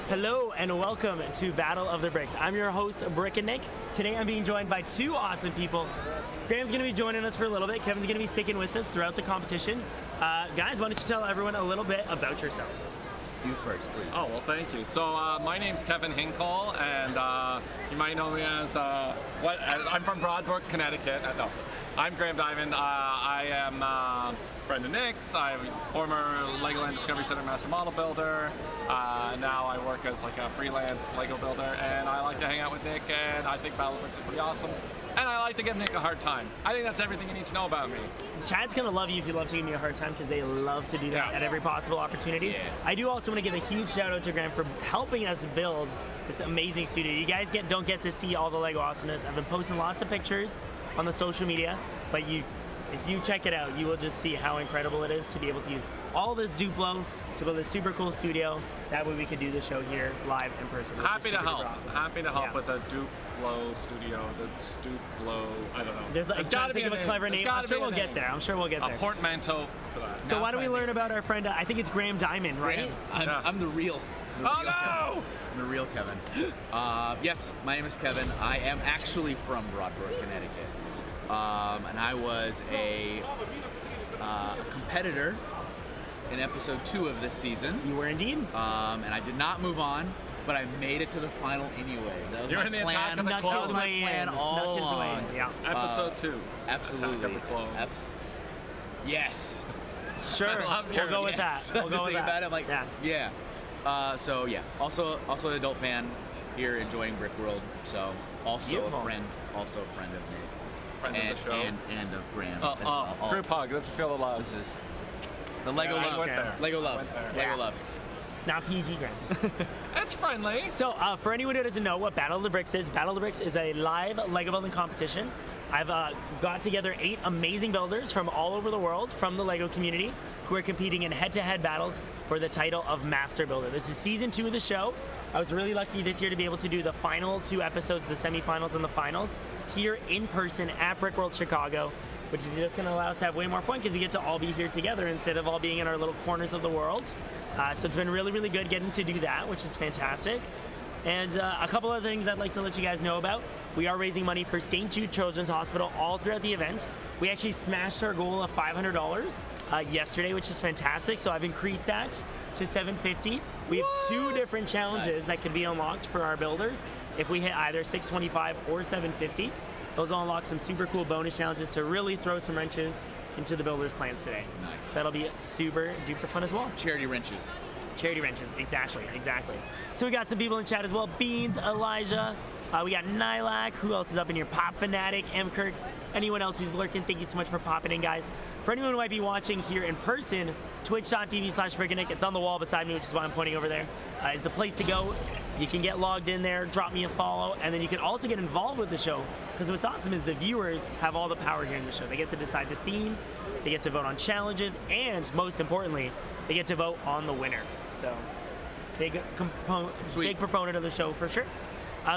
Hello and welcome to Battle of the Bricks. I'm your host, BrickinNick. Today I'm being joined by two awesome people. Graham's going to be joining us for a little bit. Kevin's going to be sticking with us throughout the competition. Guys, why don't you tell everyone a little bit about yourselves? You first, please. Oh, well, thank you. So my name's Kevin Hinkle, and you might know me as, I'm from Broadbrook, Connecticut. No, I'm Graham Diamond. I am friend of Nick's. I'm former Legoland Discovery Center Master Model Builder. Now I work as like a freelance Lego builder, and I like to hang out with Nick, and I think Battle of the Bricks is pretty awesome. And I like to give Nick a hard time. I think that's everything you need to know about me. Chad's going to love you if you love to give me a hard time, because they love to do that at every possible opportunity. Yeah. I do also want to give a huge shout out to Graham for helping us build this amazing studio. You guys don't get to see all the Lego awesomeness. I've been posting lots of pictures on the social media, but if you check it out, you will just see how incredible it is to be able to use all this Duplo to build a super cool studio. That way we could do the show here live in person. Happy to help. Awesome. Happy to help with the Duplo studio. The Duplo, I don't know. There's got to be a clever name. I'm sure we'll get there. A portmanteau for that. So why don't we learn about our friend? I think it's Graham Diamond, right? I'm the real. Oh no! I'm the real Kevin. Yes, my name is Kevin. I am actually from Broadbrook, Connecticut, and I was a competitor in episode 2 of this season. You were indeed. And I did not move on, but I made it to the final anyway. That was You're my in the plan. attack of the Snuck clones. his way in. all Snuck his way along. in. Yeah. Episode 2. Absolutely. Attack of the Clones. Yes. Sure. I love We'll go with Yes. that. We'll go with Think that. about it, I'm like, yeah. So yeah, also an adult fan here enjoying Brickworld. So also Beautiful. a friend of me. Friend of the show. And of Graham. as well. All- Group hug. Let's feel the love. This is the Lego I love. went there. Lego love. Went there. Lego Yeah. love. Not PG, Graham. That's friendly. So for anyone who doesn't know what Battle of the Bricks is, Battle of the Bricks is a live Lego building competition. I've got together 8 amazing builders from all over the world from the Lego community who are competing in head-to-head battles for the title of Master Builder. This is season 2 of the show. I was really lucky this year to be able to do the final 2 episodes, the semifinals and the finals, here in person at Brickworld Chicago, which is just going to allow us to have way more fun because we get to all be here together instead of all being in our little corners of the world. So it's been really, really good getting to do that, which is fantastic. And a couple of things I'd like to let you guys know about. We are raising money for St. Jude Children's Hospital all throughout the event. We actually smashed our goal of $500 yesterday, which is fantastic. So I've increased that to $750. We have 2 different challenges that can be unlocked for our builders. If we hit either $625 or $750, those will unlock some super cool bonus challenges to really throw some wrenches into the builders' plans today. Nice. So that'll be super duper fun as well. Charity wrenches. Charity wrenches, exactly. So we got some people in chat as well. Beans, Elijah, we got Nilak, who else is up in here? Pop Fanatic, M. Kirk, anyone else who's lurking, thank you so much for popping in, guys. For anyone who might be watching here in person, twitch.tv/BrickinNick, it's on the wall beside me, which is why I'm pointing over there, is the place to go. You can get logged in there, drop me a follow, and then you can also get involved with the show, because what's awesome is the viewers have all the power here in the show. They get to decide the themes, they get to vote on challenges, and most importantly, they get to vote on the winner. So, big proponent of the show for sure.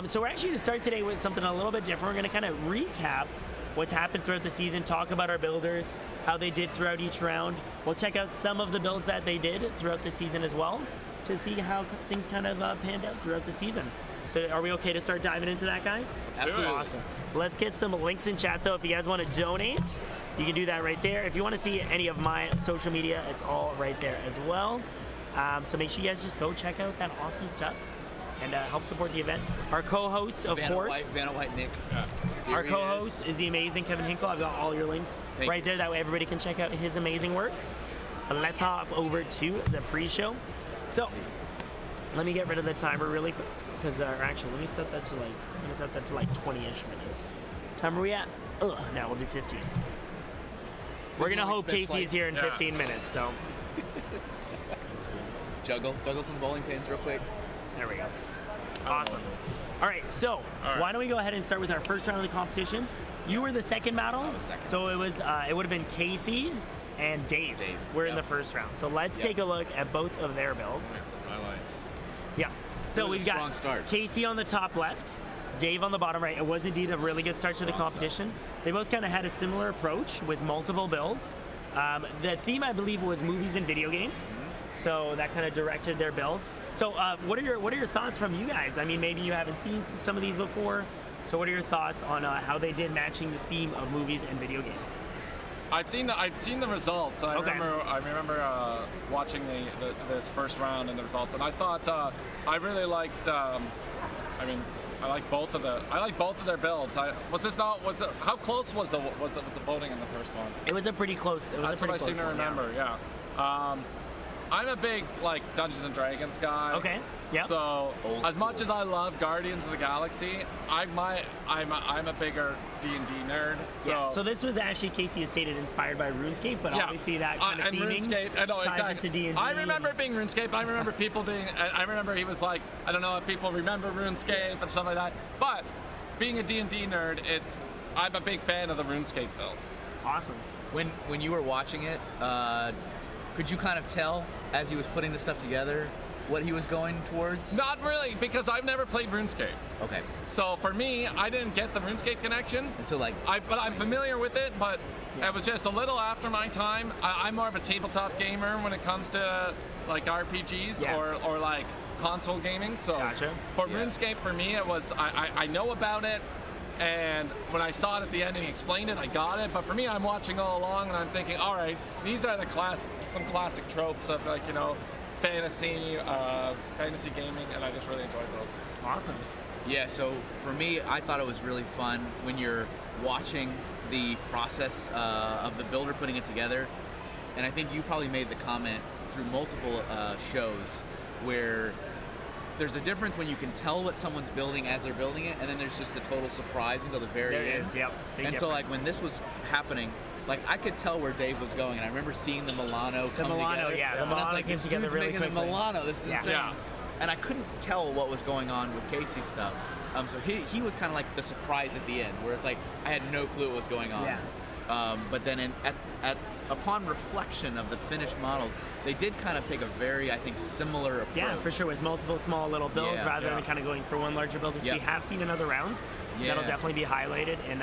So we're actually going to start today with something a little bit different. We're going to kind of recap what's happened throughout the season, talk about our builders, how they did throughout each round. We'll check out some of the builds that they did throughout the season as well to see how things kind of panned out throughout the season. So are we okay to start diving into that, guys? Absolutely. Awesome. Let's get some links in chat, though. If you guys want to donate, you can do that right there. If you want to see any of my social media, it's all right there as well. So make sure you guys just go check out that awesome stuff and help support the event. Our co-host, of course. Vanna White Nick. Yeah. Our co-host is the amazing Kevin Hinkle. I've got all your links right there. That way everybody can check out his amazing work. But let's hop over to the pre-show. So let me get rid of the timer really quick. Because actually, let me set that to like 20-ish minutes. Time are we at? Now we'll do 15. We're gonna hope Casey is here in 15 minutes. So juggle some bowling pins real quick. There we go. Awesome. All right, so why don't we go ahead and start with our first round of the competition? You were the second battle. I was second. So it was it would have been Casey and Dave. We're in the first round. So let's take a look at both of their builds. Highlights. Yeah. So It was we've a got strong start. Casey on the top left, Dave on the bottom right. It was indeed a really good start to the competition. They both kind of had a similar approach with multiple builds. The theme, I believe, was movies and video games. So that kind of directed their builds. So what are your thoughts from you guys? I mean, maybe you haven't seen some of these before. So what are your thoughts on how they did matching the theme of movies and video games? I've seen the results. I remember watching this first round and the results, and I thought I really liked. I like both of their builds. How close was the voting in the first one? It was a pretty close. That's what I seem to remember. Yeah. I'm a big Dungeons and Dragons guy. Okay. Yeah. So Old as school. much as I love Guardians of the Galaxy, I'm a bigger D&D nerd. So, Yeah, so this was actually, Casey had stated, inspired by RuneScape, but obviously that kind of and theming RuneScape, I know, ties exactly. into D&D. I remember it being RuneScape. I remember people being. I remember he was like, I don't know if people remember RuneScape and stuff like that. But being a D&D nerd, I'm a big fan of the RuneScape build. Awesome. When you were watching it, could you kind of tell as he was putting the stuff together what he was going towards? Not really, because I've never played RuneScape. Okay. So for me, I didn't get the RuneScape connection. Until But I'm familiar with it, but it was just a little after my time. I'm more of a tabletop gamer when it comes to RPGs or console gaming. So Gotcha. for RuneScape, for me, it was I know about it, and when I saw it at the end and he explained it, I got it. But for me, I'm watching all along and I'm thinking, all right, these are some classic tropes of fantasy gaming, and I just really enjoyed those. Awesome. Yeah, so for me, I thought it was really fun when you're watching the process of the builder putting it together. And I think you probably made the comment through multiple shows where there's a difference when you can tell what someone's building as they're building it, and then there's just the total surprise until the very There it end. is, yep. Big And difference. so when this was happening, I could tell where Dave was going, and I remember seeing the Milano come Milano, together. yeah, the And I was Milano like, came this together dude's really making quickly. the Milano. This is Yeah. insane. Yeah. And I couldn't tell what was going on with Casey's stuff. So he was kind of like the surprise at the end, where it's like I had no clue what was going on. Yeah. But then upon reflection of the finished models, they did kind of take a very, I think, similar approach. Yeah, for sure, with multiple small little builds rather than kind of going for one larger build, which we have seen in other rounds. Yeah. That'll definitely be highlighted in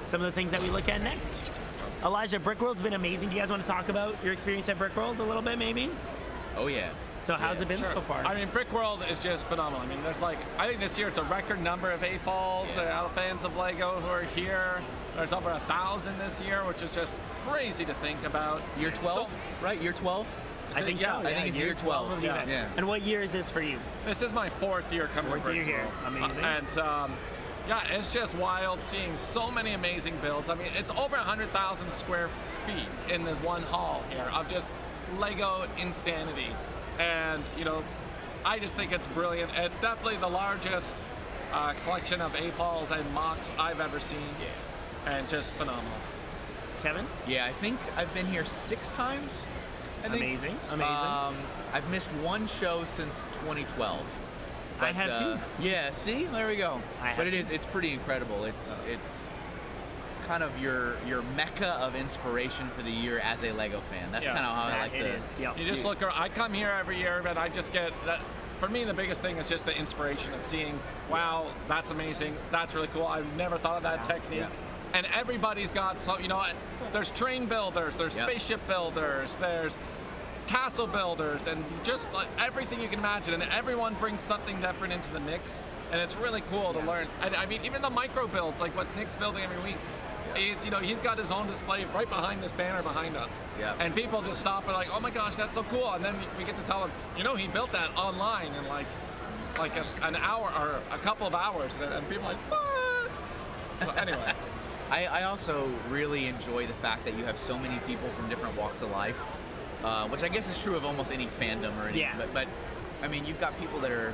some of the things that we look at next. Elijah, Brickworld's been amazing. Do you guys want to talk about your experience at Brickworld a little bit, maybe? Oh yeah. So how's it been Sure. so far? I mean, Brickworld is just phenomenal. I mean, I think this year it's a record number of AFOLs, fans of Lego who are here. There's over 1,000 this year, which is just crazy to think about. Year 12, right? Year 12? I think yeah, so. I think it's year 12. of the event. Yeah. And what year is this for you? This is my 4th year coming Fourth to year here. Brickworld. Amazing. And it's just wild seeing so many amazing builds. I mean, it's over 100,000 square feet in this one hall here of just Lego insanity. And, I just think it's brilliant. It's definitely the largest collection of AFOLs and mocks I've ever seen. Yeah. And just phenomenal. Kevin? Yeah, I think I've been here 6 times. I think. Amazing. I've missed one show since 2012. I have too. Yeah, see? There we go. have It's pretty incredible. It's kind of your mecca of inspiration for the year as a Lego fan. That's Yeah. kind of how I That like it to. is, yep. You just look around. I come here every year, but I just get that. For me, the biggest thing is just the inspiration of seeing, wow, that's amazing. That's really cool. I've never thought of that technique. Yeah. And everybody's got some, there's train builders, there's spaceship builders, there's castle builders, and just everything you can imagine. And everyone brings something different into the mix. And it's really cool to learn. And I mean, even the micro builds, like what Nick's building every week, he's got his own display right behind this banner behind us. Yeah. And people just stop and oh my gosh, that's so cool. And then we get to tell them, he built that online in like an hour or a couple of hours. And people are like, what? So anyway. I also really enjoy the fact that you have so many people from different walks of life, which I guess is true of almost any fandom or anything. Yeah. But I mean, you've got people that are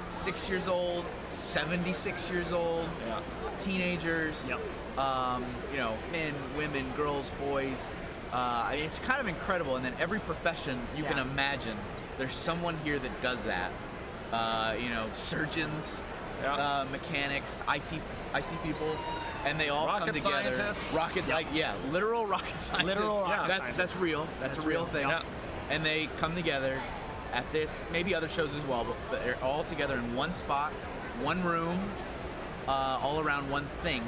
6 years old, 76 years old, teenagers, men, women, girls, boys. It's kind of incredible. And then every profession you can imagine, there's someone here that does that. surgeons, Yeah. mechanics, IT people, and they all Rocket come together. scientists. Rockets, literal rocket scientists. Literal rocket That's real. That's a real thing. Yeah. And they come together at this, maybe other shows as well, but they're all together in one spot, one room, all around one thing,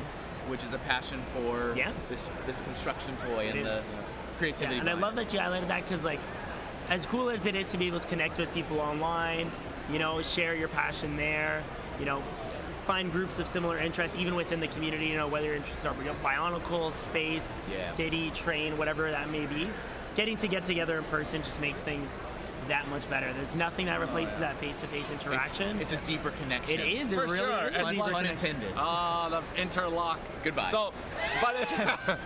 which is a passion for this construction toy and the creativity. Yeah, and I behind love that you highlighted that because, like, as cool as it is to be able to connect with people online, share your passion there, find groups of similar interests even within the community, whether your interests are bionicle, space, city, train, whatever that may be. Getting to get together in person just makes things that much better. There's nothing that replaces that face-to-face interaction. It's a deeper connection. It is. It For really sure. is. It's Pun intended. The interlocked. Goodbye. So, but it's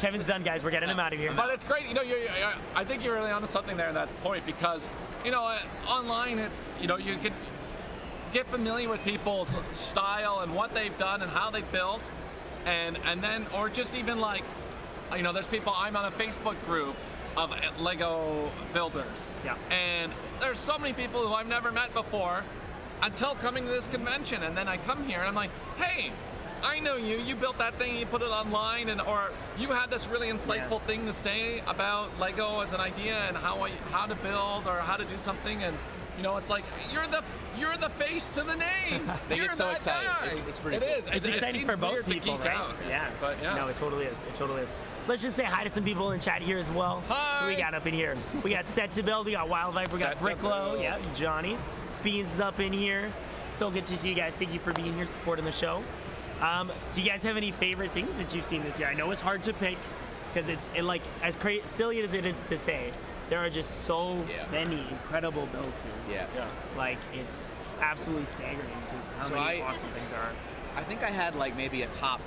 Kevin's done, guys. We're getting him out of here. but it's great. I think you're really onto something there in that point because online it's you could get familiar with people's style and what they've done and how they've built, and then or just even like there's people. I'm on a Facebook group of Lego builders. Yeah. And there's so many people who I've never met before until coming to this convention. And then I come here and I'm like, hey, I know you. You built that thing, you put it online, or you had this really insightful thing to say about Lego as an idea and how to build or how to do something. And it's like you're the face to the name. They You're get so that excited. guy. It's pretty It cool. is. It's It exciting seems for both weird to people, geek right? out. Yeah. But yeah. No, it totally is. It totally is. Let's just say hi to some people in chat here as well. Hi. Who we got up in here? We got Set to Build. We got Wild Viper. We got Set to Bricklow. Build. Yeah, Johnny. Beans is up in here. So good to see you guys. Thank you for being here, supporting the show. Do you guys have any favorite things that you've seen this year? I know it's hard to pick because it's as silly as it is to say, there are just so many incredible builds here. Yeah. Like, it's absolutely staggering just how So many awesome things are. I think I had like maybe a top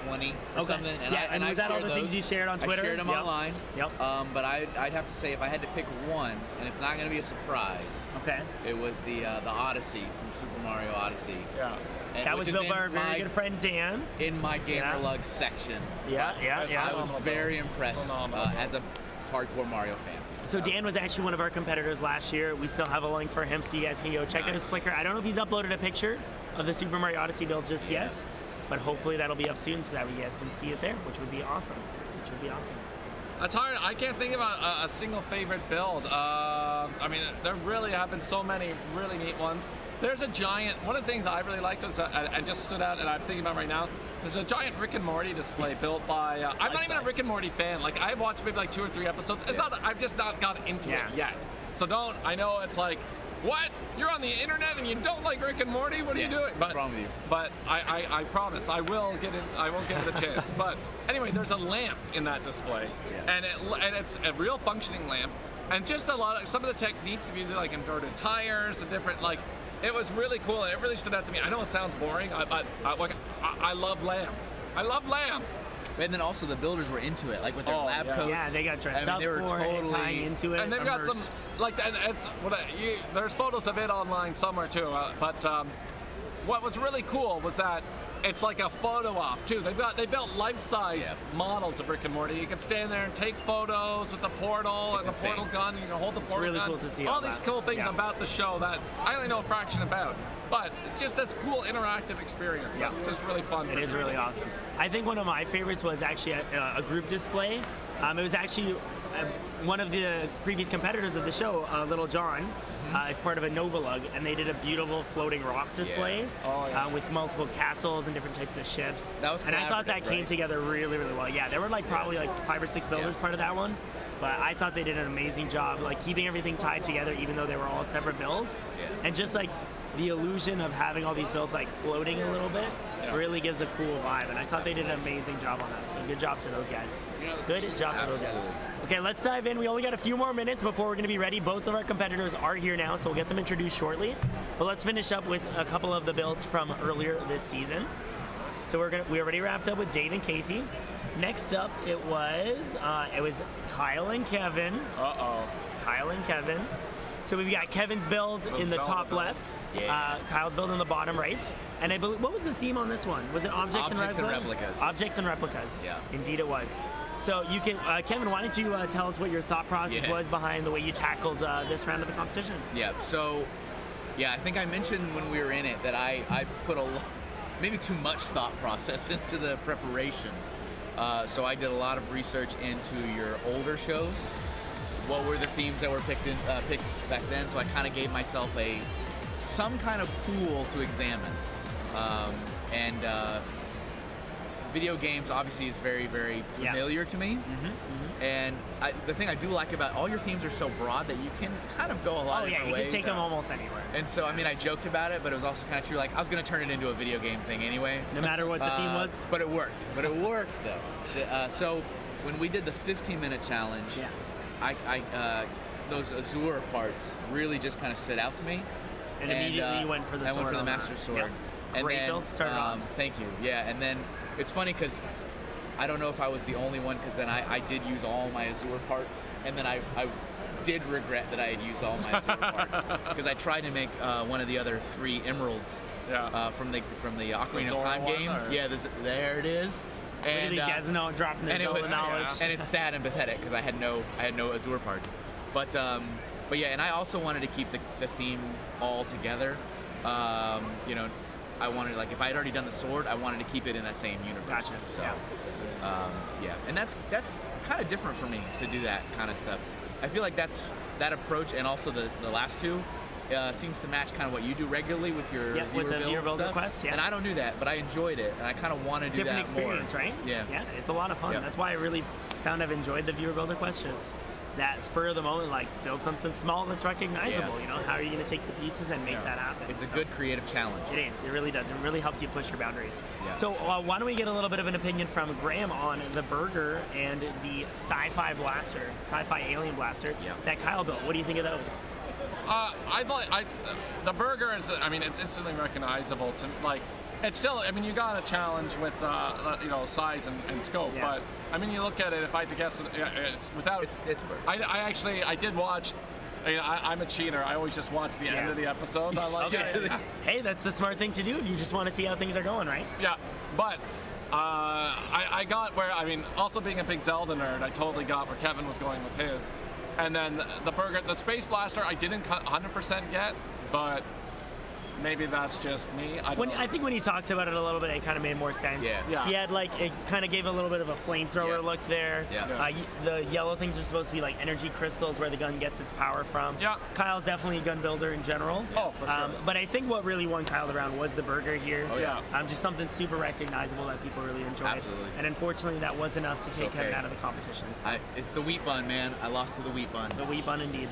20 or something. And was that all the things you shared on Twitter? I shared them online. Yep. But I'd have to say if I had to pick one, and it's not going to be a surprise, Okay. it was the Odyssey from Super Mario Odyssey. Yeah. That was built by our very good friend Dan. In my Gamerlug section. Yeah. I was very impressed Phenomenal. as a hardcore Mario fan. So Dan was actually one of our competitors last year. We still have a link for him, so you guys can go check out his Flickr. I don't know if he's uploaded a picture of the Super Mario Odyssey build just yet, but hopefully that'll be up soon so that you guys can see it there, which would be awesome. It's hard. I can't think of a single favorite build. There really have been so many really neat ones. There's a giant, one of the things I really liked was, and just stood out, and I'm thinking about right now, there's a giant Rick and Morty display built by, I'm not even a Rick and Morty fan. Like, I've watched maybe like 2 or 3 episodes. It's not, I've just not got into it yet. So I know it's like, what? You're on the internet and you don't like Rick and Morty? What are you doing? What's wrong with you? But I promise I will give it a chance. But anyway, there's a lamp in that display, and it's a real functioning lamp, and just some of the techniques of using like inverted tires and different it was really cool. It really stood out to me. I know it sounds boring, but I love lamp. I love lamp. And then also the builders were into it, like with their lab coats. Yeah, they got dressed up they were for totally it, tying into it. And they've got some there's photos of it online somewhere too. But what was really cool was that it's like a photo op too. They built life-size models of Rick and Morty. You can stand there and take photos with the portal and the portal gun. You can hold the portal really gun. cool to see all these cool things Yeah. about the show that I only know a fraction about. But it's just this cool interactive experience. Yeah. It's just really fun. It is really awesome. I think one of my favorites was actually a group display. It was actually one of the previous competitors of the show, Little John, is part of a Novalug, and they did a beautiful floating rock display with multiple castles and different types of ships. That was and I thought that collaborative, came right? together really, really well. Yeah, there were probably 5 or 6 builders part of that one. But I thought they did an amazing job, keeping everything tied together, even though they were all separate builds. And just the illusion of having all these builds floating a little bit really gives a cool vibe. And I thought they did an amazing job on that. So good job to those guys. Good job to those guys. Okay, let's dive in. We only got a few more minutes before we're going to be ready. Both of our competitors are here now, so we'll get them introduced shortly. But let's finish up with a couple of the builds from earlier this season. So we already wrapped up with Dave and Casey. Next up, it was Kyle and Kevin. Kyle and Kevin. So we've got Kevin's build in the top left, Kyle's build in the bottom right, and I believe, what was the theme on this one? Was it objects and replicas? Objects and replicas. Yeah. Indeed it was. So you can, Kevin, why don't you tell us what your thought process was behind the way you tackled this round of the competition? Yeah, so Yeah, I think I mentioned when we were in it that I put maybe too much thought process into the preparation. So I did a lot of research into your older shows. What were the themes that were picked back then? So I kind of gave myself some kind of pool to examine. Video games obviously is very, very familiar to me. And the thing I do like about all your themes are so broad that you can kind of go a lot of different ways. You can take them almost anywhere. And so, I mean, I joked about it, but it was also kind of true. Like, I was going to turn it into a video game thing anyway. No matter what the theme was? But it worked. Though. So, when we did the 15-minute challenge, those Azure parts really just kind of stood out to me. And immediately you went for the sword. I went for the Master Sword. Yep. And Great then, build to start off. Thank you. Yeah, and then it's funny because I don't know if I was the only one, because then I did use all my Azure parts, and then I did regret that I had used all my Azure parts, because I tried to make one of the other 3 emeralds from the Ocarina of Time game. Yeah, there it is. And these guys know dropping their Zelda knowledge. And it's sad and pathetic because I had no Azure parts. But yeah, and I also wanted to keep the theme all together. You know, I wanted, like, if I had already done the sword, I wanted to keep it in that same universe. Gotcha. So, and that's kind of different for me to do that kind of stuff. I feel like that approach, and also the last 2, seems to match kind of what you do regularly with your viewer build stuff. requests. Yeah. And I don't do that, but I enjoyed it, and I kind of want to do different that more. experience, right? Yeah. Yeah, it's a lot of fun. Yeah. That's why I really found I've enjoyed the viewer builder quest. Just that spur of the moment, like, build something small that's recognizable. Yeah. You know, how are you going to take the pieces and make that happen? It's a good creative challenge. It is. It really does. It really helps you push your boundaries. Yeah. So why don't we get a little bit of an opinion from Graham on the burger and the sci-fi alien blaster that Kyle built? What do you think of those? The burger is, I mean, it's instantly recognizable to, like, it's still, I mean, you got a challenge with, you know, size and scope, but, I mean, you look at it, if I had to guess, it's without... It's burger. I did watch, I mean, I'm a cheater, I always just watch the end of the episode. Hey, that's the smart thing to do if you just want to see how things are going, right? Yeah, but I got where, I mean, also being a big Zelda nerd, I totally got where Kevin was going with his. And then the Space Blaster, I didn't 100% get, but maybe that's just me. I think when he talked about it a little bit, it kind of made more sense. Yeah. He had, like, it kind of gave a little bit of a flamethrower look there. Yeah. The yellow things are supposed to be like energy crystals where the gun gets its power from. Yeah. Kyle's definitely a gun builder in general. Oh, for sure. But I think what really won Kyle around was the burger here. Oh, yeah. Just something super recognizable that people really enjoyed. Absolutely. And unfortunately, that was enough to take okay. Kevin out of the competition. So. It's the wheat bun, man. I lost to the wheat bun. The wheat bun, indeed.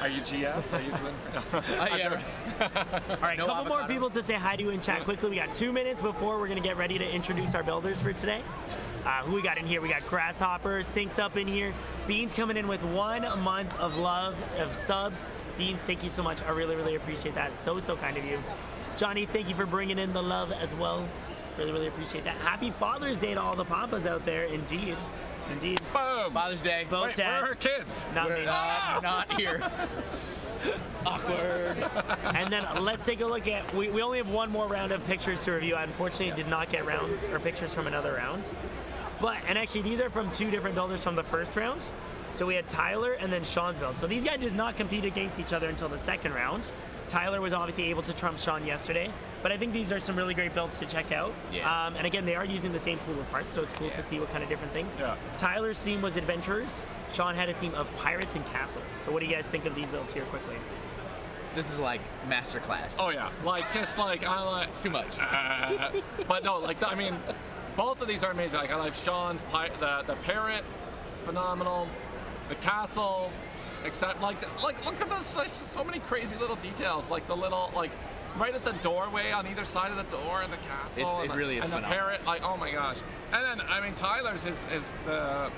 Are you GF? Are you doing? Yeah. All right, No couple more avocado. people to say hi to in chat quickly. We got 2 minutes before we're going to get ready to introduce our builders for today. Who we got in here? We got Grasshopper, Sinks up in here. Beans coming in with 1 month of love, of subs. Beans, thank you so much. I really, really appreciate that. So kind of you. Johnny, thank you for bringing in the love as well. Really, really appreciate that. Happy Father's Day to all the papas out there. Indeed. Boom! Father's Day. Both Wait, dads. where are her kids? Not We're me. not here. Awkward. And then let's take a look at, we only have 1 more round of pictures to review. I unfortunately did not get rounds or pictures from another round. And actually these are from 2 different builders from the first round. So we had Tyler and then Sean's build. So these guys did not compete against each other until the second round. Tyler was obviously able to trump Sean yesterday, but I think these are some really great builds to check out. Yeah. And again, they are using the same pool of parts, so it's cool to see what kind of different things. Yeah. Tyler's theme was adventurers. Sean had a theme of pirates and castles. So what do you guys think of these builds here quickly? This is like masterclass. Oh yeah, like just like I like. It's too much. But no, like I mean, both of these are amazing. Like I like Sean's the parrot, phenomenal. The castle, except like look at those, like, so many crazy little details. Like the little like right at the doorway on either side of the door in the castle. It really is and phenomenal. the parrot, like oh my gosh. And then I mean Tyler's is the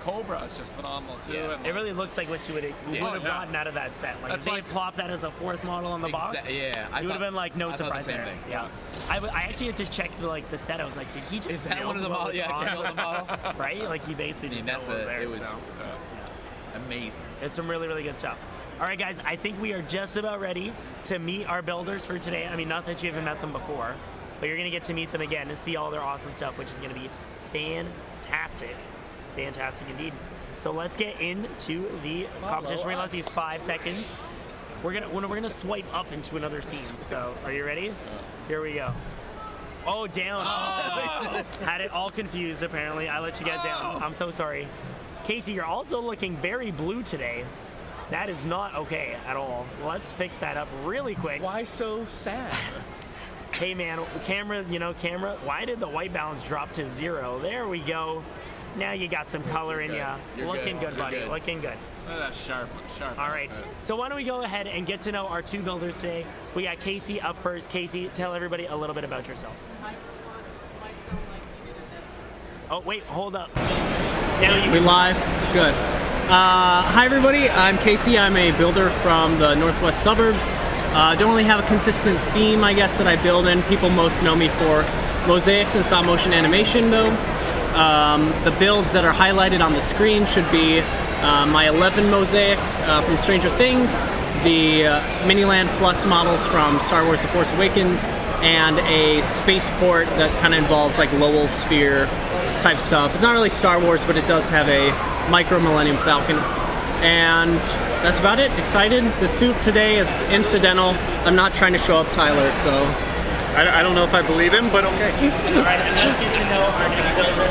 Cobra is just phenomenal too. Yeah. And, It really looks like what you would have gotten out of that set. Like That's if they like- plopped that as a 4th model on the box, Yeah, you would have been like, no I thought surprise the same there. thing. Yeah. I actually had to check the set. I was like, did he just Is that build one of the what models? was Yeah, on he built this? the model. Right? Like he basically I mean, just built what was there. it was So. amazing. It's some really, really good stuff. All right, guys, I think we are just about ready to meet our builders for today. I mean, not that you haven't met them before, but you're going to get to meet them again and see all their awesome stuff, which is going to be fantastic. Fantastic indeed. So let's get into the competition. We're going to let these 5 seconds we're gonna swipe up into another scene. So are you ready? Here we go. Oh, down. Had it all confused, apparently. I let you guys down. I'm so sorry. Casey, you're also looking very blue today. That is not okay at all. Let's fix that up really quick. Why so sad? Hey man, camera, camera, why did the white balance drop to 0? There we go. Now you got some color in ya. Looking good, buddy. Looking good. Look at that sharp. All right, so why don't we go ahead and get to know our 2 builders today. We got Casey up first. Casey, tell everybody a little bit about yourself. Oh, wait, hold up. Now you We live? Good. Hi everybody, I'm Casey. I'm a builder from the northwest suburbs. Don't really have a consistent theme, I guess, that I build in. People most know me for mosaics and stop motion animation though. The builds that are highlighted on the screen should be my 11 mosaic from Stranger Things, the Miniland Plus models from Star Wars The Force Awakens, and a spaceport that kind of involves like Lowell Sphere type stuff. It's not really Star Wars, but it does have a micro Millennium Falcon. And that's about it. Excited. The suit today is incidental. I'm not trying to show up Tyler, so. I don't know if I believe him, but okay. All right, and let's get to know our next builder.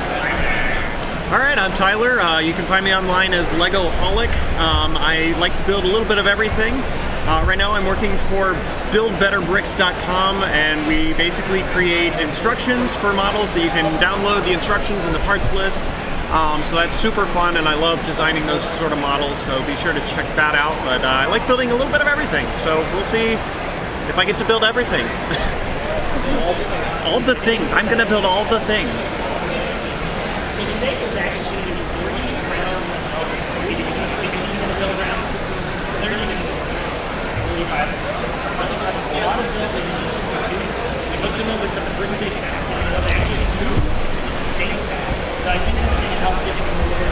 All right, I'm Tyler. You can find me online as Legoholic. I like to build a little bit of everything. Right now I'm working for buildbetterbricks.com, and we basically create instructions for models that you can download the instructions and the parts lists. So that's super fun, and I love designing those sort of models, so be sure to check that out. But I like building a little bit of everything, so we'll see if I get to build everything. All the things. I'm going to build all the things. So today is actually 3 rounds of reading. We're going to build rounds 30 minutes. 45 minutes. A lot of stuff that you need to do. We hooked them up with some pretty big stats. They actually do the same stats. So I think that's going to help get them more.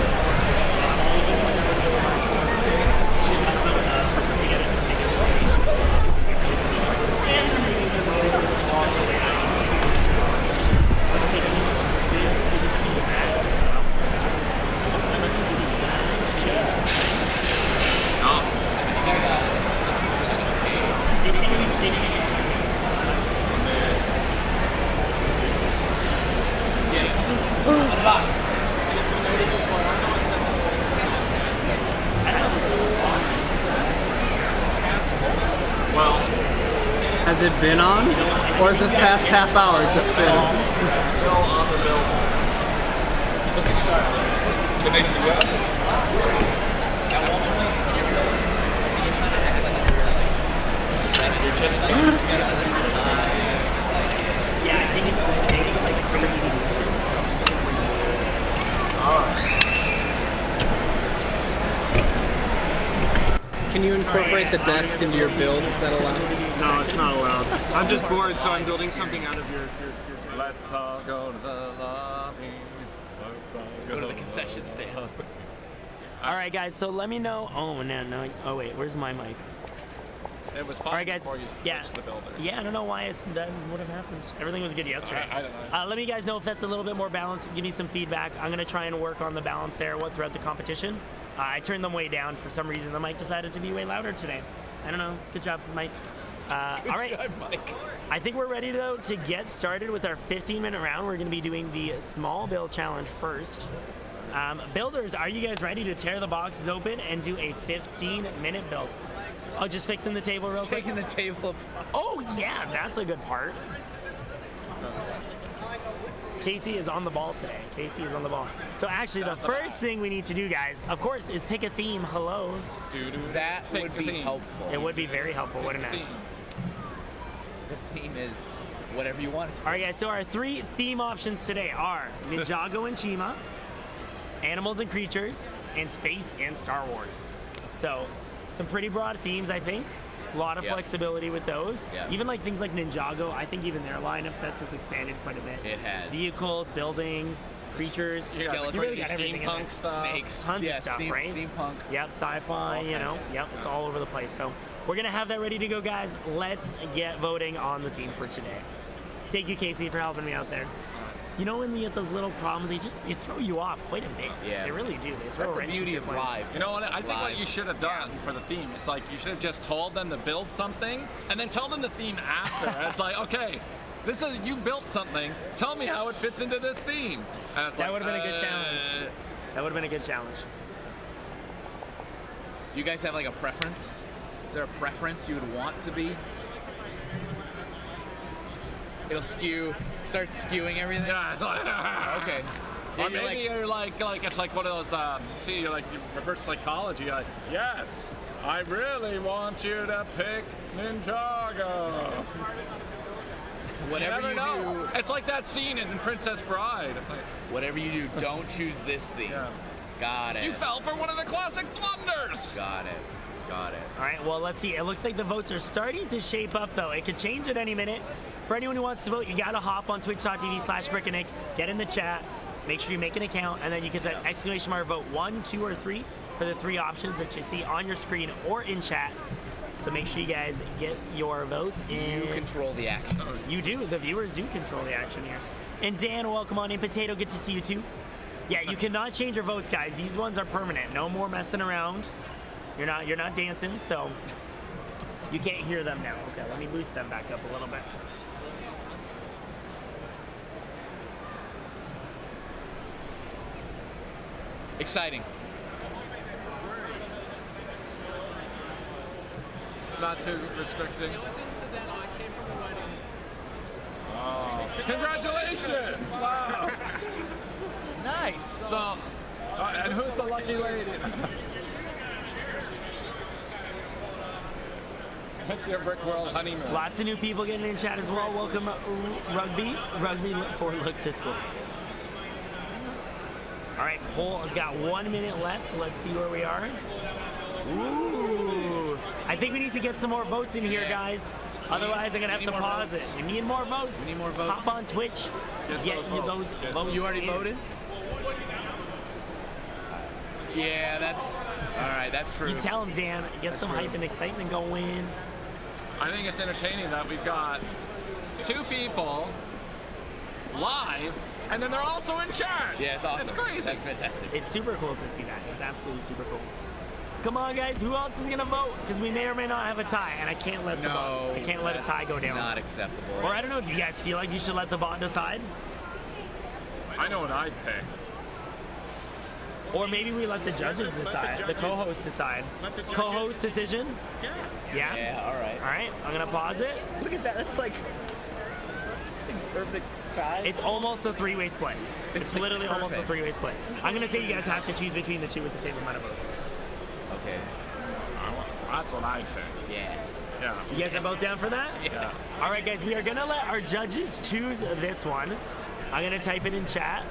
Has it been on? Or is this past half hour just been? Still on the build. Looking sharp. Good nice to Yeah, I think it's like crazy distance. Can you incorporate the desk into your build? Is that allowed? No, it's not allowed. I'm just bored, so I'm building something out of your Let's all go to the lobby. Let's go to the concession stand. All right, guys. So let me know. Oh no. Oh wait, where's my mic? It was fun All right, guys. before you Yeah, switched the builders. yeah. I don't know why that would have happened. Everything was good yesterday. I don't know. Let me guys know if that's a little bit more balanced. Give me some feedback. I'm gonna try and work on the balance there throughout the competition. I turned them way down for some reason. The mic decided to be way louder today. I don't know. Good job, Mike. All right. Good job, Mike. I think we're ready though to get started with our 15-minute round. We're going to be doing the small build challenge first. Builders, are you guys ready to tear the boxes open and do a 15-minute build? Oh, just fixing the table real quick. Taking the table apart. Oh yeah, that's a good part. Casey is on the ball today. Casey is on the ball. So actually, the first thing we need to do, guys, of course, is pick a theme. Hello. That Pick would the be theme. helpful. It would be very helpful, wouldn't it? The theme is whatever you want it to be. All right, guys. So our 3 theme options today are Ninjago and Chima, Animals and Creatures, and Space and Star Wars. So some pretty broad themes, I think. A lot of Yep. flexibility with those. Yep. Even like things like Ninjago, I think even their line of sets has expanded quite a bit. It has. Vehicles, buildings, creatures. You got Skeletons, You really got everything in there. steampunk stuff. Snakes. Tons Yeah, of stuff, steam- right? Steampunk. Yep, sci-fi, you know. Yep, it's all over the place. So we're gonna have that ready to go, guys. Let's get voting on the theme for today. Thank you, Casey, for helping me out there. You know when you get those little problems, they throw you off quite a bit. Yeah. They really do. They throw That's a the wrench beauty into of your plans. live. You know what? I think what Live. you should have done for the theme, it's like you should have just told them to build something and then tell them the theme after. And it's like, okay, this is you built something. Tell me how it fits into this theme. And it's That like, would have been a good challenge. That would have been a good challenge. You guys have like a preference? Is there a preference you would want to be? It'll start skewing everything? Yeah. Okay. Or you're maybe you're like it's like one of those. You're like reverse psychology. You're like, yes, I really want you to pick Ninjago. whatever never you know. do, It's like that scene in Princess Bride. It's like, whatever you do, don't choose this theme. Yeah. Got it. you fell for one of the classic blunders. Got it. Got it. All right, well, let's see. It looks like the votes are starting to shape up, though. It could change at any minute. For anyone who wants to vote, you got to hop on twitch.tv/BrickinNick, get in the chat, make sure you make an account, and then you can type ! vote 1, 2, or 3 for the 3 options that you see on your screen or in chat. So make sure you guys get your votes in. You control the action. You do. The viewers do control the action here. And Dan, welcome on in. Potato, good to see you too. Yeah, you cannot change your votes, guys. These ones are permanent. No more messing around. You're not dancing, so you can't hear them now. Okay, let me boost them back up a little bit. Exciting. It's not too restricting. It was incidental. I came from a wedding. Oh. Congratulations! Wow. Nice. So, and who's the lucky lady? It's your Brickworld honeymoon. Lots of new people getting in chat as well. Welcome, Rugby for Look to School. All right, poll has got 1 minute left. Let's see where we are. Ooh, I think we need to get some more votes in here, guys. Otherwise, I'm gonna have to pause it. We need more votes. We need more votes. Hop on Twitch. Get those votes. You already in. voted? Yeah, that's all right. That's true. You tell them, Dan. Get some true. hype and excitement going. I think it's entertaining that we've got 2 people live, and then they're also in chat. Yeah, it's awesome. It's crazy. That's fantastic. It's super cool to see that. It's absolutely super cool. Come on, guys. Who else is gonna vote? Because we may or may not have a tie, and I can't let the bot. I can't let a tie go down. Not acceptable. Or I don't know. Do you guys feel like you should let the bot decide? I know what I'd pick. Or maybe we let the judges decide. The co-host decide. Co-host decision. Yeah. Yeah. All right. All right. I'm gonna pause it. Look at that. That's like perfect tie. It's almost a 3-way split. It's like literally almost a perfect. 3-way split. I'm gonna say you guys have to choose between the 2 with the same amount of votes. Okay. That's what I'd pick. Yeah. Yeah. You guys are both down for that? Yeah. All right, guys. We are gonna let our judges choose this one. I'm gonna type it in chat.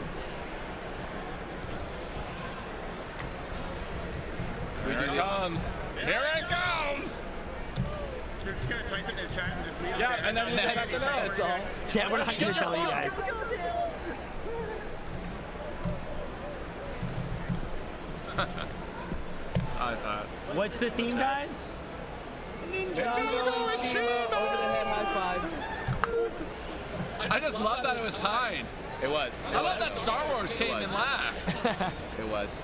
Here it comes. Here it comes. You're just gonna type it in the chat and just leave it. Yeah, and then we'll check it out. That's all. Yeah, we're not gonna tell you guys. I thought. What's the theme, guys? Ninjago and Shima, over the head high five. I just love that it was tied. It was. I love that Star Wars came was. in last. It was.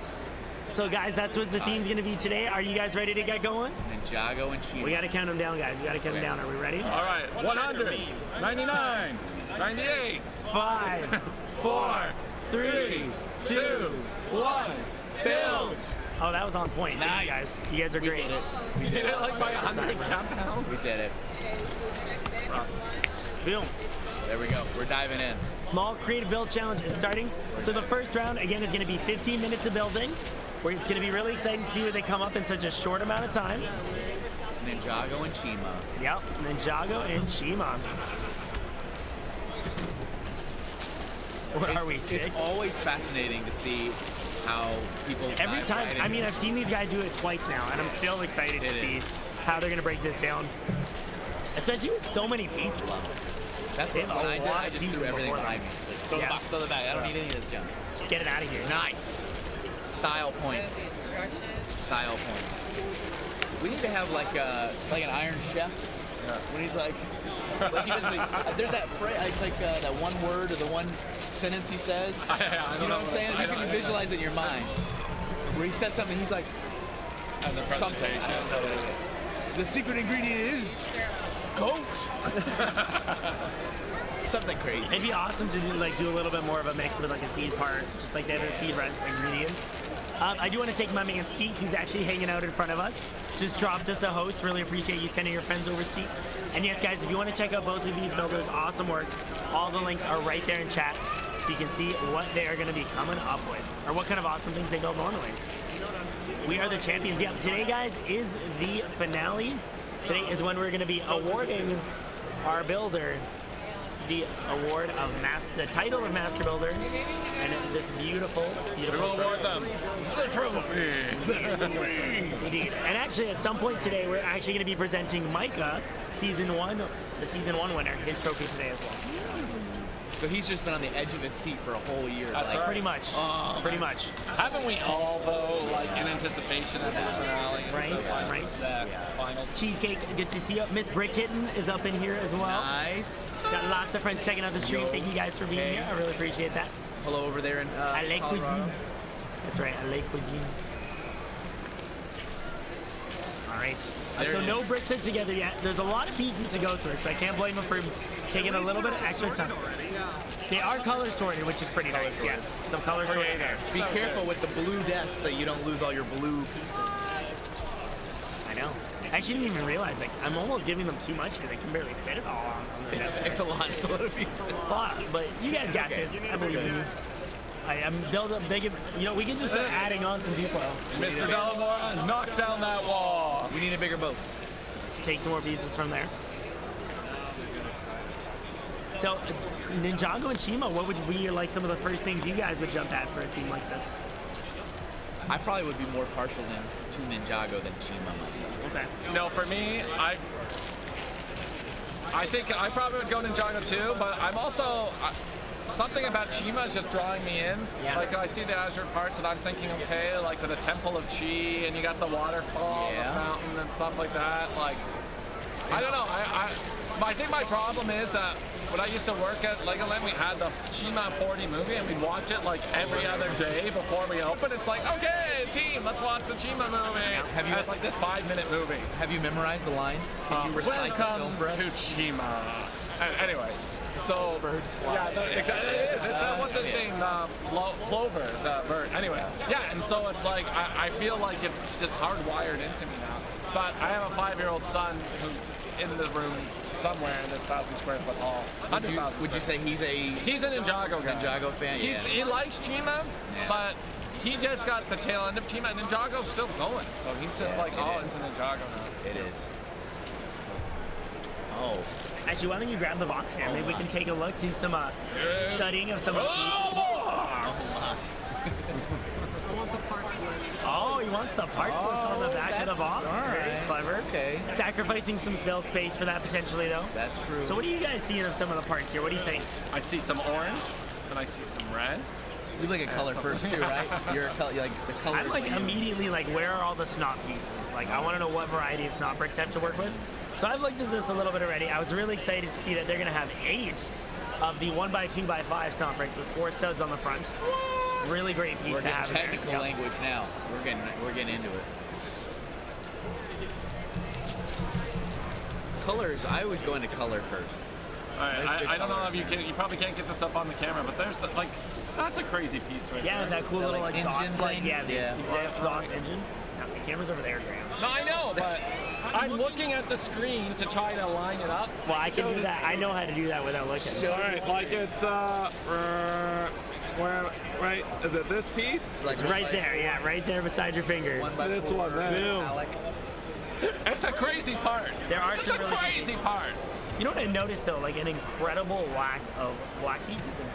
So, guys, that's what the theme's gonna be today. Are you guys ready to get going? Ninjago and Shima. We gotta count them down, guys. We gotta count them down. Are we ready? All right, 100, 99, 98, 5, 4, 3, 2, 1. Build. Oh, that was on point. Thank you guys. You guys are great. you did it like by 100 countdown. We did it. Boom. There we go. We're diving in. Small creative build challenge is starting. So the first round, again, is going to be 15 minutes of building, where it's going to be really exciting to see where they come up in such a short amount of time. Ninjago and Shima. Yep, Ninjago and Shima. What are we, 6? It's always fascinating to see how people Every dive time, right I in. mean, I've seen these guys do it twice now, and I'm still excited to It see is. how they're going to break this down. Especially with so many pieces. That's They what have a when I did. lot I of just pieces threw everything before behind me. Like, throw Yeah. the box, throw the bag. I don't need any of this junk. Just get it out of here. Nice. Style points. Style points. We need to have like an Iron Chef. When he's like he does there's that phrase. It's like that one word or the one sentence he says. I don't You know what I'm saying? I You don't- can visualize it in your mind. Where he says something, he's like, And the something. presentation. The secret ingredient is goat. Something crazy. It'd be awesome to do a little bit more of a mix with like a seed part, just like they have a seed ingredient. I do want to thank my man Steve, who's actually hanging out in front of us. Just dropped us a host. Really appreciate you sending your friends over, Steve. And yes, guys, if you want to check out both of these builders, awesome work. All the links are right there in chat, so you can see what they are going to be coming up with, or what kind of awesome things they build normally. We are the champions. Yeah, today, guys, is the finale. Today is when we're going to be awarding our builder the award of the title of Master Builder, and this beautiful, We beautiful. will award them the trophy. Indeed. And actually, at some point today, we're actually going to be presenting Micah, season 1, the season 1 winner, his trophy today as well. So he's just been on the edge of his seat for a whole year. That's like, right. Pretty much. Pretty much. Haven't we all, though, like in anticipation of this finale? Right, The final, right. that final. Cheesecake, good to see you. Miss Brickkitten is up in here as well. Nice. Got lots of friends checking out the stream. Thank you guys for being Hey. here. I really appreciate that. Hello over there in I like Colorado. cuisine. That's right, I like cuisine. All right. There So it no is. bricks are together yet. There's a lot of pieces to go through, so I can't blame them for taking a little bit of extra time. They are color sorted, which is pretty nice. sorted. Yes, some color sorted there. Be careful with the blue desk that you don't lose all your blue pieces. I know. I actually didn't even realize. Like, I'm almost giving them too much here. They can barely fit it all on their desk. It's a lot. It's a lot of pieces. But you guys got okay. this. I It's believe good. in you. I'm building big. You know, we can just start adding on some people. Mr. Delamora, knock down that wall. We need a bigger boat. Take some more pieces from there. So, Ninjago and Chima, what would be like some of the first things you guys would jump at for a team like this? I probably would be more partial to Ninjago than Chima myself. Okay. No, for me, I think I probably would go Ninjago too, but I'm also something about Chima is just drawing me in. Yeah. Like I see the Azure parts and I'm thinking, okay, like the Temple of Chi, and you got the waterfall, Yeah. the mountain, and stuff like that. Like, I don't know. I think my problem is that when I used to work at Legoland, we had the Chima 4D movie, and we'd watch it like every other day before we open. It's like, okay, team, let's watch the Chima movie. Have you- And it's like this 5-minute movie. Have you memorized the lines? Can you recite the film Welcome for us? to Chima. Anyway, so Birds fly. yeah, exactly. It is. It's what's his name? Plover, the bird. Anyway, yeah, and so it's like I feel like it's just hardwired into me now. But I have a 5-year-old son who's in the room somewhere in this 1,000 square foot hall. Would you say he's a He's an Ninjago guy. Ninjago fan? Yeah. He likes Chima, Yeah. but he just got the tail end of Chima, and Ninjago's still going. So he's just like, it oh, is. it's a Ninjago now. It is. Oh, Actually, why don't you grab the box here? Maybe we can take a look, do some studying of some of the pieces. Oh, he wants the parts list on the back of the box. Very clever. okay. Sacrificing some build space for that potentially, though. That's true. So what are you guys seeing of some of the parts here? What do you think? I see some orange, and I see some red. You look at color first too, right? You're a color, like the color. I'm like immediately like, where are all the snot pieces? Like, I want to know what variety of snot bricks I have to work with. So I've looked at this a little bit already. I was really excited to see that they're going to have 8 of the 1x2x5 snot bricks with 4 studs on the front. Really great piece We're to have getting in there. technical Yep. language now. We're getting into it. Colors. I always go into color first. All right, There's good I don't know color. if you probably can't get this up on the camera, but there's that's a crazy piece right Yeah, there. that cool little like, like exhaust, engine like thing? yeah, the Yeah. exhaust engine. Now, the camera's over there, Graham. No, I know, but I'm looking at the screen to try to line it up. Well, I can do that. I know how to do that without looking. All right, like it's where right? Is it this piece? Like It's right there, yeah, right there beside your finger. 1x4 This one there. Boom. Alec. It's a crazy part. There are It's some a really good crazy pieces. part. You know what I noticed though? Like an incredible lack of black pieces in there.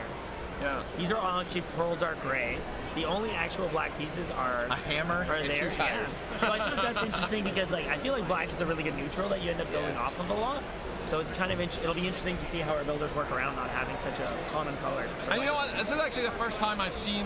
Yeah. These are all actually pearl dark gray. The only actual black pieces are A hammer and there. 2 tires. Yeah. So I think that's interesting because like I feel like black is a really good neutral that you end up building off of a lot. So it's kind of it'll be interesting to see how our builders work around not having such a common color. And you know what? This is actually the first time I've seen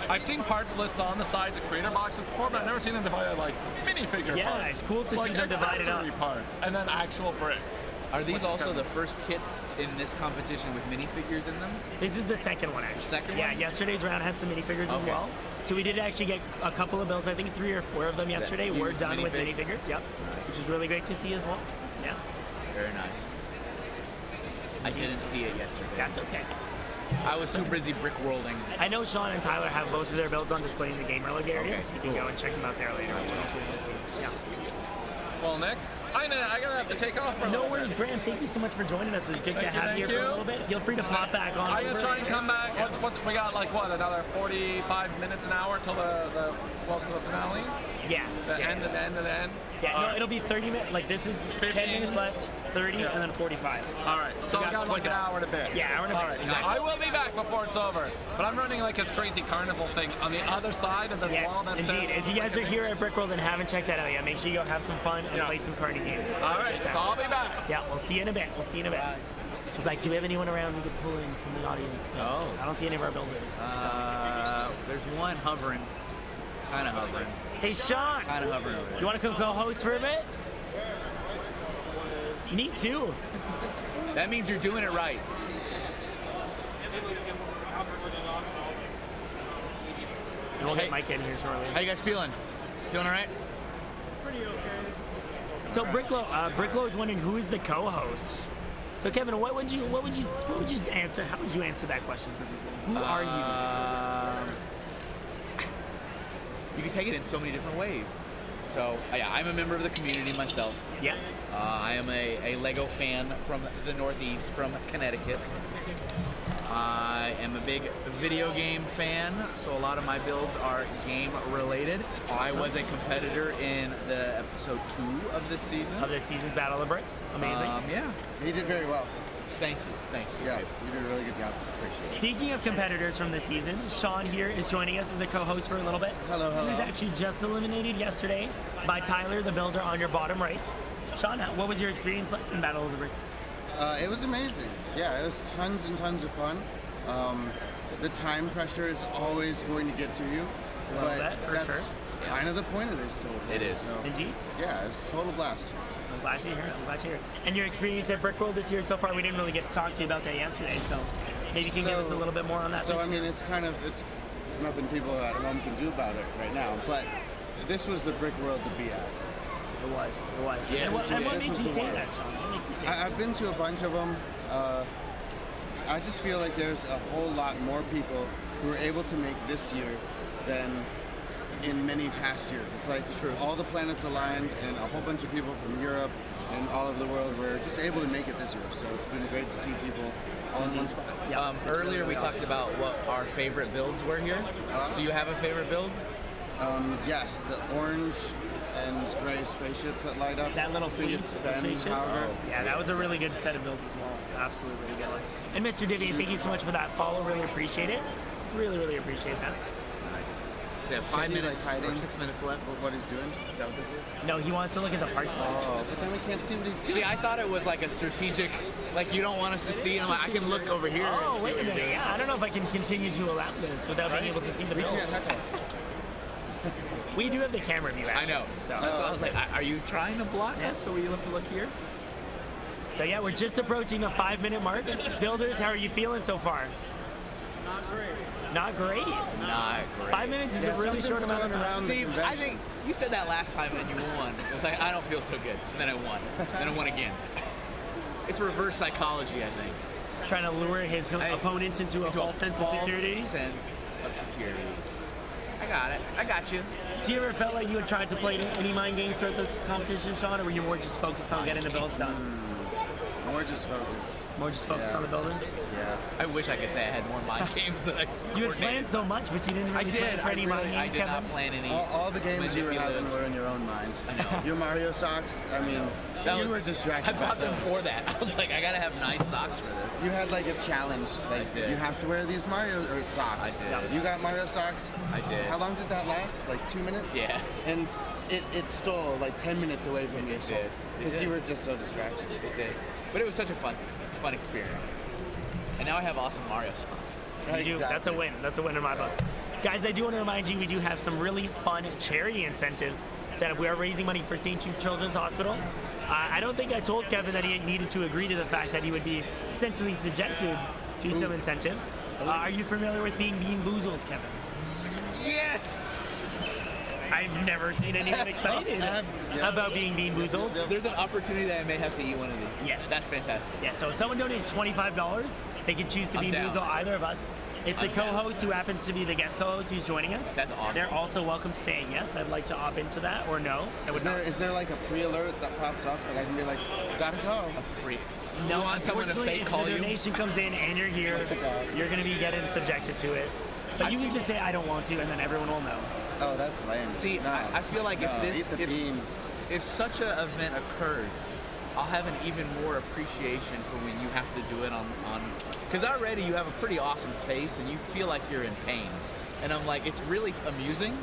I've seen parts lists on the sides of creator boxes before, but I've never seen them divided like minifigure Yeah, parts. it's cool to see them divided up. Accessory parts and then actual bricks. Are these also the first kits in this competition with minifigures in them? This is the second one, actually. Second Yeah, one? yesterday's round had some minifigures as Okay. well. So we did actually get a couple of builds, I think 3 or 4 of them yesterday were used done with minifig? minifigures, yep. Which is really great to see as well. Yeah, Very nice. I didn't see it yesterday. that's okay. I was too busy brickworlding. I know Sean and Tyler have both of their builds on display in the Gamer League area, Okay, so you can go and check them out there later. Which will be cool to see. Yeah. Well, Nick, I'm gonna have to take off for a No little worries, bit. Graham. Thank you so much for joining us. It was good to Thank you, have you thank here for a you. little bit. Feel free to pop back on. I'm gonna over. try and come back. What we got another 45 minutes an hour till the close to the finale? Yeah. The yeah. end of the end of the end? Yeah, All no, right. it'll be 30 minutes. Like this is 10 15. minutes left, 30, Yeah. and then 45. All right, so We we got got like an hour and a bit. Yeah, hour and a bit, All right, exactly. I will be back before it's over, but I'm running like this crazy carnival thing on the other side of this wall Yes, that indeed. says. If you guys are here at Brickworld and haven't checked that out yet, make sure you go have some fun and Yeah. play some party games. All right, so I'll be back. Yeah, we'll see you in a bit. We'll see you in a bit. It's like, do we have anyone around we could pull in from the audience? But Oh. I don't see any of our builders. There's one hovering. Kind of hovering. Hey, Sean, Kind of hovering over you there. want to come co-host for a bit? Me too. That means you're doing it right. And we'll Hey. get Mike in here shortly. How you guys feeling? Feeling all right? So Bricklow is wondering who is the co-host. So Kevin, what would you answer? How would you answer that question for people? Who are you? You can take it in so many different ways. So yeah, I'm a member of the community myself. Yeah. I am a Lego fan from the Northeast, from Connecticut. I am a big video game fan, so a lot of my builds are game related. I was a competitor in the episode 2 of this season. Of this season's Battle of the Bricks. Amazing. Yeah. He did very well. Thank you. Yeah, you did a really good job. Appreciate it. Speaking of competitors from this season, Sean here is joining us as a co-host for a little bit. Hello, hello. He was actually just eliminated yesterday by Tyler, the builder, on your bottom right. Sean, what was your experience like in Battle of the Bricks? It was amazing. Yeah, it was tons and tons of fun. The time pressure is always going to get to you, Love but that, for that's sure. kind of the point of this. It is. So, Indeed. yeah, it was a total blast. I'm glad to hear it. I'm glad to hear it. And your experience at Brickworld this year so far, we didn't really get to talk to you about that yesterday, so maybe you can give us a little bit more on that. So this I mean, year. it's nothing people at home can do about it right now. But this was the brick world to be at. It was. Yeah, And what this makes was you the say one. that, Sean? What makes you say that? I've been to a bunch of them. I just feel like there's a whole lot more people who are able to make this year than in many past years. It's like all the planets aligned, and a whole bunch of people from Europe and all over the world were just able to make it this year. So it's been great to see people all in one spot. Yeah, it's Earlier really we talked about what our favorite builds were here. Do you have a favorite build? Yes, the orange and gray spaceships that light up. That little I think fleet it's of Ben spaceships. Powder. Yeah, that was a really good set of builds as well. Absolutely a good one. And Mr. Divian, thank you so much for that follow. Really appreciate it. Really appreciate that. So we have 5 Is he, like, minutes or hiding? 6 minutes left. What he's doing? Is that what this is? No, he wants to look at the parts list. Oh, but then we can't see what he's doing. See, I thought it was like a strategic, like you don't want us to see, and I'm like, I can look over here Oh, and see wait a what you're minute. doing. Yeah, I don't know if I can continue to allow this without being Right? able to see the We can't builds. heckle. We do have the camera view, I actually. know. So, That's why I was like, are you trying to block Yeah. us so we have to look here? so yeah, we're just approaching the 5-minute mark. Builders, how are you feeling so far? Not great. Not great. 5 minutes is a really something's short amount of going time. around the See, I convention. think you said that last time and you won. It was like, I don't feel so good. And then I won. Then I won again. It's reverse psychology, I think. Trying to lure his opponent into a false sense of security. Sense of security. I got it. I got you. Do you ever felt like you had tried to play any mind games throughout the competition, Sean, or were you more just focused on getting the builds done? More just focus. More just focused Yeah. on the building? Yeah. I wish I could say I had more mind games that I You had coordinated. planned so much, but you didn't I really plan did. for any mind I games, did Kevin? not plan any. All the games you were manipulative. having were in your own mind. I know. Your Mario socks, I mean, You were distracted I bought by them those. for that. I was like, I gotta have nice socks for this. You had like a challenge. Like I did. you have to wear these Mario or socks. I did. You got Mario socks. I did. How long did that last? Like 2 minutes? Yeah. And it stole like 10 minutes away from you. It did. It Because did. you were just so distracted. It did. But it was such a fun experience. And now I have awesome Mario socks. You do. That's a win. That's a win in my books. Guys, I do want to remind you we do have some really fun charity incentives set up. We are raising money for St. Jude Children's Hospital. I don't think I told Kevin that he needed to agree to the fact that he would be potentially subjected to some incentives. Are you familiar with being Bean Boozled, Kevin? Yes! I've never seen anyone excited about being Bean Boozled. There's an opportunity that I may have to eat one of these. Yes. That's fantastic. Yeah, so if someone donates $25, they can choose to I'm Bean down. Boozle either of us. If the I'm down. co-host, who happens to be the guest co-host who's joining us, That's awesome. they're also welcome to say yes, I'd like to opt into that, or no, I would not. Is there like a pre-alert that pops up and I can be like, gotta go? Free. No, You want someone to unfortunately, fake if call the you? donation comes in and you're here, you're going to be getting subjected to it. But you can just say, I don't want to, and then everyone will know. Oh, that's lame. See, no. I feel like Eat the bean. if such an event occurs, I'll have an even more appreciation for when you have to do it on because already you have a pretty awesome face and you feel like you're in pain, and I'm like, it's really amusing,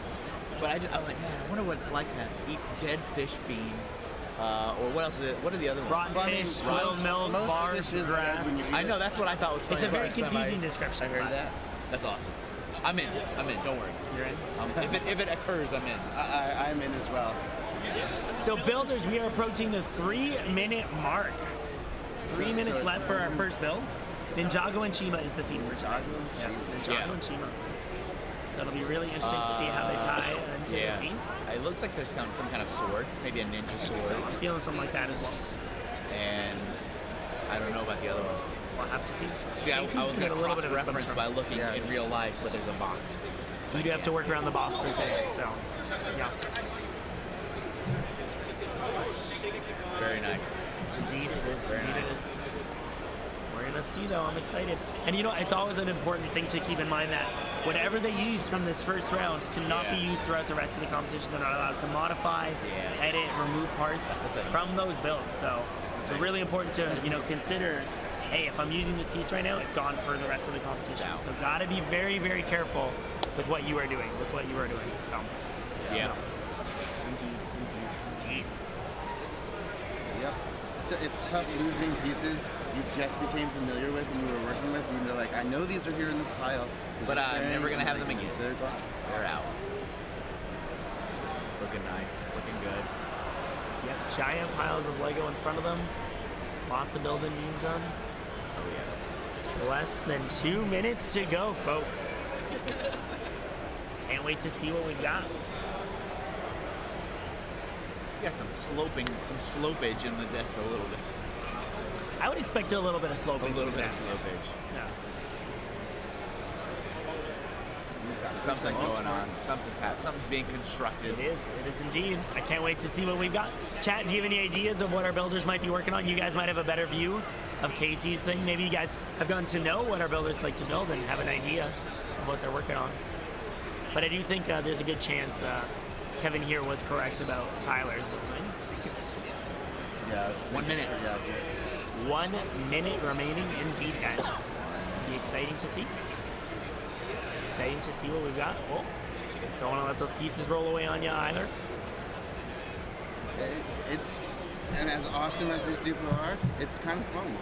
but I'm like, man, I wonder what it's like to eat dead fish bean, or what else is it? What are the other ones? Rotten Well, I mean, fish, spoiled milk, most bars, fish is dead grass. when you eat I know it. that's what I thought was funny. It's a very the first time confusing description. I heard that. That's awesome. I'm in. Don't worry. You're in? If it occurs, I'm in. I'm in as well. So builders, we are approaching the 3-minute mark. 3 minutes it's left for our first build. Ninjago and Chima is the theme for tonight. Yes, Ninjago Yeah. and Chima. So it'll be really interesting to see how they tie into the theme. It looks like there's some kind of sword, maybe a ninja So sword, I'm feeling something like that as well. and I don't know about the other one. We'll have to see. See, I Casey was can get going a to little bit of a cross-reference glimpse by from. looking Yeah. in real life, but there's a box. You do have to work around the box for today, so yeah. Very nice. Indeed it is. Very Indeed it nice. is. We're gonna see though. I'm excited. And you know, it's always an important thing to keep in mind that whatever they use from this first round cannot be used throughout the rest of the competition. They're not allowed to modify, edit, remove parts the thing. from those builds. So it's really important to consider. Hey, if I'm using this piece right now, it's gone for the rest of the competition. Yeah. So gotta be very, very careful with what you are doing. So Yeah. indeed. Yep. So it's tough losing pieces you just became familiar with and you were working with, and you're like, I know these are here in this pile. 'cause But you're I'm staring never gonna and, have like, them again. They're gone. They're out. Looking nice. Looking good. Yep, giant piles of Lego in front of them. Lots of building being done. Oh yeah. Less than 2 minutes to go, folks. Can't wait to see what we've got. You got some slopage in the desk a little bit. I would expect a little bit of sloping. A little to bit of the desks. slopage. Yeah. Something's going on. Something's being constructed. It is indeed. I can't wait to see what we've got. Chat, do you have any ideas of what our builders might be working on? You guys might have a better view of Casey's thing. Maybe you guys have gotten to know what our builders like to build and have an idea of what they're working on. But I do think there's a good chance Kevin here was correct about Tyler's building. Yeah. 1 minute. Yeah. 1 minute remaining indeed, guys. Be exciting to see. Exciting to see what we've got. Oh, don't want to let those pieces roll away on you either. It's, and as awesome as these Duplo are, it's kind of fun.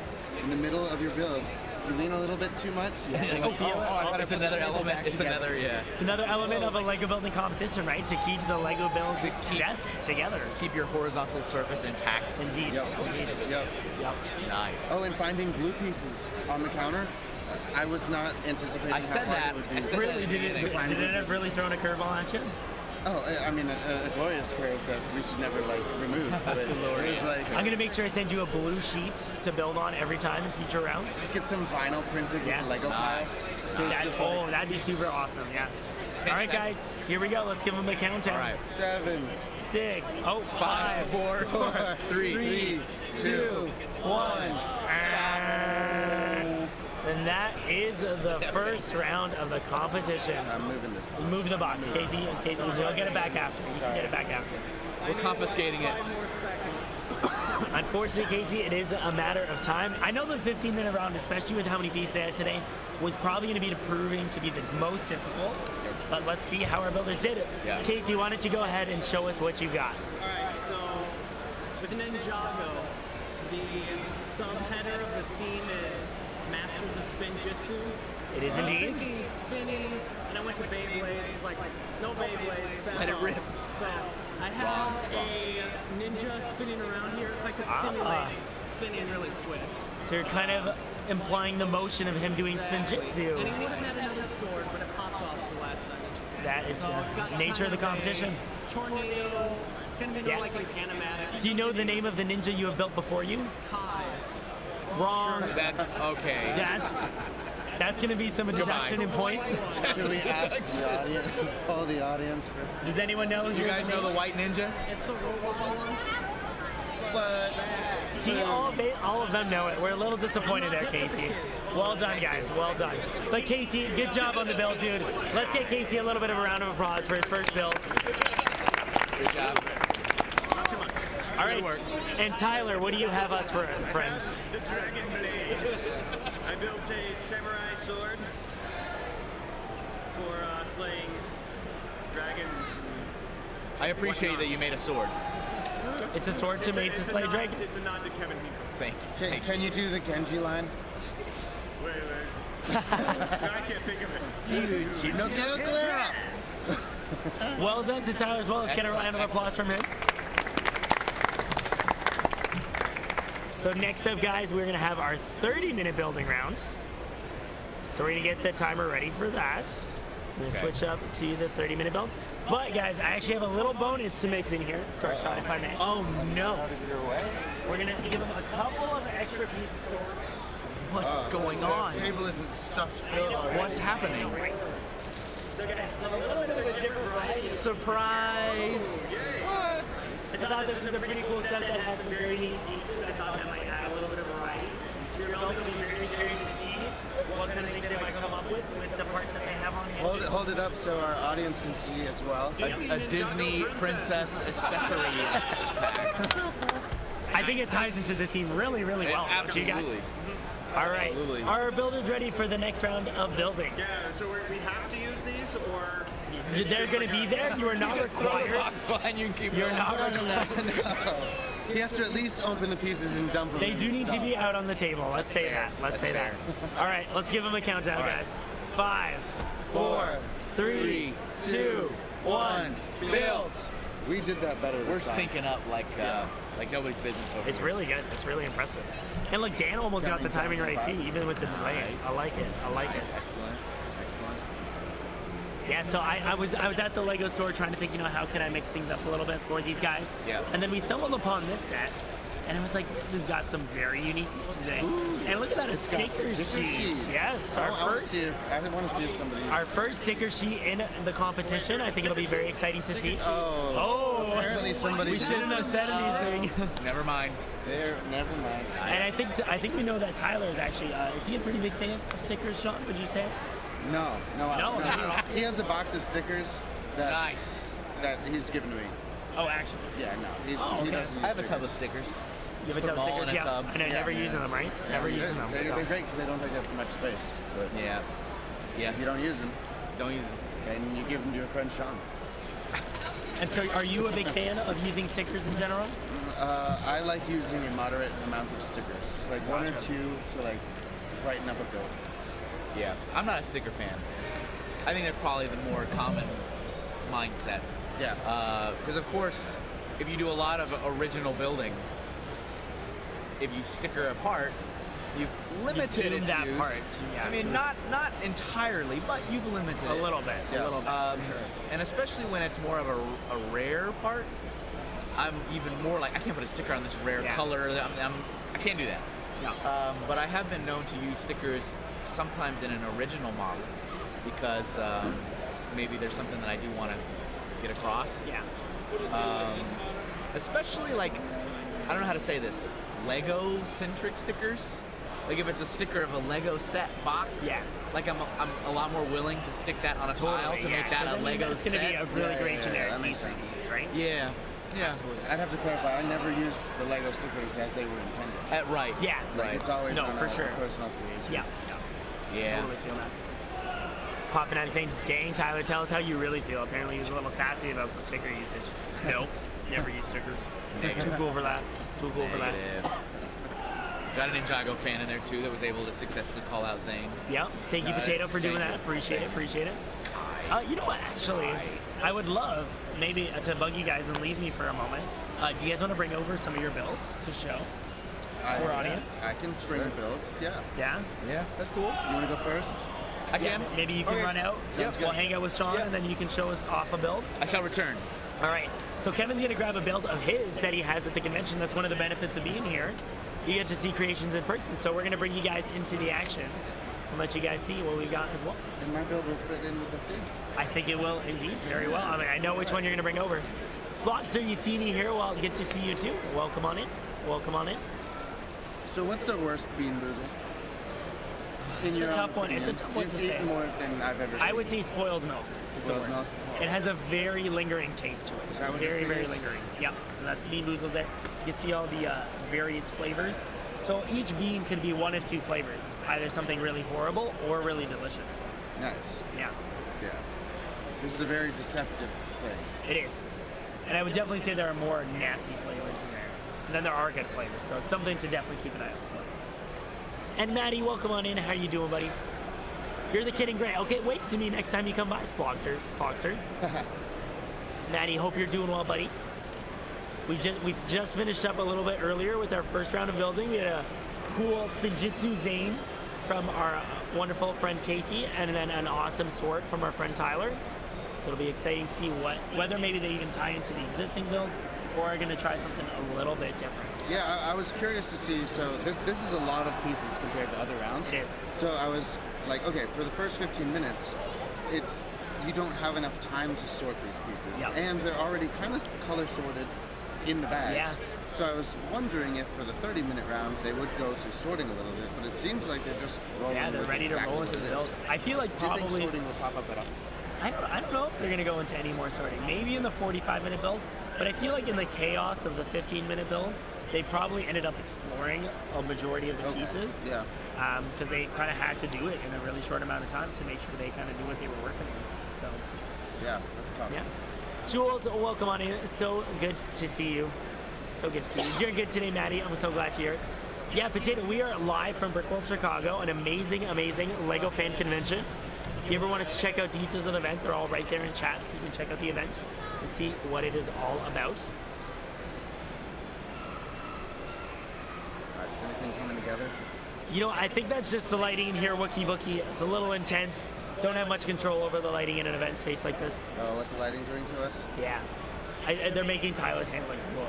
In the middle of your build, you lean a little bit too much. You're like, I gotta It's put another the table element. back It's together. another, yeah. It's another element of a Lego building competition, right? To keep the Lego build desk together. Keep your horizontal surface intact. Indeed. Yep. Indeed. Yep. Yep. Nice. Oh, and finding glue pieces on the counter. I was not anticipating I how said hard that. it would be. I said Really? that. Did it have really thrown a curveball at you? Oh, I mean, a glorious curve that we should never remove. But it was like, I'm gonna make sure I send you a blue sheet to build on every time in future rounds. just get some vinyl printed Yeah. with Lego piles. So it's just like That'd be super awesome. Yeah. 10 All right, seconds. guys. Here we go. Let's give them a countdown. All right. 7, 6. Oh, 5, 4, 3, 3, 2, 1. And that is the first round of the competition. I'm moving this. Move the box, Casey. You'll get it back after. You can get it back after. We're confiscating it. Unfortunately, Casey, it is a matter of time. I know the 15-minute round, especially with how many pieces they had today, was probably going to be proving to be the most difficult. But let's see how our builders did it. Yeah. Casey, why don't you go ahead and show us what you got? All right, so with an Ninjago, the subheader of the theme is Masters of Spin Jitsu. It is I was indeed. thinking spinning, and I went to Beyblades. It's like, no Beyblades. Let it rip. So I have a ninja spinning around here. If I could simulate spinning really quick. So you're kind of implying the motion of him doing spin jitsu. And he would have had another sword, but it popped off at the last second. That is So I've got the nature of the kind competition. a tornado, kind of Yeah. like an animatic. Do you know the name of the ninja you have built before you? Kai. Wrong. That's okay. That's going to be some deduction in points. Should we ask the audience, poll the audience for? Does anyone know? You guys know the white ninja? It's the robot one. But See, all of them know it. We're a little disappointed there, Casey. Well done, guys. Well done. But Casey, good job on the build, dude. Let's get Casey a little bit of a round of applause for his first builds. Good job. All right. And Tyler, what do you have us for, friends? The Dragon Blade. I built a samurai sword for slaying dragons. I appreciate that you made a sword. It's a sword to mate to slay It's dragons. a nod to Kevin Hinkle. Thank you. Thank you. can you do the Genji line? Wait. I can't think of it. No, get it clear up. Well done to Tyler as well. Let's get a round of applause from him. So next up, guys, we're gonna have our 30-minute building rounds. So we're gonna get the timer ready for that. I'm gonna switch up to the 30-minute build. But guys, I actually have a little bonus to mix in here. Sorry, Sean, if I may. Oh no! We're gonna give him a couple of extra pieces to work. What's going So on? the table isn't stuffed filled already. What's happening? So guys, a little bit of a different variety. Surprise! I thought this was a pretty cool set that has some very neat pieces. I thought that might add a little bit of variety. We're going to be very curious to see what kind of things they might come up with the parts that they have on hand. Hold it up so our audience can see as well. A Disney princess accessory pack. I think it ties into the theme really, really well. don't you Absolutely. guys? All right. Absolutely. Are our builders ready for the next round of building? Yeah, so we have to use these, or They're going to be there. You are not Just throw the required. box behind you and keep You're going. not required. He has to at least open the pieces and dump them. They in do need to stuff. be out on the table. Let's say that. Let's say that. All right. Let's give them a countdown, guys. 5, 4, 3, 2, 1. Build. We did that better this We're time. syncing up like nobody's business over It's here. really good. It's really impressive. And look, Dan almost got the timing right too, even with the delay. Nice. I like it. I like it. Excellent. Excellent. Yeah. So I was at the Lego store trying to think, how can I mix things up a little bit for these guys? Yeah. And then we stumbled upon this set, and I was like, this has got some very unique pieces in it. And look at that, a sticker sheet. Yes, I want to see if somebody. our first sticker sheet in the competition. I think it'll be very exciting to see. Oh, Apparently somebody. we shouldn't have said anything. Never mind. There, never mind. And I think we know that Tyler is actually is he a pretty big fan of stickers, Sean? Would you say? No, No, not at all. He has a box of stickers that Nice. he's given to me. Oh, actually, Yeah, no, he okay. doesn't. I have a use tub of stickers. stickers. you have a Just ton of put them all stickers, in a yeah. tub. I know, never Yeah, using them, right? Never using them. They're So. great because they don't take up much space. But Yeah. Yeah. if you don't use them, Don't use them. then you give them to your friend Sean. And so, are you a big fan of using stickers in general? I like using a moderate amount of stickers, just like one or two to like brighten up a build. Yeah. I'm not a sticker fan. I think that's probably the more common mindset. Yeah. Because of course, if you do a lot of original building, if you sticker a part, you've limited doomed its that use. part, yeah, I mean, to not entirely, but you've limited A it. little bit. Yeah. A little bit. And especially when it's more of a rare part, I'm even more like, I can't put a sticker on this rare Yeah. color. I can't do that. Yeah. But I have been known to use stickers sometimes in an original model because maybe there's something that I do want to get across. Yeah. Especially like, I don't know how to say this, Lego-centric stickers. Like if it's a sticker of a Lego set box, Yeah. like I'm a lot more willing to stick that on a tile to yeah, make that 'cause a Lego It's set. going to be a really Yeah, great yeah, generic that piece makes to use, right? Yeah. Yeah. Absolutely. I'd have to clarify. I never use the Lego stickers as they were intended. Right. Yeah. Like it's always No, on for a sure. personal creation. Yeah. Totally feel that. Popping out and saying, dang, Tyler, tell us how you really feel. Apparently he's a little sassy about the sticker usage. Nope, never use stickers. Too cool for that. Too cool for that. Got an Ninjago fan in there too that was able to successfully call out Zane. Yep. Thank you, Nice. Potato, for doing Thank that. you. Appreciate it. You know what? Actually, I would love maybe to bug you guys and leave me for a moment. Do you guys want to bring over some of your builds to show to our audience? I can bring a build. Yeah. Yeah. Yeah, that's cool. You want to go first? I can. Maybe you can Okay. run out. Sounds We'll good. hang out with Sean, Yeah. and then you can show us off a build. I shall return. All right. So Kevin's gonna grab a build of his that he has at the convention. That's one of the benefits of being here. You get to see creations in person. So we're gonna bring you guys into the action and let you guys see what we've got as well. And my build will fit in with the theme. I think it will indeed very well. I mean, I know which one you're gonna bring over. Splockster, you see me here. Well, I'll get to see you too. Welcome on in. Welcome on in. So what's the worst Bean Boozle? It's a tough one. It's a tough one to You've say. eaten more than I've ever seen. I would say spoiled milk is the Spoiled worst. milk? It has a very lingering taste to it. Is that what this Very, thing very is? lingering. Yep. So that's the Bean Boozles there. You can see all the various flavors. So each bean could be one of two flavors, either something really horrible or really delicious. Nice. Yeah, Yeah. This is a very deceptive thing. it is. And I would definitely say there are more nasty flavors in there. And then there are good flavors, so it's something to definitely keep an eye out for. And Maddie, welcome on in. How you doing, buddy? You're the kid in gray. Okay, wave to me next time you come by, Spockster. Maddie, hope you're doing well, buddy. We've just finished up a little bit earlier with our first round of building. We had a cool Spinjitzu Zane from our wonderful friend Casey, and then an awesome sword from our friend Tyler. So it'll be exciting to see whether maybe they even tie into the existing build or are going to try something a little bit different. Yeah, I was curious to see. So this is a lot of pieces compared to other rounds. It is. So I was like, okay, for the first 15 minutes, you don't have enough time to sort these pieces, Yep. and they're already kind of color sorted in the bags. Yeah. So I was wondering if for the 30-minute round they would go to sorting a little bit, but it seems like they're just rolling. Yeah, they're with ready to exactly roll what into the it build. is. I feel like Do you think probably sorting will pop up at all? I don't know if they're going to go into any more sorting. Maybe in the 45-minute build, but I feel like in the chaos of the 15-minute builds, they probably ended up exploring a majority of the Okay. pieces. Yeah. Because they kind of had to do it in a really short amount of time to make sure they kind of knew what they were working with. So, Yeah, that's tough. yeah. Jules, welcome on in. It's so good to see you. So good to see you. You're doing good today, Maddie. I'm so glad to hear it. Yeah, Potato, we are live from Brickworld Chicago, an amazing, amazing LEGO fan convention. If you ever want to check out details of the event, they're all right there in chat. So you can check out the event and see what it is all about. Is anything coming together? You know, I think that's just the lighting in here, Wookie Bookie. It's a little intense. Don't have much control over the lighting in an event space like this. Oh, what's the lighting doing to us? Yeah. They're making Tyler's hands like glow.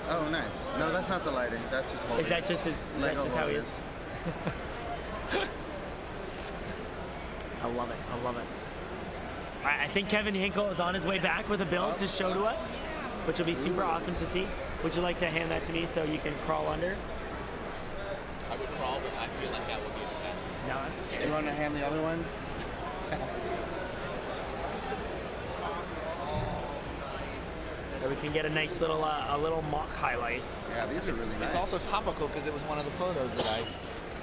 Oh, nice. No, that's not the lighting. That's his holding. Is that just his? Is that Lego just how he holders. is? I love it. I love it. All right, I think Kevin Hinkle is on his way back with a build to show to us, which will be super awesome to see. Would you like to hand that to me so you can crawl under? I would crawl, but I feel like that would be a disaster. No, that's Do okay. you want to hand the other one? Or we can get a nice little mock highlight. Yeah, these are really nice. It's also topical because it was one of the photos that I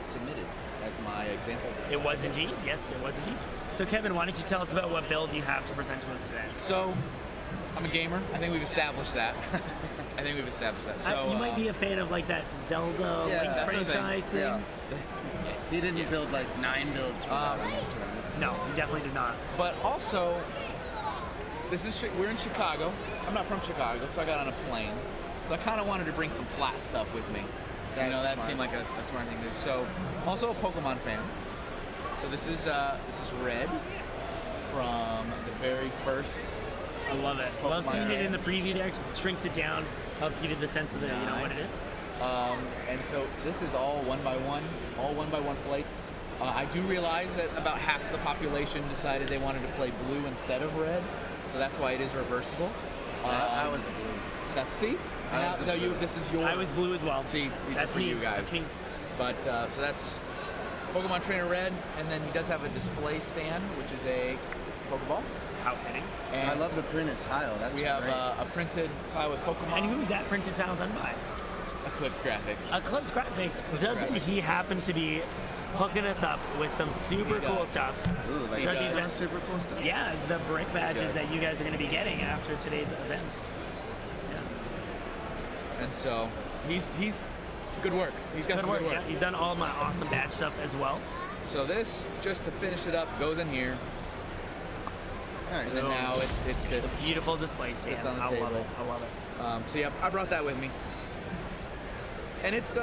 submitted as my examples. It was indeed. Yes, it was indeed. So Kevin, why don't you tell us about what build you have to present to us today? So, I'm a gamer. I think we've established that. So, you might be a fan of like that Zelda Yeah, Link that's the thing. franchise thing. Yeah. yes. He didn't build like 9 builds for that on his tournament. No, you definitely did not. But also, we're in Chicago. I'm not from Chicago, so I got on a plane. So I kind of wanted to bring some flat stuff with me. That's that smart. seemed like a smart thing to do. So, also a Pokemon fan. So this is Red from the very first. I love it. I love Pokemon seeing it in Red. the preview there because it shrinks it down, helps give you the sense of the, what it is. And so this is all one by one plates. I do realize that about half the population decided they wanted to play blue instead of red, so that's why it is reversible. I was a blue. That's see. I was a blue. This is your. I was blue as well. See, these That's are for me. you guys. That's me. But so that's Pokemon Trainer Red, and then he does have a display stand, which is a Pokeball. How fitting. And I love the printed tile. That's We have great. a printed tile with Pokemon. And who's that printed tile done by? Eclipse Graphics. Eclipse Graphics. Doesn't he happen to be hooking us up with some super He cool does. stuff? Ooh, like Does these that's events- super cool stuff. Yeah, the brick badges does. that you guys are going to be getting after today's events. And so he's good work. He's got some good work. Yeah, he's done all my awesome badge stuff as well. So this, just to finish it up, goes in here. Nice. And then now it It's sits. a beautiful display stand. on the I love table. it. I love it. So yeah, I brought that with me. And it's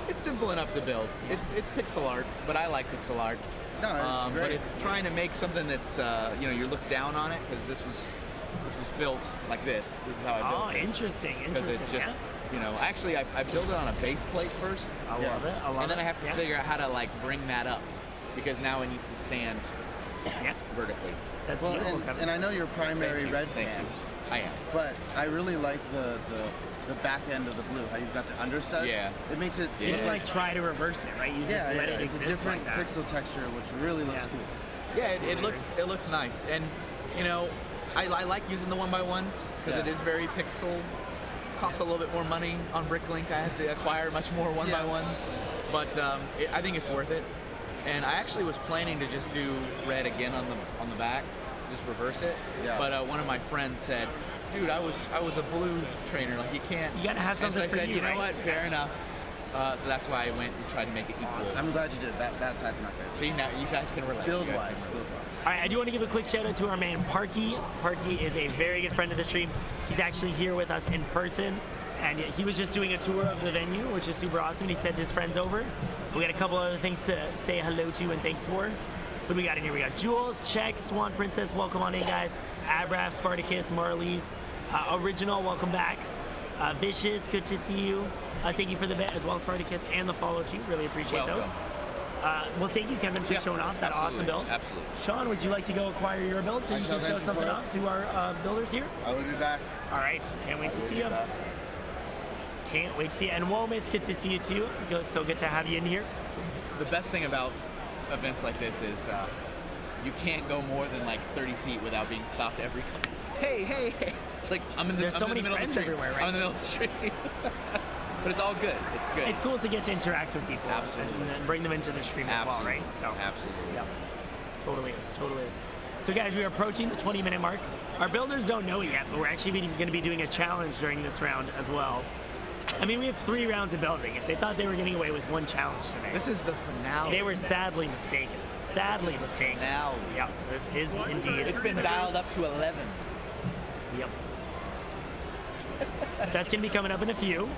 it's simple enough to build. It's pixel art, but I like pixel art. No, it's great. But it's trying to make something that's you look down on it because this was built like this. This is how I built Oh, it. interesting. Because Interesting. it's just actually I built it on a base plate first. I Yeah. love it. I love it. And then I have to Yeah. figure out how to like bring that up because now it needs to stand Yeah, vertically. that's Well, beautiful. Kevin. and I know you're primary red Thank fan, you. I am. but I really like the back end of the blue. How you've got the understuds. Yeah. It makes it Yeah. look like try to reverse it, right? You just yeah, let yeah. it It's a exist different like that. pixel texture, which really looks Yeah. cool. Yeah, it looks nice, and I like using the 1x1s because it Yeah. is very pixel. Costs a little bit more money on Bricklink. I have to acquire much more 1x1s, but I think it's worth it. And I actually was planning to just do red again on the back, just reverse it. Yeah. But one of my friends said, "Dude, I was a blue trainer. Like you can't." You gotta have something and so for I said, you, "You know right?" what? Fair enough." So that's why I went and tried to make it equal. I'm glad you did. That side's my favorite. See, now you guys can relate. Build You guys wise, can build relate. wise. All right, I do want to give a quick shout out to our man Parky. Parky is a very good friend of the stream. He's actually here with us in person, and he was just doing a tour of the venue, which is super awesome. He sent his friends over. We got a couple other things to say hello to and thanks for. What do we got in here? We got Jules, Check, Swan Princess, welcome on in, guys. Abraf, Spartacus, Marlies, Original, welcome back. Vicious, good to see you. Thank you for the bet as well, Spartacus, and the follow too. Really appreciate Welcome. those. Well, thank you, Kevin, for Yeah, showing off that awesome absolutely, build. absolutely. Sean, would you like to go acquire your build so I you shall can show venture something forth. off to our builders here? I will be back. All right, can't wait to see you. Be back. Can't wait to see you. And Womis, good to see you too. So good to have you in here. The best thing about events like this is you can't go more than like 30 feet without being stopped every. Hey, hey, hey! It's like I'm in the, There's so I'm in many the middle of the friends street. everywhere, right? I'm in the middle of the street. But it's all good. It's good. It's cool to get to interact with people Absolutely. and then bring them into the stream as well, Absolutely. right? So Absolutely. yeah, totally is. So guys, we are approaching the 20-minute mark. Our builders don't know it yet, but we're actually going to be doing a challenge during this round as well. I mean, we have 3 rounds of building. If they thought they were getting away with one challenge today, This is the finale. they were sadly mistaken. Sadly mistaken. Finale. Yep, this is indeed. It's been dialed up to 11. Yep. So that's gonna be coming up in a few.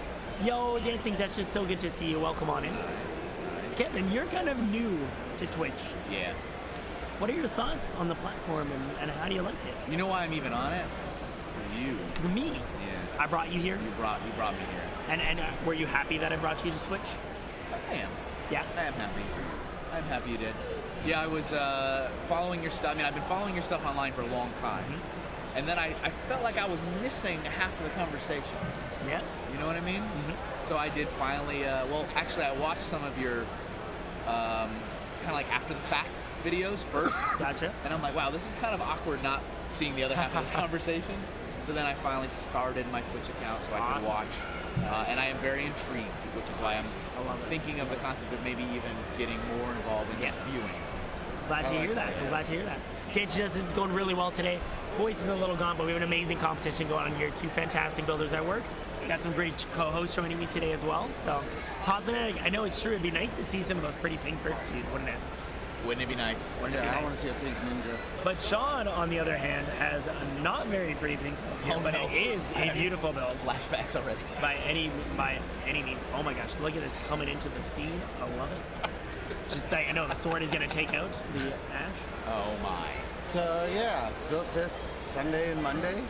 Yo, Dancing Duchess, so good to see you. Welcome on in. Kevin, you're kind of new to Twitch. Yeah. What are your thoughts on the platform and how do you like it? You know why I'm even on it? For you. Because of me, Yeah. I brought you here. You brought me here. And were you happy that I brought you to Twitch? I am. Yeah. I am happy. I'm happy you did. Yeah, I was following your stuff. I mean, I've been following your stuff online for a long time. And then I felt like I was missing half of the conversation. Yeah. You know what I mean? So I did finally, well, actually, I watched some of your kind of like after the fact videos first. Gotcha. And I'm like, wow, this is kind of awkward not seeing the other half of this conversation. So then I finally started my Twitch account so I could Awesome. watch. And I am very intrigued, which is why I'm thinking of the concept of maybe even getting more involved in just viewing. Glad to hear that. I'm glad to hear that. It's going really well today. Voice is a little gone, but we have an amazing competition going on here. 2 fantastic builders at work. Got some great co-hosts joining me today as well. So, Hot Fanatic, I know it's true. It'd be nice to see some of those pretty pink Xerxes, wouldn't it? Wouldn't it be nice? Wouldn't it Yeah, be I nice? want to see a pink ninja. But Sean, on the other hand, has a not very pretty pink build here, but no. it is a beautiful build Flashbacks already. by any means. Oh my gosh, look at this coming into the scene. I love it. Just like, I know the sword is going to take out the ash. Oh my. So yeah, built this Sunday and Monday.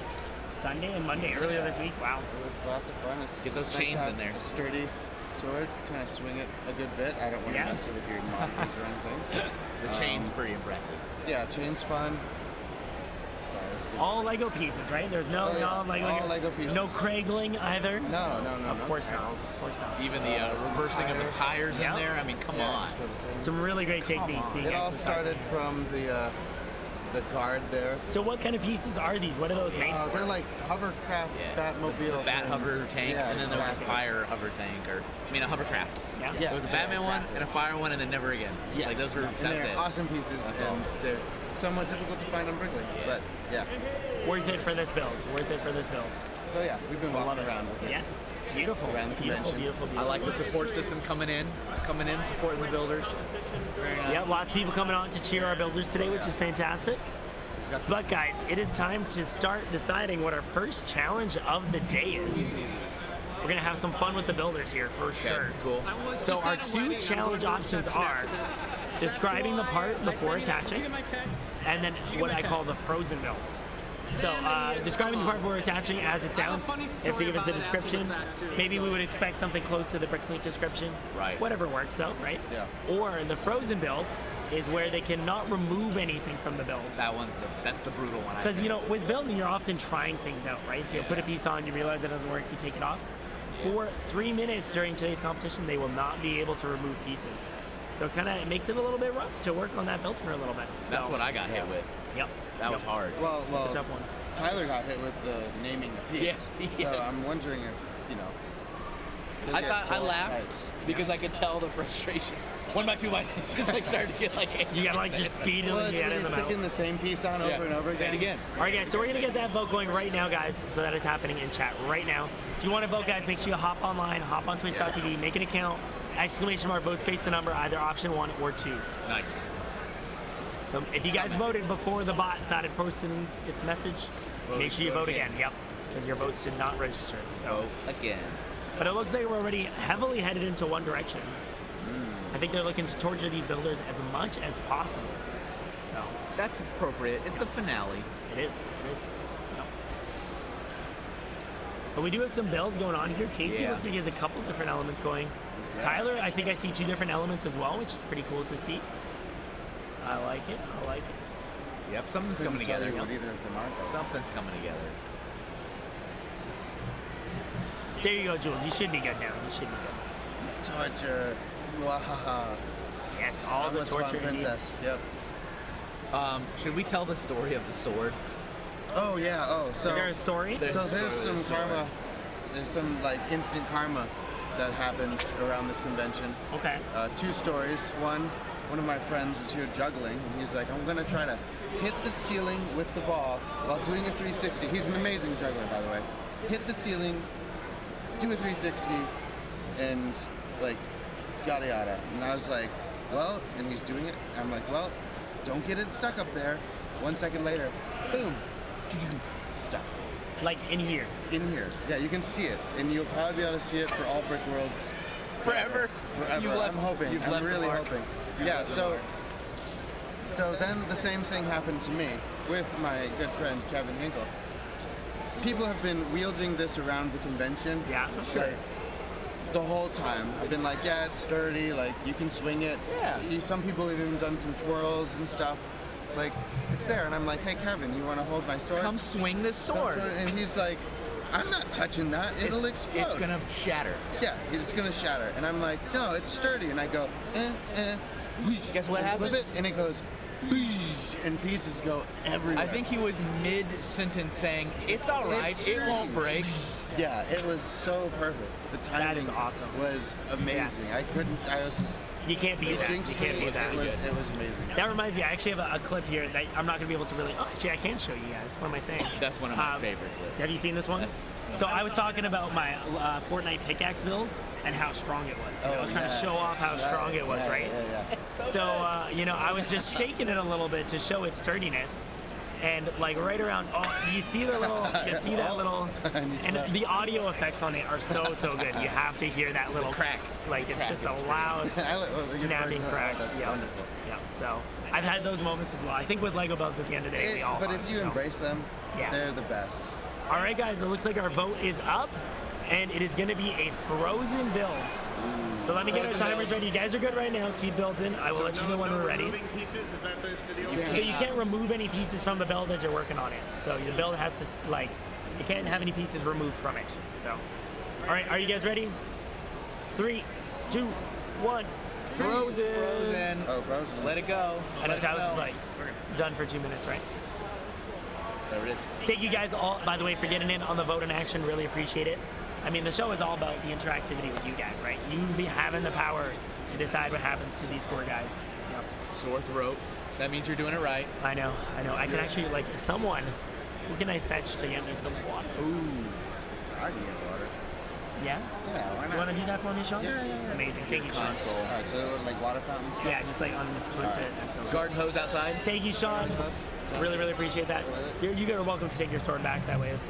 Sunday and Monday earlier this week. Wow. It was lots of fun. Get those it's nice to chains have in there. A sturdy sword, kind of swing it a good bit. I don't want to Yeah. mess it with your monitors or anything. The chain's pretty impressive. Yeah, chain's fun. Sorry. All Lego pieces, right? There's no Oh, yeah. non-Lego. All Lego pieces. No Craigling either. No. Of no course not. panels. Of course not. Even the reversing of the tires Yeah. in there. I mean, come Yeah, on. sort of thing. Some really great techniques being It all exercised. started from the the guard there. So what kind of pieces are these? What are those made for? They're like hovercraft, Batmobile. The Bat things. hover tank, Yeah, and then there was a exactly. fire hover tank, a hovercraft. Yeah. Yeah. There was a Batman exactly. one and a fire one, and then never again. Yes. Like those were. And That's they're it. awesome pieces, That's and all. they're somewhat difficult to find on Bricklink. But yeah, Worth it for this build. Worth it for this build. so yeah, we've been Love walking it. around with it. Yeah. Beautiful. Around the Beautiful, convention. beautiful, I beautiful. like the support system coming in, supporting the builders. Very nice. Yeah, lots of people coming on to cheer our builders today, which is fantastic. But guys, it is time to start deciding what our first challenge of the day is. We're gonna have some fun with the builders here for sure. Cool. So our two challenge options are describing the part before attaching, and then what I call the frozen build. So describing the part before attaching as it sounds. You have to give us a description. Maybe we would expect something close to the BrickinNick description. Right. Whatever works though, right? Yeah. Or the frozen build is where they cannot remove anything from the build. That's the brutal one. Because with building, you're often trying things out, right? So you put a piece on, you realize it doesn't work, you take it off. For 3 minutes during today's competition, they will not be able to remove pieces. So it kind of makes it a little bit rough to work on that build for a little bit. So, That's what I got hit with. Yep. That was hard. Well, It's a tough one. Tyler got hit with the naming the piece. Yeah, So yes. I'm wondering if he'll I get thought I called laughed types. because I could tell the frustration. One by two, my just like started to get like. You gotta just speed Well, it it's and when get you're them out. sticking the same piece on over and over again. Say it again. All right, guys, so we're going to get that vote going right now, guys. So that is happening in chat right now. If you want to vote, guys, make sure you hop online, hop on twitch.tv, make an account, exclamation mark, vote space the number, either option 1 or 2. Nice. So if you guys voted before the bot started posting its message, make sure you vote again. Yep, because your votes did not register. So, Vote again. but it looks like we're already heavily headed into one direction. I think they're looking to torture these builders as much as possible. So That's appropriate. It's the finale. it is. It is. Yep. But we do have some builds going on here. Casey Yeah. looks like he has a couple different elements going. Tyler, I think I see 2 different elements as well, which is pretty cool to see. I like it. I like it. Yep, something's Couldn't coming tell together. you what either of them are, though. Something's coming together. There you go, Jules. You should be good now. You should be good. Torture. Wow. Yes, all That the was torture. fun, indeed. princess. Yep. Should we tell the story of the sword? Oh yeah. Oh, so Is there a story? There's so a there's story, some karma. There's some like instant karma that happens around this convention. Okay. 2 stories. One of my friends was here juggling, and he's like, I'm gonna try to hit the ceiling with the ball while doing a 360. He's an amazing juggler, by the way. Hit the ceiling, do a 360, and like yada yada. And I was like, well, and he's doing it. I'm like, well, don't get it stuck up there. 1 second later, boom, stuck. Like in here. In here. Yeah, you can see it, and you'll probably be able to see it for all Brickworlds Forever. forever. You've left- I'm hoping. you've I'm left the really mark. hoping. You've Yeah. left the So, mark. so then the same thing happened to me with my good friend Kevin Hinkle. People have been wielding this around the convention. Yeah, Like, the whole time. I've been like, yeah, it's sturdy. Like you can swing it. Yeah. Some people have even done some twirls and stuff. Like it's there, and I'm like, hey Kevin, you want to hold my sword? Come swing this sword. And he's like, I'm not touching that. It'll explode. It's gonna shatter. Yeah, it's gonna shatter. And I'm like, no, it's sturdy. And I go, whoosh, Guess what and happened? flip it, and it goes, whoosh, and pieces go everywhere. I think he was mid-sentence saying, "It's all right. It's It sturdy." won't break." Yeah, it was so perfect. The timing is awesome. was amazing. I was just, You can't beat it that. You jinxed can't me. beat that. It was amazing. That reminds me, I actually have a clip here that I'm not going to be able to really. Oh, actually, I can show you guys. What am I saying? That's one of my favorite clips. Have you seen this one? So I was talking about my Fortnite pickaxe builds and how strong it was. I was trying to show off how strong it was, Yeah, right? Yeah. So I was just shaking it a little bit to show its sturdiness. And like right around, you see the little, you see that little, And you and slept. the audio effects on it are so good. You have to hear that little crack. like it's Crack just is a pretty loud What was your snapping first one? crack. That's Yep. wonderful. Yep. So I've had those moments as well. I think with Lego builds at the end of the day, we all But have, if you so. embrace them, Yeah. they're the best. All right, guys, it looks like our vote is up, and it is going to be a frozen build. So let me get our timers ready. You guys are good right now. Keep building. I will let you know when we're ready. Moving pieces, is that the deal? So you can't remove any pieces from the build as you're working on it. So the build has to, you can't have any pieces removed from it. So, all right, are you guys ready? 3, 2, 1, Frozen. Oh, Frozen. Let it go. I know Let it Tyler's just snow. like done for 2 minutes, right? There it is. Thank you guys all, by the way, for getting in on the vote in action. Really appreciate it. I mean, the show is all about the interactivity with you guys, right? You be having the power to decide what happens to these poor guys. Yep. Sore throat. That means you're doing it right. I know. I can actually, like, someone, who can I fetch to get me some water? Ooh. I can get water. Yeah? Yeah, why You not? want to do that for me, Sean? Yeah. Amazing. Thank you, Sean. Console. All right, so like water fountain stuff. Yeah, just like untwist it. And fill it. Garden hose outside. Thank you, Sean. Really, really appreciate that. You guys are welcome to take your sword back. That way it's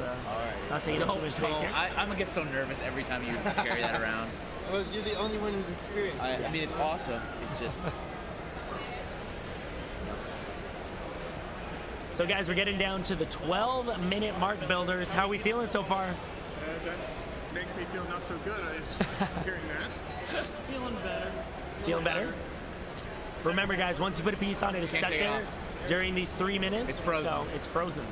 not taking up too much space here. I'm gonna get so nervous every time you carry that around. Well, you're the only one who's experienced. I mean, it's awesome. It's just. So guys, we're getting down to the 12-minute mark, builders. How are we feeling so far? That makes me feel not so good. Hearing that. Feeling better? Remember, guys, once you put a piece on it, it's Can't stuck take it there off. during these 3 minutes. It's frozen. So it's frozen.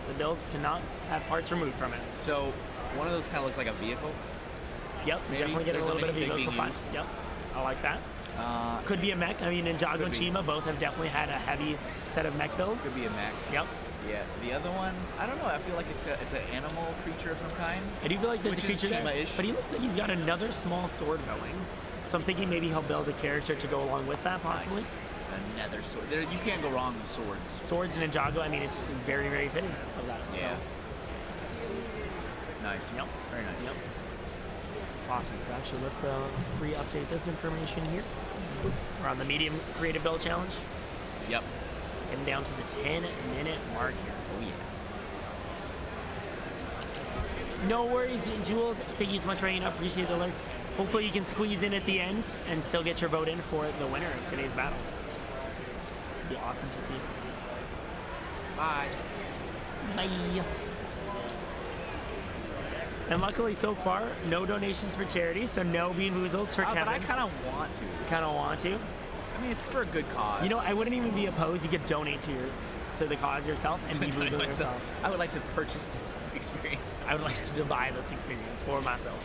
The build cannot have parts removed from it. So one of those kind of looks like a vehicle. Yep, Maybe. definitely getting a There's little bit of something vehicle being fun. used. Yep, I like that. Uh, Could be a mech. I mean, Ninjago Could and be. Chima both have definitely had a heavy set of mech builds. Could be a mech. Yep. Yeah. The other one, I don't know. I feel like it's an animal creature of some kind. I do feel like there's Which a is creature there, Chima-ish. but he looks like he's got another small sword going. So I'm thinking maybe he'll build a character to go along with that, possibly. Another sword. There, you can't go wrong with swords. Swords and Ninjago, I mean, it's very, very fitting of that. So. Yeah. Nice. Yep. Very nice. Yep. Awesome. So actually, let's re-update this information here. We're on the medium creative build challenge. Yep. Getting down to the 10-minute mark here. Oh yeah. No worries, Jules. Thank you so much for hanging out. Appreciate the alert. Hopefully you can squeeze in at the end and still get your vote in for the winner of today's battle. It'd be awesome to see. Bye. Bye. And luckily, so far, no donations for charity, so no Bean Boozles for Kevin. But I kind of want to. Kind of want to. I mean, it's for a good cause. You know, I wouldn't even be opposed. You could donate to the cause yourself and Bean To Boozle myself. yourself. I would like to purchase this experience. I would like to buy this experience for myself.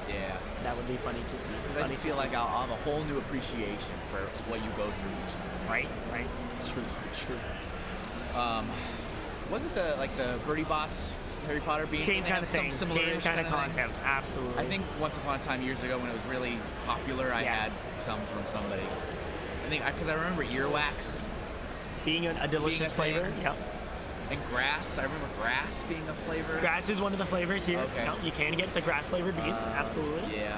Yeah. That would be funny to see. Because I just feel like I'll have a whole new appreciation for what you go through each time. Right. It's true. Was it the Birdie Boss Harry Potter being Same kind of thing. Same kind of thing? concept. Absolutely. I think once upon a time years ago when it was really popular, I Yeah. had some from somebody. I think because I remember earwax being a delicious thing. flavor. Yep. and grass. I remember grass being a flavor. Grass is one of the flavors here. Okay. No, you can get the grass flavored beans. Absolutely. Yeah.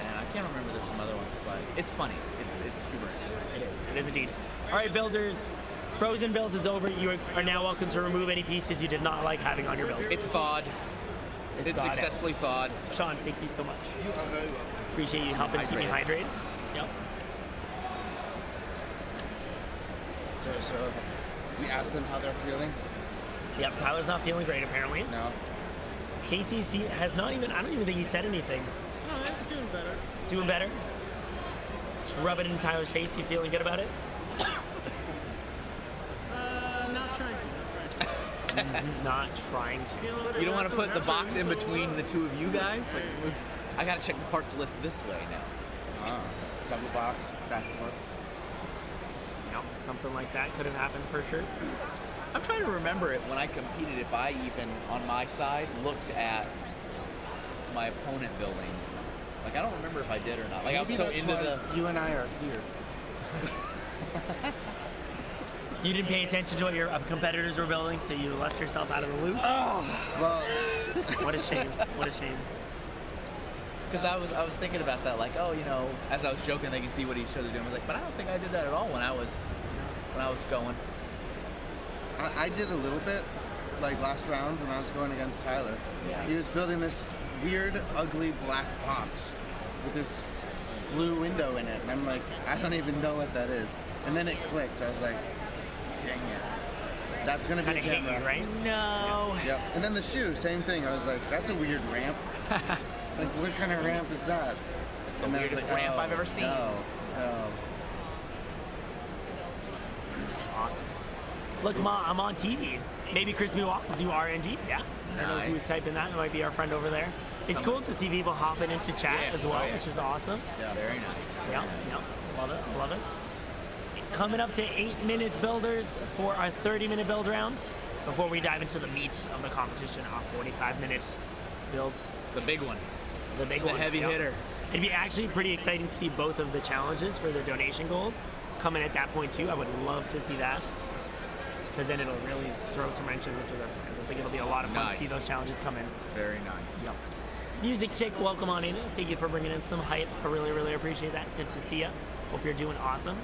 And I can't remember there's some other ones, but it's funny. It's humorous. It is. It is indeed. All right, builders. Frozen build is over. You are now welcome to remove any pieces you did not like having on your build. It's thawed. It's thawed out. successfully thawed. Sean, thank you so much. You are very welcome. Appreciate you helping keep me hydrated. Yep. So we asked them how they're feeling. Yep. Tyler's not feeling great apparently. No. Casey has not even. I don't even think he said anything. Oh, I'm doing better. Doing better. Just rub it in Tyler's face. You feeling good about it? Not trying. Not trying to. You don't want to put the box in between the two of you guys? Like, I gotta check the parts list this way now. Double box, back and forth. No, something like that could have happened for sure. I'm trying to remember it when I competed, if I even, on my side, looked at my opponent building. Like, I don't remember if I did or not. Like, I was so that's into why the... you and I are here. You didn't pay attention to what your competitors were building, so you left yourself out of the loop. Well, What a shame. What a shame. Because I was thinking about that, like, oh, you know, as I was joking, they can see what each other doing. I was like, but I don't think I did that at all when I was going. I did a little bit, like last round when I was going against Tyler. Yeah. He was building this weird, ugly black box with this blue window in it, and I'm like, I don't even know what that is. And then it clicked. I was like, dang it. That's gonna be Kind of hit camera. you, right? No. Yep. And then the shoe, same thing. I was like, that's a weird ramp. Like, what kind of ramp is that? It's the And I was weirdest like, ramp oh, I've ever seen. No. Awesome. Look, Ma, I'm on TV. Maybe Crispy Waffles, you are indeed. Yeah. I don't know who's Nice. typing that. It might be our friend over there. It's cool to see people hopping into chat Yeah, as well, oh, yeah. which is awesome. Yeah, very nice. Yeah, love it, love it. Coming up to 8 minutes builders for our 30-minute build round before we dive into the meat of the competition, our 45-minute build, The big one. the big The one. heavy Yep. hitter. It'd be actually pretty exciting to see both of the challenges for the donation goals coming at that point too. I would love to see that because then it'll really throw some wrenches into their plans. I think it'll be a lot of fun to see Nice. those challenges come in. Very nice. Yep. Music Chick, welcome on in. Thank you for bringing in some hype. I really appreciate that. Good to see you. Hope you're doing awesome.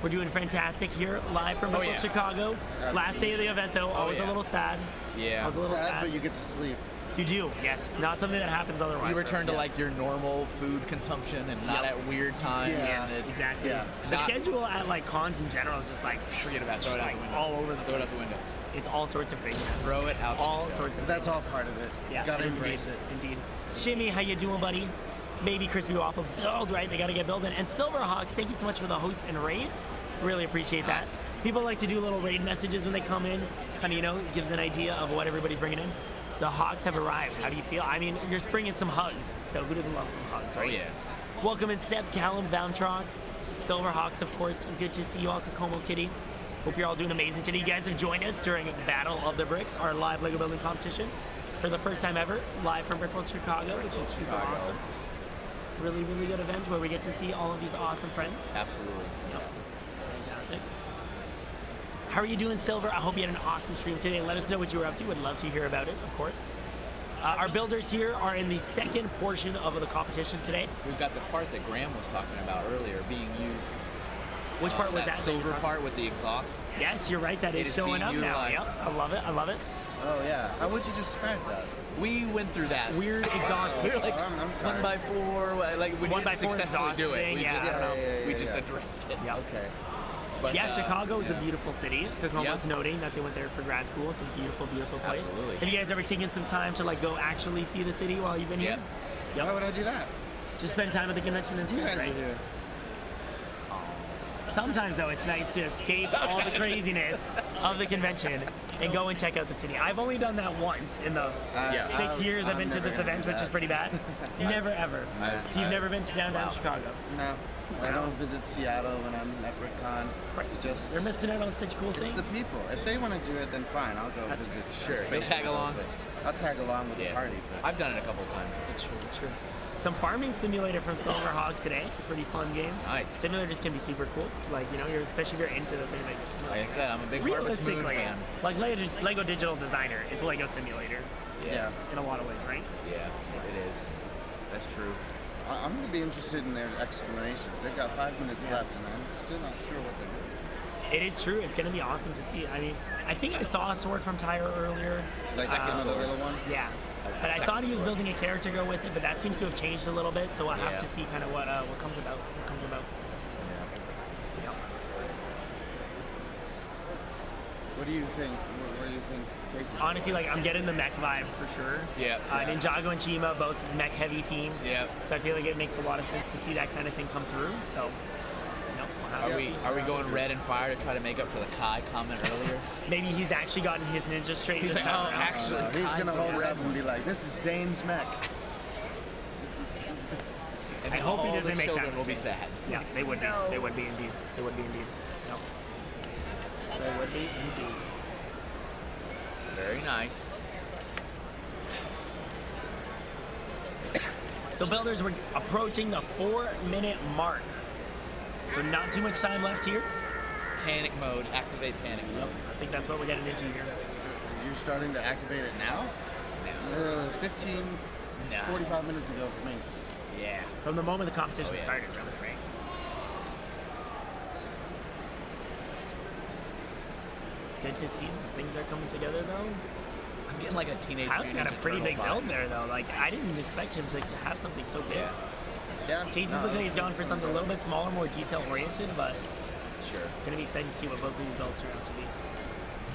We're doing fantastic here, live from Brickworld yeah. Chicago. Last day of the event, though, always a yeah. little sad. Yeah. I was a little Sad, sad. but you get to sleep. You do, yes. Not something that happens otherwise. You return to though. like your normal food consumption and not Yep. at weird times. Yeah. and Yes, it's- exactly. yeah. The Not- schedule at like cons in general is just like Forget about it. just Throw it out like the window. all over the place. Throw it out the window. It's all sorts of craziness. Throw it out the All window. sorts of. But that's all craziness. part of it. Yeah, Gotta it is embrace it. indeed. Shimmy, how you doing, buddy? Maybe Crispy Waffles build, right? They gotta get building. And Silverhawks, thank you so much for the host and raid. Really appreciate that. Nice. People like to do little raid messages when they come in. Kind of, gives an idea of what everybody's bringing in. The Hawks have arrived. How do you feel? I mean, you're bringing some hugs. So who doesn't love some hugs, right? Oh, yeah. Welcome in step, Callum Valmtrock. Silverhawks, of course. Good to see you all, Kokomo Kitty. Hope you're all doing amazing today. You guys have joined us during Battle of the Bricks, our live Lego building competition. For the first time ever, live from Brickworld Chicago, which is super awesome. Really good event where we get to see all of these awesome friends. Absolutely. Yep. It's fantastic. How are you doing, Silver? I hope you had an awesome stream today. Let us know what you were up to. Would love to hear about it, of course. Our builders here are in the second portion of the competition today. We've got the part that Graham was talking about earlier being used. Which part was that? Silver part with the exhaust. Yes, you're right. That It is is showing being up now. Yep. utilized. I love it. I love it. Oh yeah. How would you describe that? We went through that. Weird exhaust We were pits. like I'm sorry. 1x4, like we 1x4 didn't successfully exhaust do it. thing, We yeah, just, I don't know. we just addressed it. Yep. Okay. But, Yeah, Chicago is a yeah. beautiful city. Kokomo's Yeah. noting that they went there for grad school. It's a beautiful place. Absolutely. Have you guys ever taken some time to like go actually see the city while you've been Yeah. here? Why would I do that? Just spend time at the convention and You stuff, guys right? are here. Sometimes though, it's nice to escape all the craziness of the convention and go and check out the city. I've only done that once in the Yeah. 6 years I've been to never this gonna event, do which is that. pretty bad. Never ever. So you've never been to downtown Wow. Chicago? No. I don't visit Seattle when I'm at BrickCon. It's just You're missing out on such cool it's things. the people. If they want to do it, then fine. I'll go That's visit. Sure. You'll tag along. I'll tag along with the party. But I've done it a couple times. It's true. It's true. Some farming simulator from Silverhawks today. Pretty fun game. Nice. Simulators can be super cool. Like you're especially if you're into the thing like Like I said, I'm a big Harvest Moon realistically, fan. like Lego Digital Designer is Lego Simulator yeah. in a lot of ways, right? Yeah, it is. That's true. I'm going to be interested in their explanations. They've got 5 minutes left, and I'm still not sure what they're doing. It is true. It's going to be awesome to see. I mean, I think I saw a sword from Tyre earlier. Like another sword. little one. Yeah. But I second thought he was sword. building a character to go with it, but that seems to have changed a little bit. So we'll have Yeah. to see kind of what comes about. What comes about. Yeah. What do you think? What do you think? Casey's Honestly, like I'm getting the mech vibe for sure. Yeah. Ninjago and Chima, both mech heavy themes. Yeah. So I feel like it makes a lot of sense to see that kind of thing come through. So, we'll have to see. Are we going red and fire to try to make up for the Kai comment earlier? Maybe he's actually gotten his ninja straight He's this like, time oh, around. actually, He's Kai's gonna the hold it red up and be like, "This is Zane's mech." And I hope he all doesn't the make that children will be mistake. sad. Yeah, they would be. They would be indeed. They would be indeed. No. They would be indeed. Very nice. So builders, we're approaching the 4-minute mark. So not too much time left here. Panic mode. Activate panic mode. I think that's what we're getting into here. You're starting to activate it now? 15, Nah. 45 minutes ago for me. Yeah. From the moment the competition Oh, yeah. started, really, right? It's good to see that things are coming together, though. I'm getting like a teenage. Kyle's got Mutant a pretty Ninja big Turtle build vibe. there, though. Like, I didn't expect him to have something so big. Yeah. Yeah. Casey's no, looking like he's gone for something a little bit smaller, more detail-oriented, but Sure. it's going to be exciting to see what both of these builds turn out to be.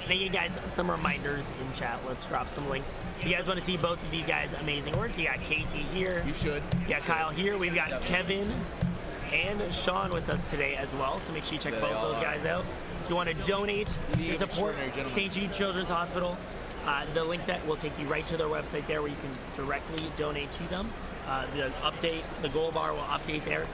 Thank you guys. Some reminders in chat. Let's drop some links. If you guys want to see both of these guys' amazing work, you got Casey here. You should. You got Kyle here. We've got Kevin and Sean with us today as well, so make sure you check There both they all those are. guys out. If you want to donate to These support extraordinary gentlemen. St. Jude Children's Hospital, The link that will take you right to their website there, where you can directly donate to them. The goal bar will update there.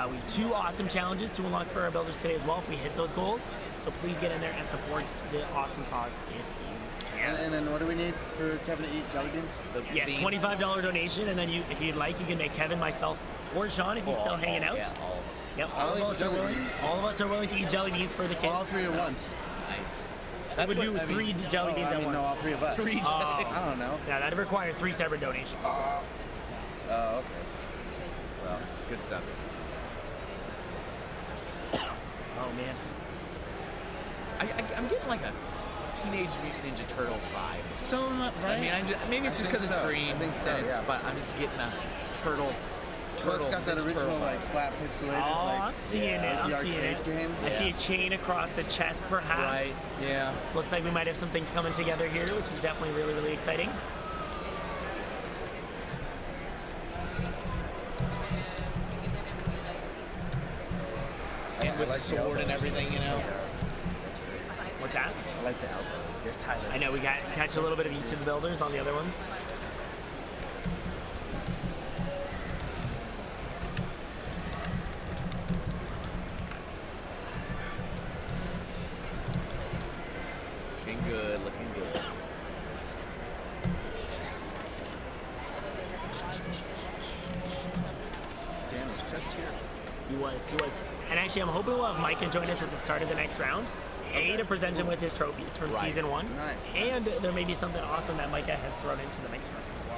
We have 2 awesome challenges to unlock for our builders today as well if we hit those goals. So please get in there and support the awesome cause if you can. And then what do we need for Kevin to eat jelly beans? Yes, $25 donation, and then if you'd like, you can make Kevin, myself, or Sean if he's still hanging out. Yeah, all of us. Yep, I'll eat jelly beans. all of us are willing to eat jelly beans for the kids. All 3 at once. Nice. That would do 3 jelly beans I at mean, once. no, all 3 of us. 3 jelly. I don't know. Yeah, that'd require 3 separate donations. Oh, okay. Well, good stuff. Oh man. I'm getting like a Teenage Mutant Ninja Turtles vibe. So much, right? I mean, maybe it's just because it's green. I think so, and yeah. But I'm just getting a turtle. Well, it's got that Ninja original Turtle like flat pixelated Oh, like I'm seeing it. the I'm seeing arcade it. game. I see a chain across the chest, perhaps. Right. Yeah. Looks like we might have some things coming together here, which is definitely really, really exciting. And with the sword and everything, you know. What's that? I like the elbow. There's Tyler. I know we got catch a little bit of each of the builders on the other ones. Looking good. Looking good. Dan was just here. He was. And actually, I'm hoping we'll have Micah join us at the start of the next round. To present him with his trophy from Right. season 1. Nice. And there may be something awesome that Micah has thrown into the mix for us as well.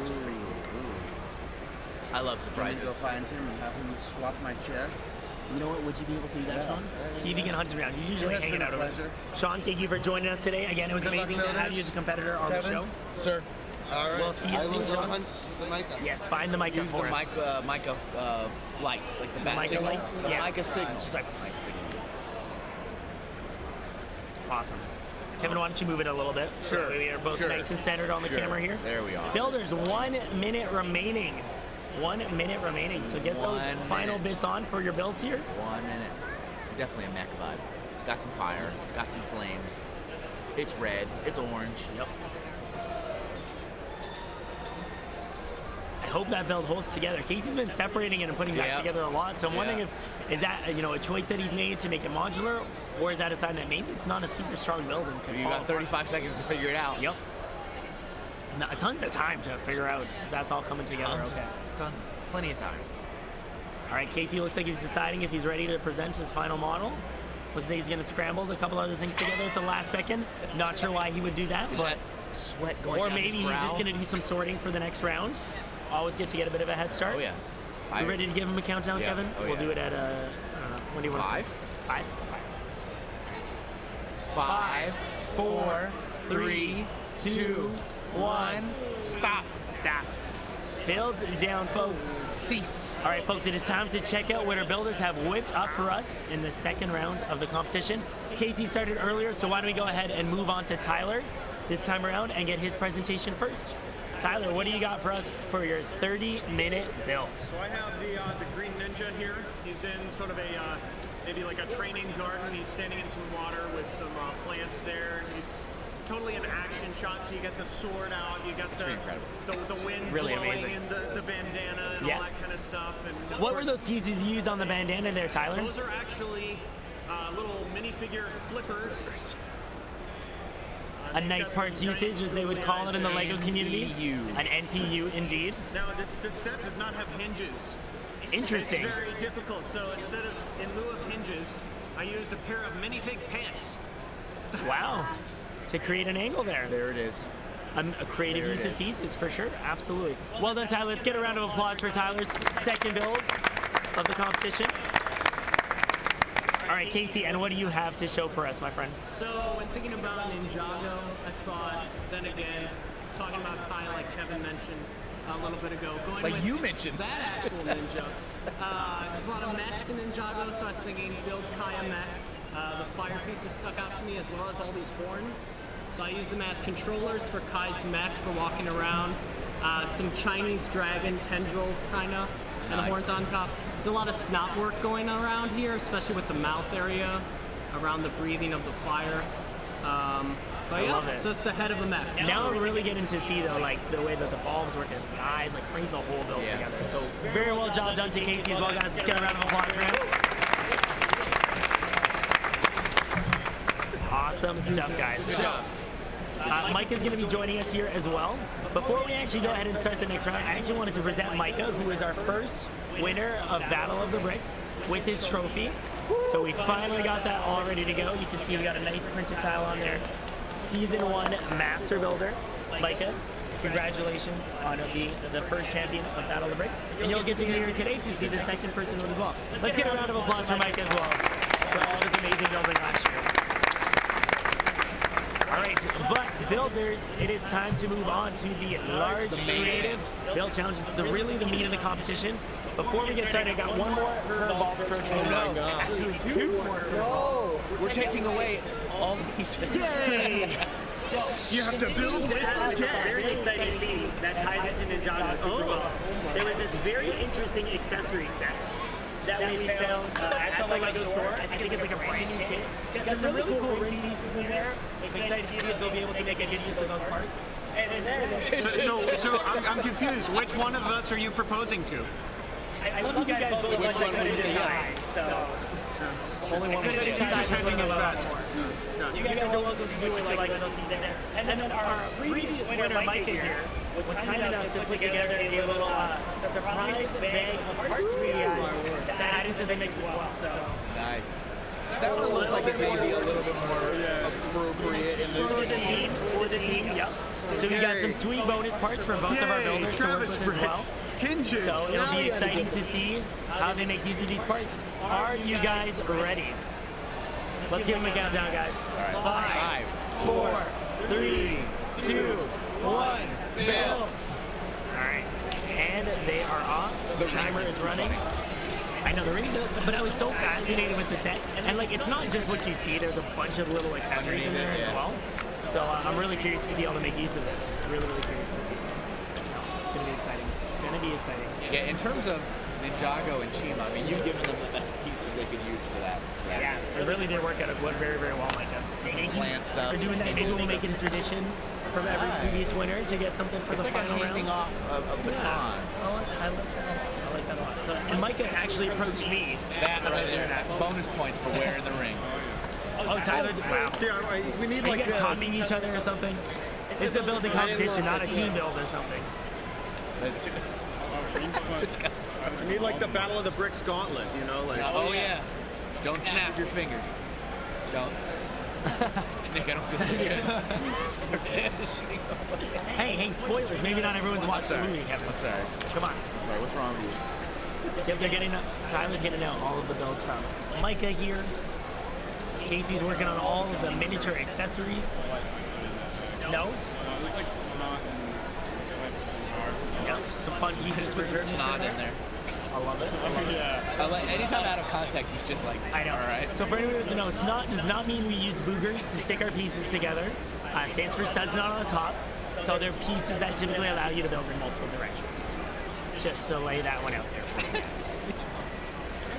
Which is pretty cool. I love I'm gonna surprises. go find him and have him swap my chair. You know what? Would you be able to do that, Yeah. Sean? See if you can hunt him down. He's It usually has hanging been a out over pleasure. Sean, thank you for joining us today. Again, it was Good luck, amazing to have builders. you as a competitor on Kevin? the show. Sir, All right. We'll see you I soon, will go Sean. hunt the Micah. Yes, find the Micah use the for us. Micah light, like the bat Micah signal. light? The Yeah. Micah signal. Just like- Micah signal. Awesome. Kevin, why don't you move it a little bit? Sure, So we are both sure. nice and centered on the Sure. camera here. There we are. Builders, 1 minute remaining. 1 minute remaining. So get those 1 final minute. bits on for your builds here. 1 minute. Definitely a mech vibe. Got some fire. Got some flames. It's red. It's orange. Yep. I hope that build holds together. Casey's been separating it and putting back Yeah. together a lot. So I'm wondering Yeah. is that a choice that he's made to make it modular, or is that a sign that maybe it's not a super strong build and could You fall got apart? 35 seconds to figure it out. Yep. Tons of time to figure out if that's all coming together. Tons. Okay. Son, plenty of time. All right, Casey looks like he's deciding if he's ready to present his final model. Looks like he's going to scramble a couple other things together at the last second. Not sure why he would do that, Is but that sweat going or down maybe his brow? he's just going to do some sorting for the next round. Always good to get a bit of a head start. Oh yeah. You ready to give him a countdown, Yeah. Kevin? Oh, We'll yeah. do it at when do you want to say? 5? 5. 5, 4, 3, 2, 1. Stop. Stop. Builds down, folks. Cease. All right, folks, it is time to check out what our builders have whipped up for us in the second round of the competition. Casey started earlier, so why don't we go ahead and move on to Tyler this time around and get his presentation first. Tyler, what do you got for us for your 30-minute build? So I have the green ninja here. He's in sort of a maybe like a training garden. He's standing in some water with some plants there. It's totally an action shot. So you got the sword out, you got pretty incredible. the wind Really blowing amazing. and the bandana and Yeah. all that kind of stuff. And of What were course, those pieces you used on the bandana there, Tyler? Those are actually little minifigure flippers. A nice parts usage, as they would call it in the Lego community. NPU. An NPU, indeed. Now this set does not have hinges. Interesting. It's very difficult. So instead of, in lieu of hinges, I used a pair of minifig pants. Wow. To create an angle there. There it is. A creative There it use of is. pieces, for sure. Absolutely. Well done, Tyler. Let's get a round of applause for Tyler's second build of the competition. All right, Casey, and what do you have to show for us, my friend? So when thinking about Ninjago, I thought, then again, talking about Kai, like Kevin mentioned a little bit ago, going Like with you mentioned. that actual ninja. There's a lot of mechs in Ninjago, so I was thinking build Kai a mech. The fire pieces stuck out to me, as well as all these horns. So I used them as controllers for Kai's mech for walking around. Some Chinese dragon tendrils, kind of, and the Nice. horns on top. There's a lot of snot work going around here, especially with the mouth area, around the breathing of the fire. But I love it. So it's the head of the mech. Now I'm really getting to see though, like the way that the bulbs work as the eyes, like brings the whole build Yeah. together. So very well job done to Casey as well, guys. Let's get a round of applause for him. Awesome stuff, guys. So, Micah is going to be joining us here as well. Before we actually go ahead and start the next round, I actually wanted to present Micah, who is our first winner of Battle of the Bricks, with his trophy. So we finally got that all ready to go. You can see we got a nice printed tile on there. Season 1 Master Builder. Micah, congratulations on being the first champion of Battle of the Bricks. And you'll get to be here today to see the second person win as well. Let's get a round of applause for Micah as well for all this amazing building last year. All right, but builders, it is time to move on to the large creative build challenge. It's really the meat of the competition. Before we get started, I got one more curveball to approach. Oh no! Actually, two more curveballs. We're taking away all the pieces. Yay! You have to build with the Very deck. exciting theme that ties into Ninjago super well. There was this very interesting accessory set that we found at the Lego store. I think it's like a brand new kit. It's got some really cool ring pieces in there. I'm excited to see if they'll be able to make a good use of those parts. And then So I'm confused. Which one of us are you proposing to? I love you guys both so much. I one couldn't would you say decide. So Only one. I couldn't He's decide just hedging his bets. you guys are welcome to do what you like with those pieces there. And then our previous winner, Micah here, was kind enough to put together a little surprise bag of parts for you guys to add into the mix as well. So Nice. That one looks like it may be a little bit more appropriate in those. for the theme, yep. So we got some sweet bonus parts for both of our builders to work Travis with as well. Bricks. Hinges. So it'll be exciting to see how they make use of these parts. Are you guys ready? Let's give them a countdown, guys. 5, 4, 3, 2, 1, build. All right, and they are off. The timer is running. I know they're really good, but I was so fascinated with the set, and like it's not just what you see. There's a bunch of little accessories in there as well. So I'm really curious to see how they make use of it. Really curious to see. It's gonna be exciting. Yeah, in terms of Ninjago and Chima, I mean, you've given them the best pieces they could use for that. Yeah, it really did work out very well, Micah. So thank you plant stuff. for doing that. Maybe we'll make it a tradition from every previous winner to get something for It's the like a final handing round. off a baton. I like that. I like that a lot. So, and Micah actually approached me. That right there. Bonus points for wearing the ring. Oh, Tyler! Wow. See, we need Are you like guys copying each other or something? It's a building competition, not a team build or something. Let's do it. we need like the Battle of the Bricks gauntlet. You know, like. Oh yeah. Don't snap your fingers. Don't. Nick, I don't feel so good. Hey, spoilers. Maybe not everyone's watched the movie, Kevin. I'm sorry. Come on. Sorry, what's wrong with you? See if they're getting Tyler's getting out all of the builds from Micah here. Casey's working on all of the miniature accessories. No? Yeah, some fun pieces for Put some snot in there. I love it. Anytime out of context, it's just like, I know. all right. So for anyone who doesn't know, snot does not mean we used boogers to stick our pieces together. Stands for studs not on the top. So they're pieces that typically allow you to build in multiple directions. Just to lay that one out there for you guys.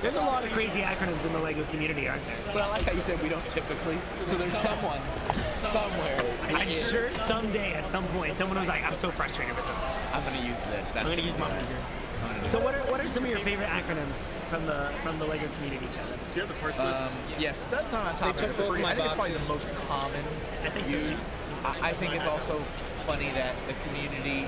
There's a lot of crazy acronyms in the LEGO community, aren't there? But I like how you said we don't typically. So there's someone, somewhere. I'm sure someday, at some point, someone was like, I'm so frustrated with this. I'm gonna use this. That's I'm going to use my finger. So what are some of your favorite acronyms from the LEGO community, Kevin? Do you have the parts list? Yeah, studs not on top. They took both my I think it's probably boxes. the most common. I think so too. I think it's also funny that the community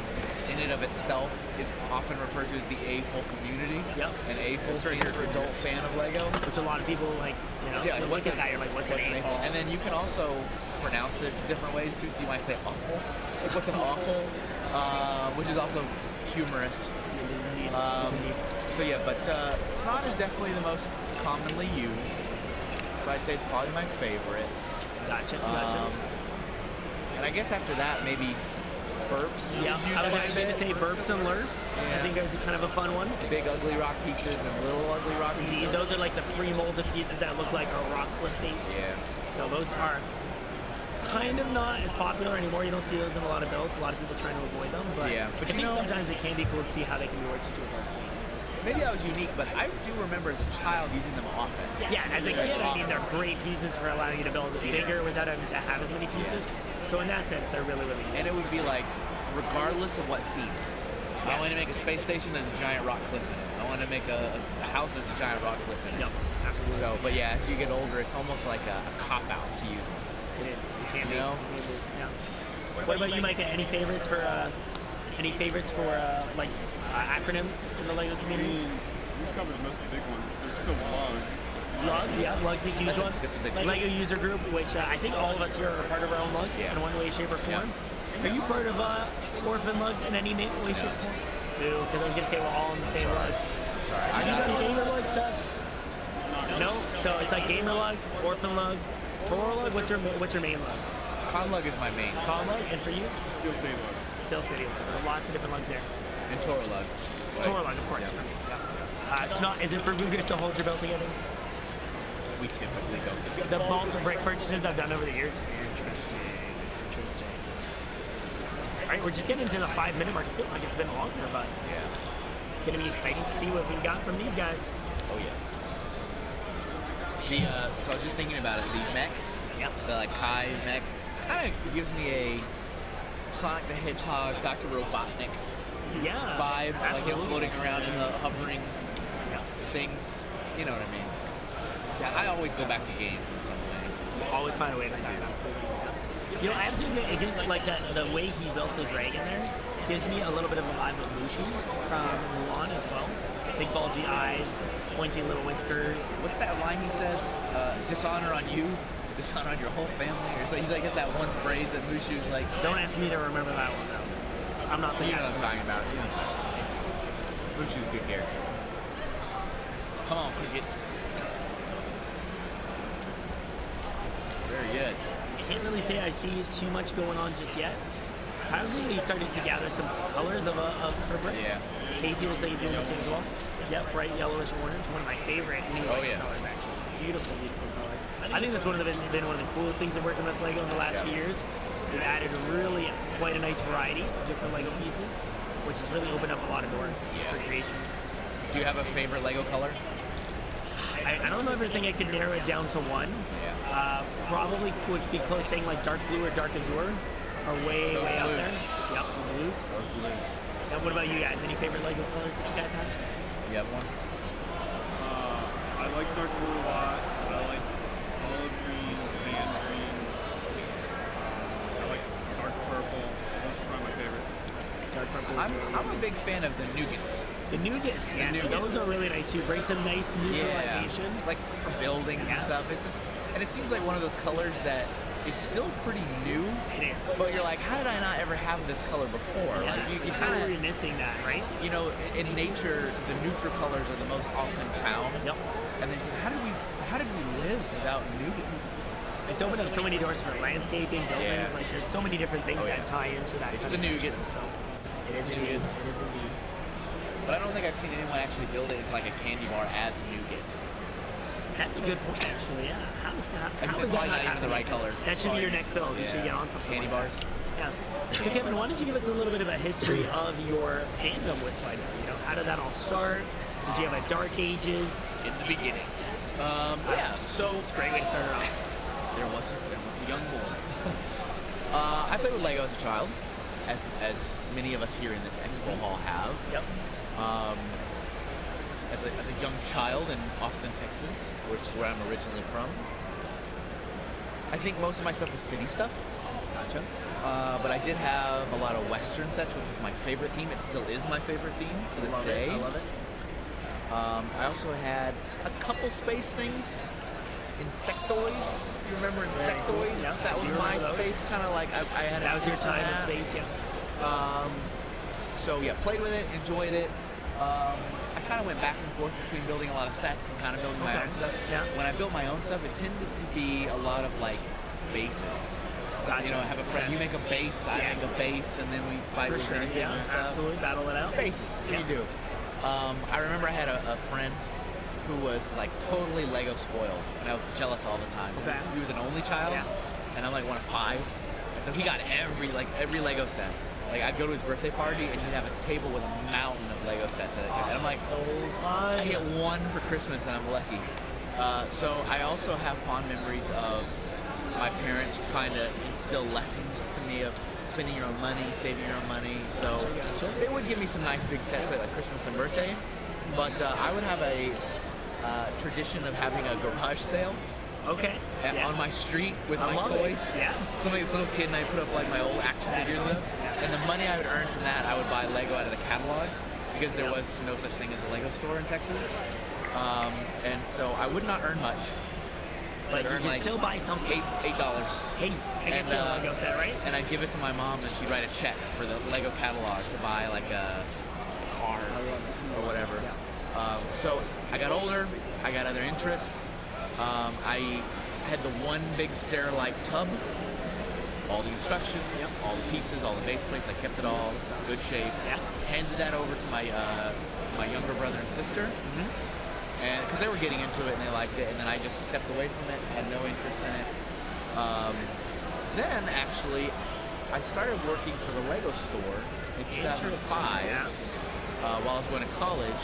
in and of itself is often referred to as the A-full community. Yep. And A-full stands for adult fan of Lego. Which a lot of people like, Yeah, you look at that, you're like, what's an A-full? And then you can also pronounce it different ways too. So you might say awful. Like, what's an awful? Which is also humorous. It is indeed. So yeah, but snot is definitely the most commonly used. So I'd say it's probably my favorite. Gotcha. And I guess after that, maybe burps. Yeah, is used I was quite a actually going to bit. say burps and lurps. I Yeah. think that's kind of a fun one. Big ugly rock pieces and little ugly rock Indeed, pieces. those are like the pre-molded pieces that look like a rock cliff face. Yeah. So those are kind of not as popular anymore. You don't see those in a lot of builds. A lot of people trying to avoid them. But, Yeah, but I you think know- sometimes it can be cool to see how they can be worked into a build. Maybe I was unique, but I do remember as a child using them often. Yeah, as a kid, I mean, they're great pieces for allowing you to build bigger without having to have as many pieces. So in that sense, they're really, really useful. And it would be like, regardless of what theme. Yeah. I want to make a space station, there's a giant rock cliff in it. I want to make a house, there's a giant rock cliff in it. Yep, absolutely. So, but yeah, as you get older, it's almost like a cop-out to use them. It is. It can be. You know? It can be, yeah. What about you, Micah? Any favorites for like acronyms in the Lego community? We covered most of the big ones. There's still Lug. Lug, yeah, Lug's a huge one. That's a big one. Lego user group, which I think all of us here are part of our own Lug Yeah. in one way, shape, or form. Are you part of Orphan Lug in any way, shape, or form? Boo, because I was gonna say we're all in the same Lug. Sorry, Have you done Gamer Lug stuff? No. So it's like Gamer Lug, Orphan Lug, Toro Lug. What's your main Lug? Con Lug is my main. Con Lug, and for you? Still City Lug. Still City Lug. So lots of different lugs there. And Toro Lug. Toro Lug, of course. Yeah. For me. Yeah. Snot, is it for Bugus to hold your bill together? We typically go together. The bulk of brick purchases I've done over the years. Interesting. All right, we're just getting into the 5-minute mark. It feels like it's been longer, but Yeah. it's going to be exciting to see what we got from these guys. Oh yeah. So I was just thinking about it. The mech, Yep. the like Kai mech, kind of gives me a Sonic the Hedgehog, Dr. Robotnik Yeah. vibe, like him absolutely. floating around in the hovering things. You know what I mean? Yeah, I always go back to games in some way. We'll always find a way to tie it up. You know, I have to admit, it gives like that the way he built the dragon there gives me a little bit of a vibe of Mushu from Mulan as well. Big bulgy eyes, pointy little whiskers. What's that line he says? Dishonor on you, dishonor on your whole family. Or so he's like, it's that one phrase that Mushu's like. Don't ask me to remember that one though. I'm not the You guy. know what I'm talking about. You know what I'm talking about. Mushu's a good character. Come on, Cricket. Very good. I can't really say I see too much going on just yet. Kyle's really started to gather some colors of for bricks. Yeah. Casey looks like he's doing the same as well. Yep, bright yellowish orange. One of my favorite new Oh, Lego yeah. colors, actually. Beautiful, beautiful color. I think that's been one of the coolest things of working with Lego in the last few years. We've added really quite a nice variety of different Lego pieces, which has really opened up a lot of doors for creations. Do you have a favorite Lego color? I don't know if I think I could narrow it down to one. Yeah. Probably would be close saying like dark blue or dark azure are way Those out blues. there. Yep, the blues. Those blues. And what about you guys? Any favorite Lego colors that you guys have? You have one? I like dark blue a lot. I like olive green, sand green. I like dark purple. Those are probably my favorites. Dark purple. I'm a big fan of the nougats. The nougats, yes. nougats. Those are really nice too. Bring some nice neutralization. Like for buildings and Yeah. stuff. It's just, and it seems like one of those colors that is still pretty new. It is. But you're like, how did I not ever have this color before? Yeah, Like you how are kind we of, missing that, right? you know, in nature, the neutral colors are the most often found. Yep. And then you say, how did we live without nougats? It's opened up so many doors for landscaping, buildings. Yeah. Like there's so many different things Oh, yeah. that tie into that. It's kind the of tension. nougats. So it is The indeed. nougats. It is indeed. But I don't think I've seen anyone actually build it into like a candy bar as a nougat. That's a good point, actually. Yeah. How is that? I How guess is it's that probably not even the happening? right color. That should be your next build. You should get on something. Candy like that. bars. Yeah. So Kevin, why don't you give us a little bit of a history of your fandom with Lego? You know, how did that all start? Did you have a Dark Ages? In the beginning. Yeah. So It's a great way to start it off. there was a young boy. I played with Lego as a child, as many of us here in this expo hall have. Yep. As a young child in Austin, Texas, which is where I'm originally from. I think most of my stuff was city stuff. Gotcha. But I did have a lot of Western sets, which was my favorite theme. It still is my favorite theme to this Love day. it. I love it. I also had a couple space things. Insectoids, if you remember Very cool. Insectoids, Yeah, that I was do my remember those. space, kind of like I had. That was your interest in time and that. space, yeah. So yeah, played with it, enjoyed it. I kind of went back and forth between building a lot of sets and kind of building my Okay. own stuff. Yeah. When I built my own stuff, it tended to be a lot of like bases. Gotcha. You know, I have a friend. You make a base, I Yeah. make a base, and then we fight For with sure. minions Yeah, and stuff. absolutely. Battle it out. Bases. That's what you do. I remember I had a friend who was like totally Lego spoiled, and I was jealous all the time. Okay. He was an only child, Yeah. and I'm like one of 5, and so he got every Lego set. Like I'd go to his birthday party, and he'd have a table with a mountain of Lego sets at it, and I'm like, so fun. I get one for Christmas, and I'm lucky. So I also have fond memories of my parents trying to instill lessons to me of spending your own money, saving your own money. So they would give me some nice big sets at like Christmas and birthday. But I would have a tradition of having a garage sale Okay. Yeah. on my street with I my love toys. it. Yeah. So I'm like this little kid and I put up like my old action figures and stuff. And the money I would earn from that, I would buy Lego out of the catalog because there was no such thing as a Lego store in Texas. And so I would not earn much. But you earn can like still buy something. $8. Hey, I can And, see a Lego set, right? And I'd give it to my mom and she'd write a check for the Lego catalog to buy like a car or whatever. So I got older, I got other interests. I had the one big Sterilite tub, all the instructions, all the pieces, all the base plates. I kept it all in good shape. Yeah. Handed that over to my my younger brother and sister, and because they were getting into it and they liked it, and then I just stepped away from it, had no interest in it. Then actually, I started working for the Lego store in 2005 while I was going to college,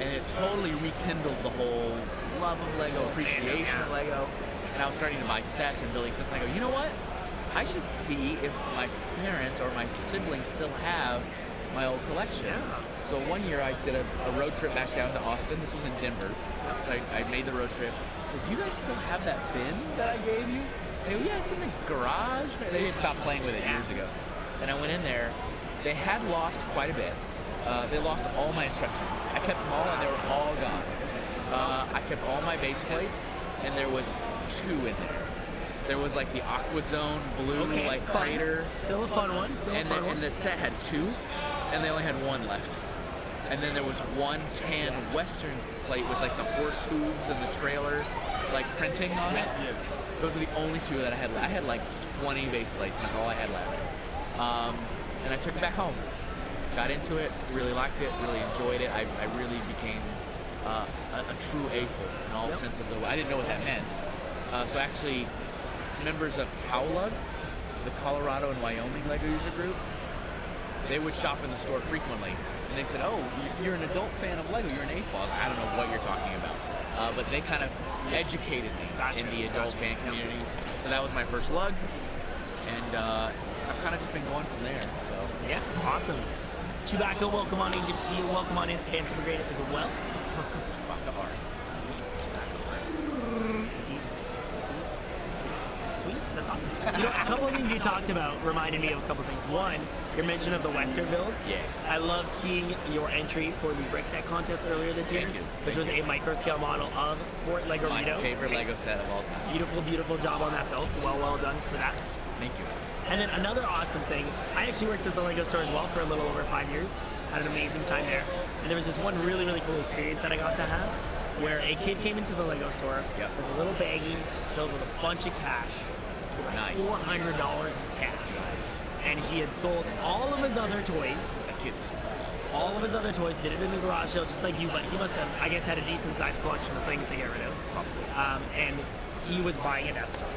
and it totally rekindled the whole love of Lego, appreciation of Lego, and I was starting to buy sets and building sets, and I go, you know what? I should see if my parents or my siblings still have my old collection. So one year I did a road trip back down to Austin. This was in Denver. So I made the road trip. I said, do you guys still have that bin that I gave you? They go, yeah, it's in the garage. They had stopped playing with it years ago. And I went in there. They had lost quite a bit. They lost all my instructions. I kept them all and they were all gone. I kept all my base plates and there was 2 in there. There was like the Aqua Zone blue like crater. Still a fun one. And the set had 2 and they only had 1 left. And then there was 1 tan Western plate with like the horse hooves and the trailer like printing on it. Those are the only 2 that I had left. I had like 20 base plates and that's all I had left. And I took it back home. Got into it, really liked it, really enjoyed it. I really became a true AFL in all sense of the word. I didn't know what that meant. So actually, members of COWLUG, the Colorado and Wyoming Lego user group, they would shop in the store frequently. And they said, oh, you're an adult fan of Lego, you're an AFOG. I don't know what you're talking about. But they kind of educated me in the adult fan community. So that was my first lug. And I've kind of just been going from there. So Yeah, awesome. Chewbacca, welcome on in. Good to see you. Welcome on in. Bantam Brigade as well. Chewbacca Arts. Sweet, that's awesome. You know, a couple of things you talked about reminded me of a couple of things. One, your mention of the Western builds. Yeah. I love seeing your entry for the brick set contest earlier this year, Thank you. which was a micro scale model of Fort Lego My Rito. favorite Lego set of all time. Beautiful, beautiful job on that build. Well done for that. Thank you. And then another awesome thing, I actually worked at the Lego store as well for a little over 5 years. Had an amazing time there. And there was this one really, really cool experience that I got to have where a kid came into the Lego store with a little baggie filled with a bunch of cash. Nice. $400 in cash. And he had sold all of his other toys. That kid's All of his other toys, did it in the garage sale just like you, but he must have, I guess, had a decent sized collection of things to get rid of. And he was buying a Death Star.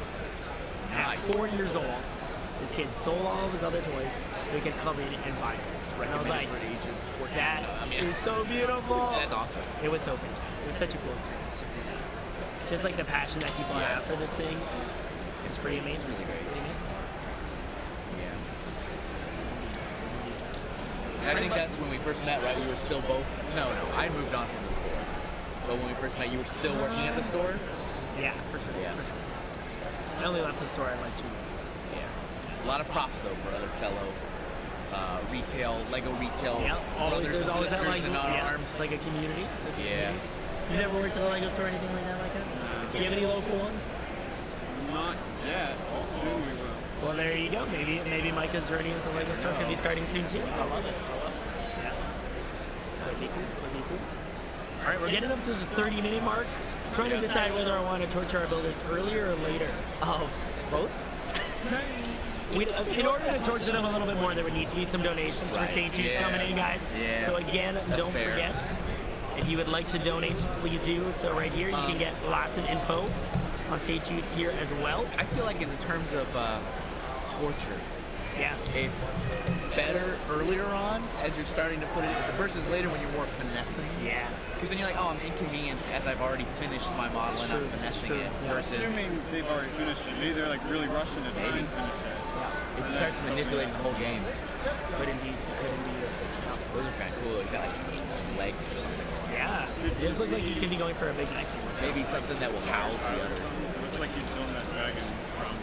At 4 years old, this kid sold all of his other toys so he could come in and buy this. And I was like, for ages 14. that is so beautiful. That's awesome. It was so fantastic. It was such a cool experience to see that. Just like the passion that people have for this thing is, it's pretty amazing. It's really great. Pretty amazing. Yeah. And I think that's when we first met, right? We were still both. No, I moved on from the store. But when we first met, you were still working at the store. Yeah, for sure. Yeah. For sure. I only left the store at like 2 weeks. Yeah. A lot of props though for other fellow Lego retail Yeah, always, brothers there's and always that sisters like, in our yeah, arms. it's like a community. It's like a Yeah. community. You never worked at a Lego store or anything like that? Do you have any local ones? Not yet. Soon we will. Well, there you go. Maybe Micah's journey with the Lego store could be starting soon too. I love it. Yeah. Could be cool. All right, we're getting up to the 30-minute mark. Trying to decide whether I want to torture our builders earlier or later. Oh, both? In order to torture them a little bit more, there would need to be some donations for St. Jude's coming in, guys. Yeah. So again, don't forget, if you would like to donate, please do. So right here, you can get lots of info on St. Jude here as well. I feel like in terms of torture, Yeah. it's better earlier on as you're starting to put it versus later when you're more finessing. Yeah. Because then you're like, oh, I'm inconvenienced as I've already finished my model and I'm finessing it. Versus Assuming they've already finished it, maybe they're like really rushing to try and finish it. it starts manipulating the whole game. Could indeed. Could indeed. Those are kind of cool. He's got like some legs or something. Yeah. It does look like you could be going for a big neck. Maybe something that will house the other. Looks like he's doing that dragon from.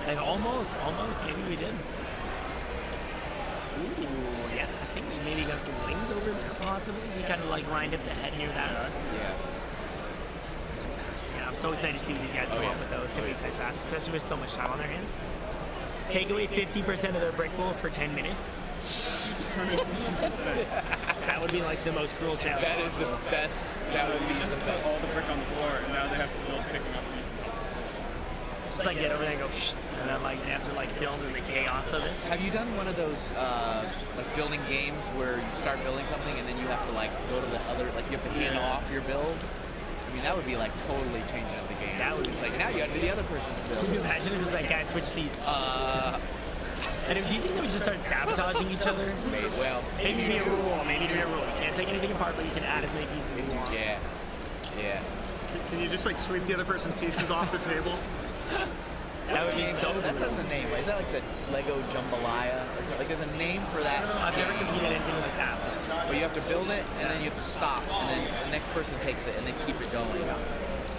Like almost. Maybe we did. Ooh, yeah. I think we maybe got some wings over there, possibly. He kind of like lined up the head near that. Yeah. Yeah, I'm so excited to see what these guys come up with, though. It's going to be fantastic, especially with so much time on their hands. Take away 50% of their brick pool for 10 minutes. That would be like the most cruel challenge. That is the best. That would be Just the put best. all the brick on the floor, and now they have to build picking up pieces. Just like get over there and go, and then like they have to like build in the chaos of it. Have you done one of those like building games where you start building something and then you have to like go to the other, like you have to hand off your build? I mean, that would be like totally changing up the game. That would be- It's like now you got to do the other person's build. Can you imagine if it's like guys switch seats? And do you think they would just start sabotaging each other? Well, Maybe be a rule. Maybe be a rule. You can't take anything apart, but you can add as many pieces as you want. yeah, yeah. Can you just like sweep the other person's pieces off the table? That would be so That cool. has a name. Is that like the Lego Jambalaya or something? Like there's a name for that. I've never competed in anything like that. Where you have to build it and then you have to stop and then the next person takes it and then keep it going.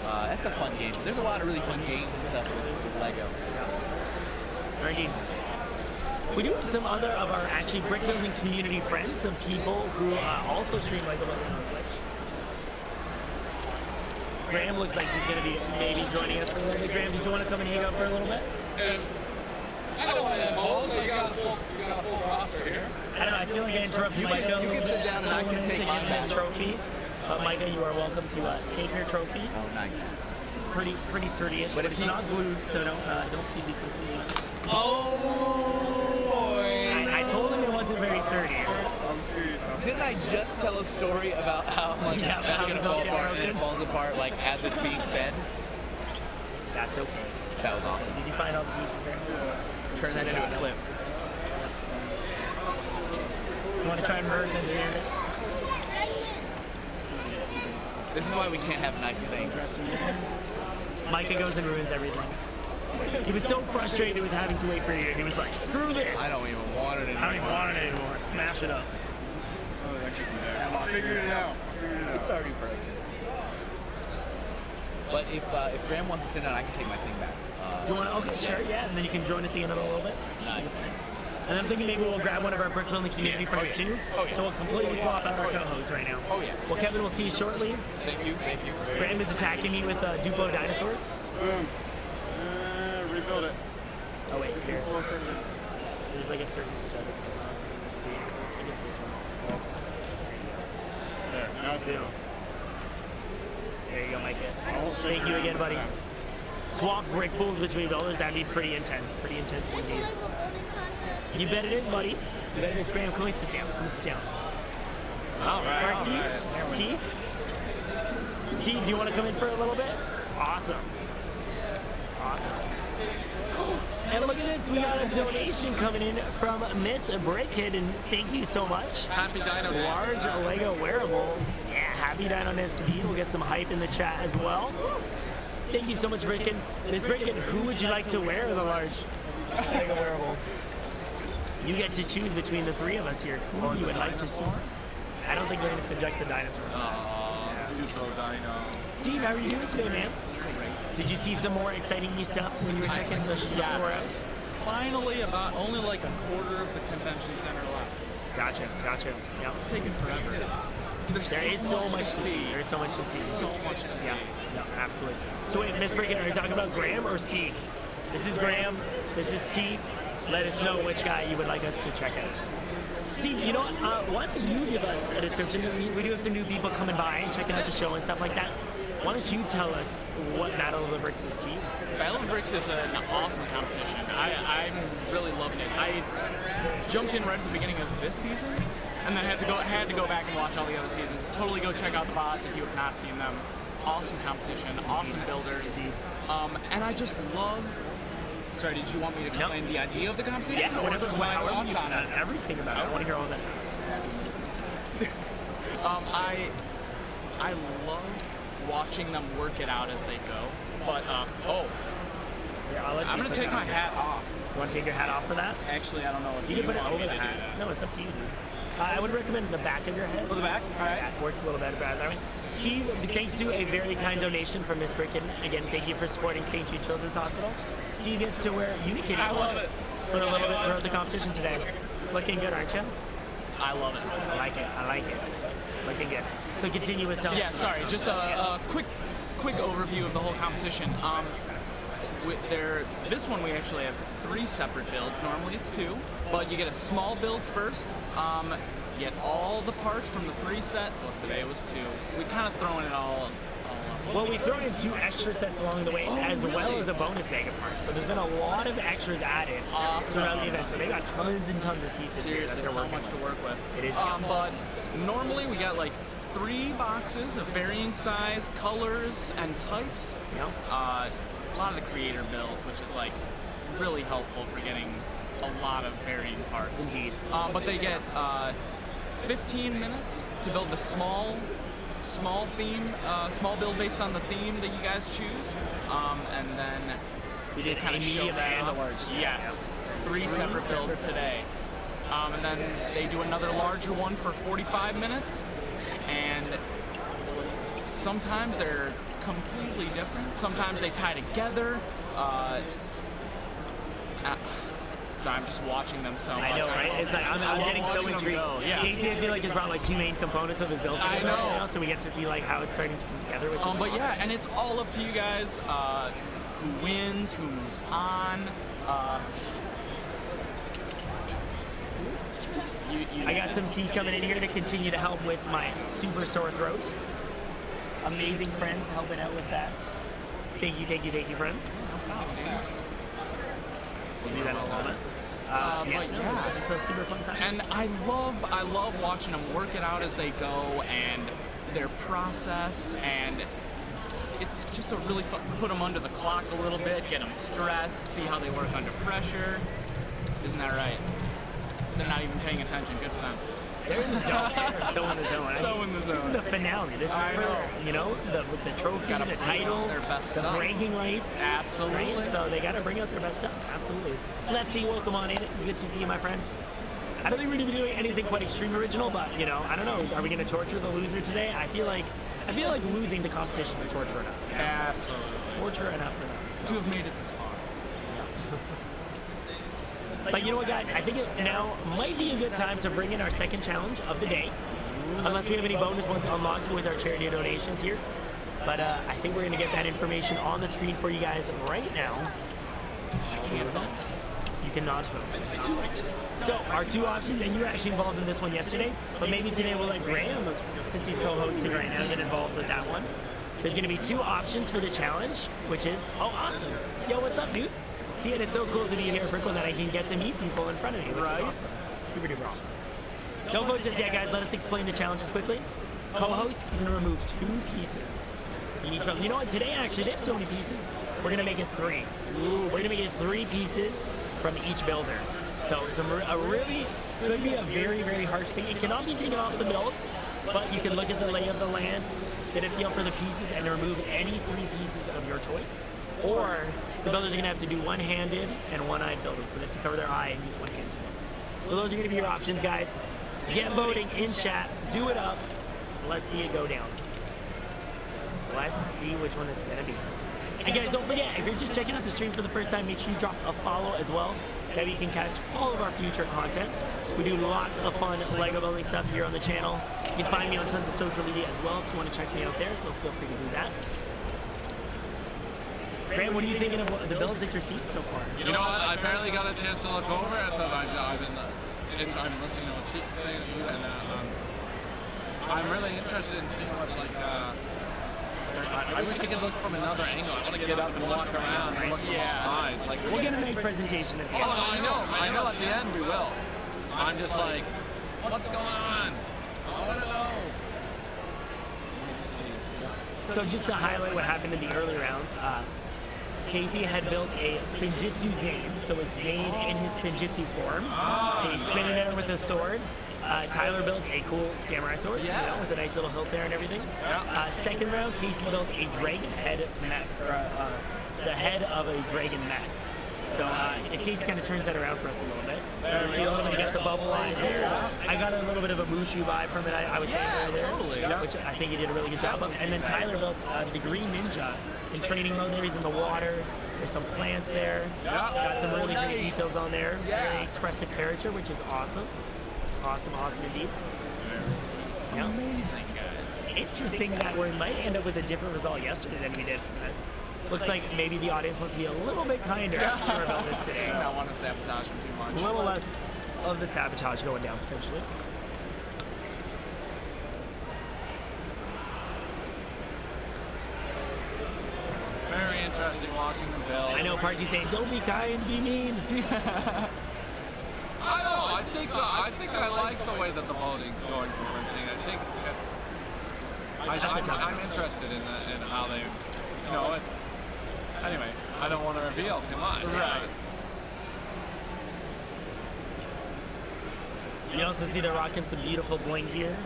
That's a fun game. There's a lot of really fun games and stuff with Lego. Indeed. We do have some other of our actually brick building community friends, some people who also stream Lego building on Twitch. Graham looks like he's going to be maybe joining us for a little bit. Graham, did you want to come and hang out for a little bit? I don't want to involve, so you got a full roster here. I don't know, I feel like I interrupted Micah a you little can sit bit. down and I can Someone take to mine give back. his trophy. Micah, you are welcome to take your trophy. Oh, nice. It's pretty sturdy-ish, But but if it's he- not glued, so don't be completely. Oh boy! I told him it wasn't very sturdy. Didn't I just tell a story about how like Yeah, that's how gonna the fall build got apart and it broken? falls apart like as it's being said? That's okay. That was awesome. Did you find all the pieces there? Turn that into a clip. You want to try and reverse engineer it? This is why we can't have nice things. Micah goes and ruins everything. He was so frustrated with having to wait for you. He was like, screw this. I don't even want it I don't anymore. even want it anymore. Smash it up. Figured it out. It's already broken. But if Graham wants to sit down, I can take my thing back. Do you want to? Okay, sure, yeah. And then you can join us again in a little bit. Nice. And I'm thinking maybe we'll grab one of our brick building community friends too. So we'll completely swap out our co-hosts right now. Oh yeah. Well, Kevin, we'll see you shortly. Thank you. Thank you. Graham is attacking me with Duplo dinosaurs. Rebuild it. Oh wait, here. There's like a certain stuff. Let's see. I think it's this one. There, now it's real. There you go, Micah. Thank you again, buddy. Swap brick pools between builders. That'd be pretty intense. Pretty intense indeed. You bet it is, buddy. You bet it is. Graham, come and sit down. Come sit down. All right. Marky, Steve. Steve, do you want to come in for a little bit? Awesome. Awesome. And look at this, we got a donation coming in from Miss Brickhead, and thank you so much. Happy Dino Day. Large Lego wearable. Yeah, happy Dino Dance indeed. We'll get some hype in the chat as well. Thank you so much, Bricken. Miss Bricken, who would you like to wear the large Lego wearable? You get to choose between the three of us here who you would like to see. I don't think we're going to subject the dinosaur. Duplo Dino. Steve, how are you doing today, man? Did you see some more exciting new stuff when you were checking the floor out? Finally, about only like a quarter of the convention center left. Gotcha. Yeah, It's taken forever. there is so much to see. There's so much to see. So much to see. Yeah, no, absolutely. So wait, Miss Bricken, are you talking about Graham or Steve? This is Graham. This is Steve. Let us know which guy you would like us to check out. Steve, you know what? Why don't you give us a description? We do have some new people coming by and checking out the show and stuff like that. Why don't you tell us what Battle of the Bricks is, Steve? Battle of the Bricks is an awesome competition. I'm really loving it. I jumped in right at the beginning of this season, and then had to go back and watch all the other seasons. Totally go check out the VODs if you have not seen them. Awesome competition, awesome builders, and I just love Sorry, did you want me to explain the idea of the competition? Yeah, or whatever. just my thoughts on it? Everything about it. I want to hear all of it. I love watching them work it out as they go. But Here, I'll let you I'm gonna put take that my on this. hat off. You want to take your hat off for that? Actually, I don't know if You you can put it want over me the to do hat. that. No, it's up to you, dude. I would recommend the back of your head. Oh, the back? All right. Yeah, works a little better that way. Steve, thanks to a very kind donation from Miss Brickin. Again, thank you for supporting St. Jude Children's Hospital. Steve gets to wear Unikitty I love clothes for a little bit throughout the competition today. Looking good, aren't you? I love it. I like it. I like it. Looking good. So continue with telling Yeah, us. sorry. Just a quick overview of the whole competition. This one we actually have 3 separate builds. Normally it's 2, but you get a small build first. You get all the parts from the 3 set. Well, today it was 2. We kind of throwing it all up. Well, we've thrown in 2 extra sets along the way, as well really? as a bonus mega part. So there's been a lot of extras added throughout the event. So they got tons and tons of pieces Seriously, here that so they're much working to work with. It is, But normally we got like 3 boxes of varying size, colors, and types. Yep. A lot of the creator builds, which is like really helpful for getting a lot of varying parts. Indeed. But they get 15 minutes to build the small theme, small build based on the theme that you guys choose, and then We did kind of show medium that and a off. large. Yes, 3 separate builds today, and then they do another larger one for 45 minutes, and sometimes they're completely different. Sometimes they tie together. So I'm just watching them so much. I know, right? It's like I'm love getting so watching them intrigued. go, yeah. Casey, I feel like has brought like 2 main components of his build I together know. right now, so we get to see like how it's starting to come together. Which is But awesome. yeah, and it's all up to you guys. Who wins? Who moves on? I got some tea coming in here to continue to help with my super sore throat. Amazing friends helping out with that. Thank you, friends. We'll do that in a little bit. It's just a super fun time. And I love watching them work it out as they go and their process, and it's just a really fun, put them under the clock a little bit, get them stressed, see how they work under pressure. Isn't that right? They're not even paying attention. Good for them. They're in the zone. They're so in the zone. So in the zone. This is the finale. This is I for, know. the trophy, Gotta the bring title, out their best the stuff. bragging rights. Absolutely. Right? So they got to bring out their best stuff. Absolutely. Lefty, welcome on in. Good to see you, my friends. I don't think we're going to be doing anything quite extreme original, but, I don't know. Are we going to torture the loser today? I feel like losing the competition is torture enough. Absolutely. Torture enough for them. So. To have made it this far. But you know what, guys? I think it now might be a good time to bring in our second challenge of the day. Unless we have any bonus ones unlocked with our charity donations here. But I think we're going to get that information on the screen for you guys right now. You can't vote. You cannot vote. So our 2 options, and you were actually involved in this one yesterday, but maybe today we'll let Graham, since he's co-hosting right now, get involved with that one. There's going to be 2 options for the challenge, which is, oh, awesome. Yo, what's up, dude? See, and it's so cool to be here at Brickworld that I can get to meet people in front of me, which is awesome. Super duper awesome. Don't vote just yet, guys. Let us explain the challenges quickly. Co-host, you're going to remove 2 pieces. You know what? Today, actually, they have so many pieces. We're going to make it 3. We're going to make it 3 pieces from each builder. So a really could be a very, very harsh thing. It cannot be taken off the builds, but you can look at the lay of the land, get a feel for the pieces, and remove any 3 pieces of your choice. Or the builders are going to have to do one-handed and one-eyed building. So they have to cover their eye and use one hand to build. So those are going to be your options, guys. Get voting in chat. Do it up. Let's see it go down. Let's see which one it's going to be. And guys, don't forget, if you're just checking out the stream for the first time, make sure you drop a follow as well. That way you can catch all of our future content. We do lots of fun Lego building stuff here on the channel. You can find me on tons of social media as well if you want to check me out there, so feel free to do that. Graham, what are you thinking of the builds that you're seeing so far? You know what? I barely got a chance to look over it, but I've been listening to what Steve's saying to you, and I'm really interested in seeing what I wish I could look from another angle. I want to get up and walk around and look from the sides. Like, We'll get a nice presentation at the end. oh, I know. At the end we will. I'm just like, what's going on? I want to know. So just to highlight what happened in the early rounds, Casey had built a Spinjitzu Zane, so it's Zane in his Spinjitzu form. So he's spinning there with his sword. Tyler built a cool samurai sword, with a nice little hilt there and everything. Second round, Casey built a dragon head mech, the head of a dragon mech. So Casey kind of turns that around for us a little bit. You see a little bit, you got the bubble eyes there. I got a little bit of a Mushu vibe from it, I was saying earlier. Totally. Which I think he did a really good job of. And then Tyler built the Green Ninja in training mode there. He's in the water. There's some plants there. Got some really great details on there. Very expressive character, which is awesome. Awesome indeed. Amazing, guys. Interesting that we might end up with a different result yesterday than we did from this. Looks like maybe the audience wants to be a little bit kinder to our builders today. I don't want to sabotage them too much. A little less of the sabotage going down potentially. Very interesting watching them build. I know Parky's saying, don't be kind, be mean. I don't know. I think I like the way that the voting's going from what I'm seeing. I think I'm interested in how they, it's. Anyway, I don't want to reveal too much. Right. You also see they're rocking some beautiful bling here.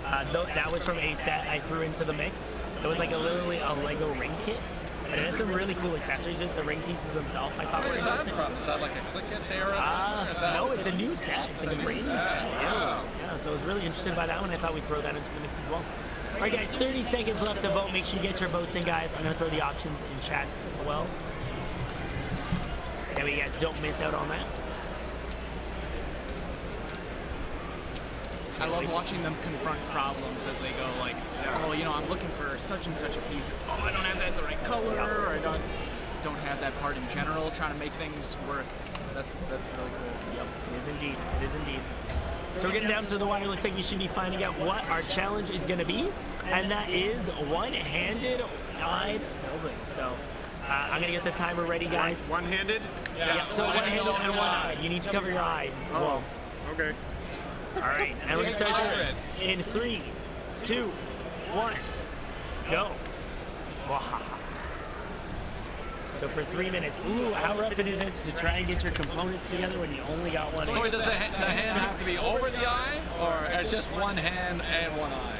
That was from a set I threw into the mix. It was like literally a Lego ring kit. And it had some really cool accessories with the ring pieces themselves. I thought Where's that from? Is that like a Click It's era? No, it's a new set. It's like a brand new set. Yeah, so I was really interested by that one. I thought we'd throw that into the mix as well. All right, guys, 30 seconds left to vote. Make sure you get your votes in, guys. I'm going to throw the options in chat as well. That way you guys don't miss out on that. I love watching them confront problems as they go, like, I'm looking for such and such a piece. Oh, I don't have that in the right color, or I don't have that part in general, trying to make things work. That's really cool. Yep, it is indeed. It is indeed. So we're getting down to the wire. Looks like we should be finding out what our challenge is going to be, and that is one-handed eye building. So I'm going to get the timer ready, guys. One-handed? Yeah, so one-handed and one-eye. You need to cover your eye as well. Okay. All right, and we're going to start there in 3, 2, 1, go. Wahaha. So for 3 minutes, how rough it is it to try and get your components together when you only got one? So does the hand have to be over the eye, or just one hand and one eye?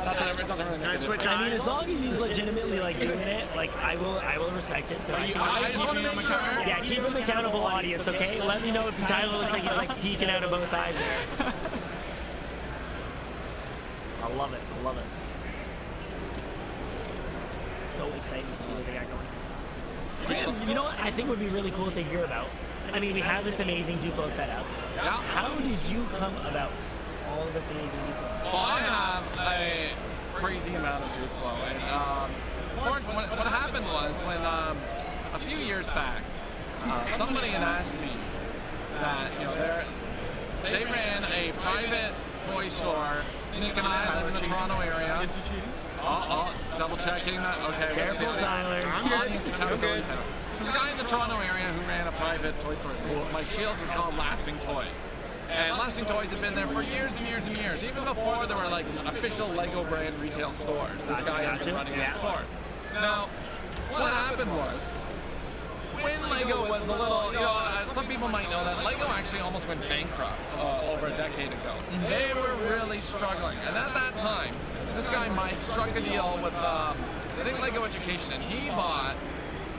Not that it doesn't really make a difference. I mean, as long as he's legitimately doing it, I will respect it. So I just want to make sure. Yeah, keep him accountable, audience. Okay, let me know if Tyler looks like he's peeking out of both eyes there. I love it. I love it. So excited to see what they got going. You know what I think would be really cool to hear about? I mean, we have this amazing Duplo setup. Yeah. How did you come about all of this amazing Duplo? So I have a crazy amount of Duplo, and what happened was when a few years back, somebody had asked me that they ran a private toy store. Nick and I live in the Toronto area. Is he cheating? Double checking that. Okay. Careful, Tyler. Audience accountability panel. There's a guy in the Toronto area who ran a private toy store. His name was Mike Shields. It's called Lasting Toys. And Lasting Toys had been there for years and years and years. Even before there were official Lego brand retail stores. This guy had been running that store. Now, what happened was, when Lego was a little, some people might know that Lego actually almost went bankrupt over a decade ago. They were really struggling. And at that time, this guy Mike struck a deal with, I think Lego Education, and he bought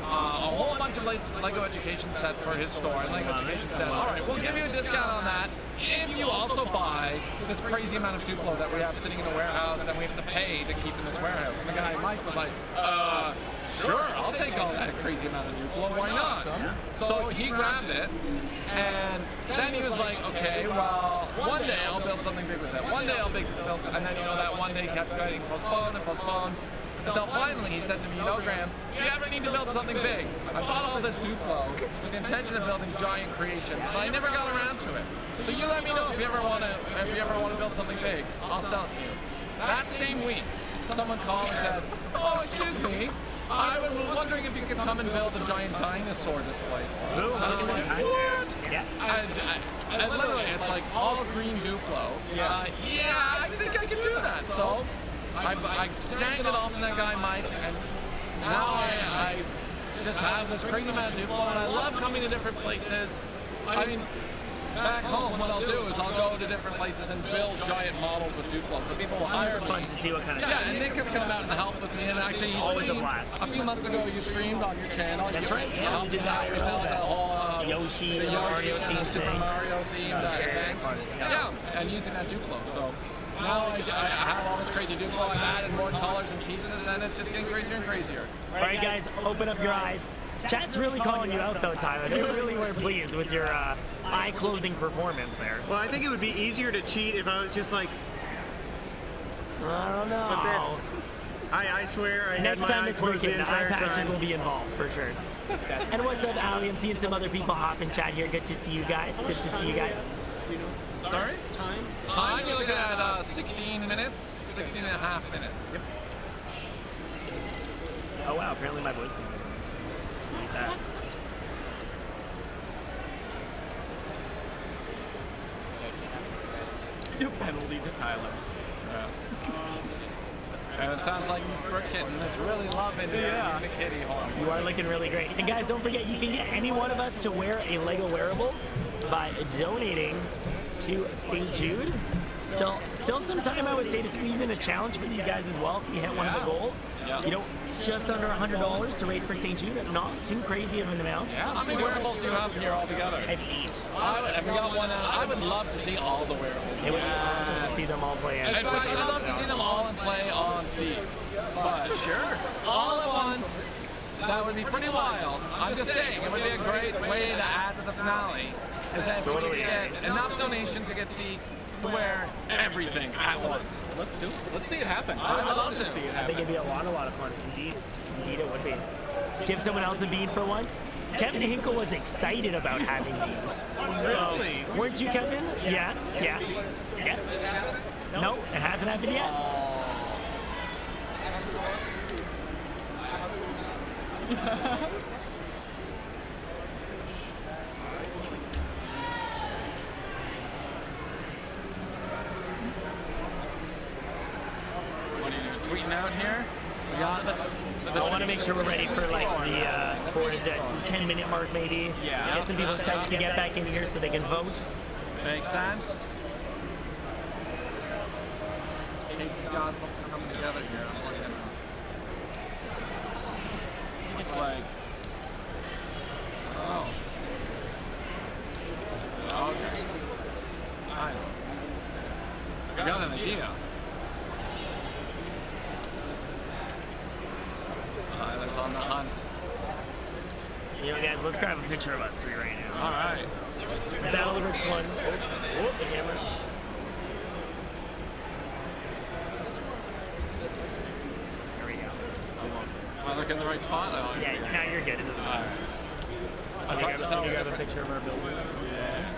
a whole bunch of Lego Education sets for his store. And Lego Education said, all right, we'll give you a discount on that if you also buy this crazy amount of Duplo that we have sitting in the warehouse and we have to pay to keep in this warehouse. And the guy Mike was like, sure, I'll take all that crazy amount of Duplo, why not? So he grabbed it, and then he was like, okay, well, one day I'll build something big with it. One day I'll build, and then that one day kept getting postponed and postponed, until finally he said to me, Graham, if you ever need to build something big, I bought all this Duplo with the intention of building giant creations, but I never got around to it. So you let me know if you ever want to build something big, I'll sell it to you. That same week, someone called and said, oh, excuse me, I was wondering if you could come and build a giant dinosaur display. What? Yeah. And literally, it's all green Duplo. Yeah, I think I can do that. So I snagged it off from that guy Mike, and now I just have this crazy amount of Duplo, and I love coming to different places. I mean, back home, what I'll do is I'll go to different places and build giant models with Duplo, so people will hire me. Fun to see what kind of stuff. Yeah, and Nick has come out and helped with me, and actually you Always a streamed, blast. a few months ago you streamed on your channel. That's right, yeah, we did that. We built that whole Yoshi, the Mario and the theme Super thing. Mario themed event. Yeah, and using that Duplo. So now I have all this crazy Duplo. I've added more colors and pieces, and it's just getting crazier and crazier. All right, guys, open up your eyes. Chat's really calling you out, though, Tyler. They really were pleased with your eye-closing performance there. Well, I think it would be easier to cheat if I was just like, I don't know. but this. I swear I Next had my time eye it's closed the Brickin', eye entire patches time. will be involved, for sure. And what's up, Ali? I'm seeing some other people hop in chat here. Good to see you guys. Good to see you guys. Sorry? Time, you're looking at 16 minutes, 16 and a half minutes. Yep. Oh, wow. Apparently my voice thing was on there, so let's delete that. Penalty to Tyler. And it sounds like Miss Brickin is really loving the kitty horn. You are looking really great. And guys, don't forget, you can get any one of us to wear a Lego wearable by donating to St. Jude. Still some time, I would say, to squeeze in a challenge for these guys as well if you hit one of the goals. Yeah. You know, just under $100 to rate for St. Jude. Not too crazy of an amount. Yeah, how many wearables do you have here altogether? I have 8. And we got one out. I would love to see all the wearables. It would be awesome to see them all play in. In fact, I'd love to see them all in play on Steve. But sure, all at once, that would be pretty wild. I'm just saying, it would be a great way to add to the finale. Is that if we could get enough donations to get Steve to wear everything at once. Let's do it. Let's see it happen. I would love to see it I happen. think it'd be a lot of fun. Indeed it would be. Give someone else a bead for once. Kevin Hinkle was excited about having these. So, weren't you, Kevin? Yeah. Yes? No, it hasn't happened yet. What are you doing? Tweeting out here? We got I want to make sure we're ready for like the 10-minute mark maybe. Yeah. Get some people excited to get back in here so they can vote. Makes sense. Casey's got something coming together here. I'm looking at it. Looks like. Oh. Okay. I got an idea. Tyler's on the hunt. You know, guys, let's grab a picture of us three right now. All right. Battle of the Bricks one. Oh, the camera. There we go. Am I looking in the right spot? Oh, Yeah, now you're good. It doesn't matter. It's hard to tell. Let me grab a picture of our building. Yeah.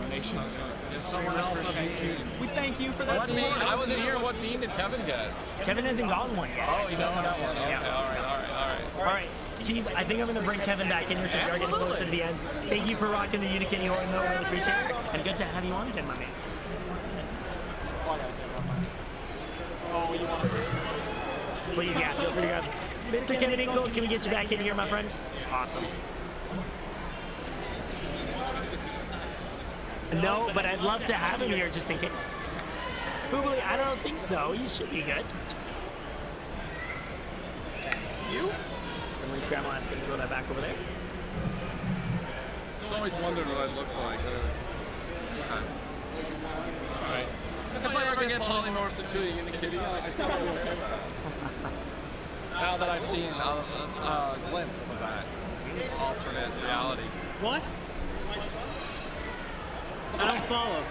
Donations. Just streamers for St. Jude. We thank you for that. What bean? I wasn't here. What bean did Kevin get? Kevin hasn't gotten one yet. Oh, you don't got one. Okay, Yeah. all right. All right, Steve, I think I'm going to bring Kevin back in here because we are getting closer to the end. Thank you for rocking the Unikitty horn, though. Really appreciate it. And good to have you on again, my man. Please, yeah, feel free to grab. Mr. Kevin Hinkle, can we get you back in here, my friend? Awesome. No, but I'd love to have him here just in case. Spoobly, I don't think so. You should be good. You? And leave Grandma's gonna throw that back over there. Just always wondered what I'd look like. Okay. All right. If I ever get polymorphed into a Unikitty, I think I'll be okay with that. Now that I've seen a glimpse of that alternate reality. What? I don't follow.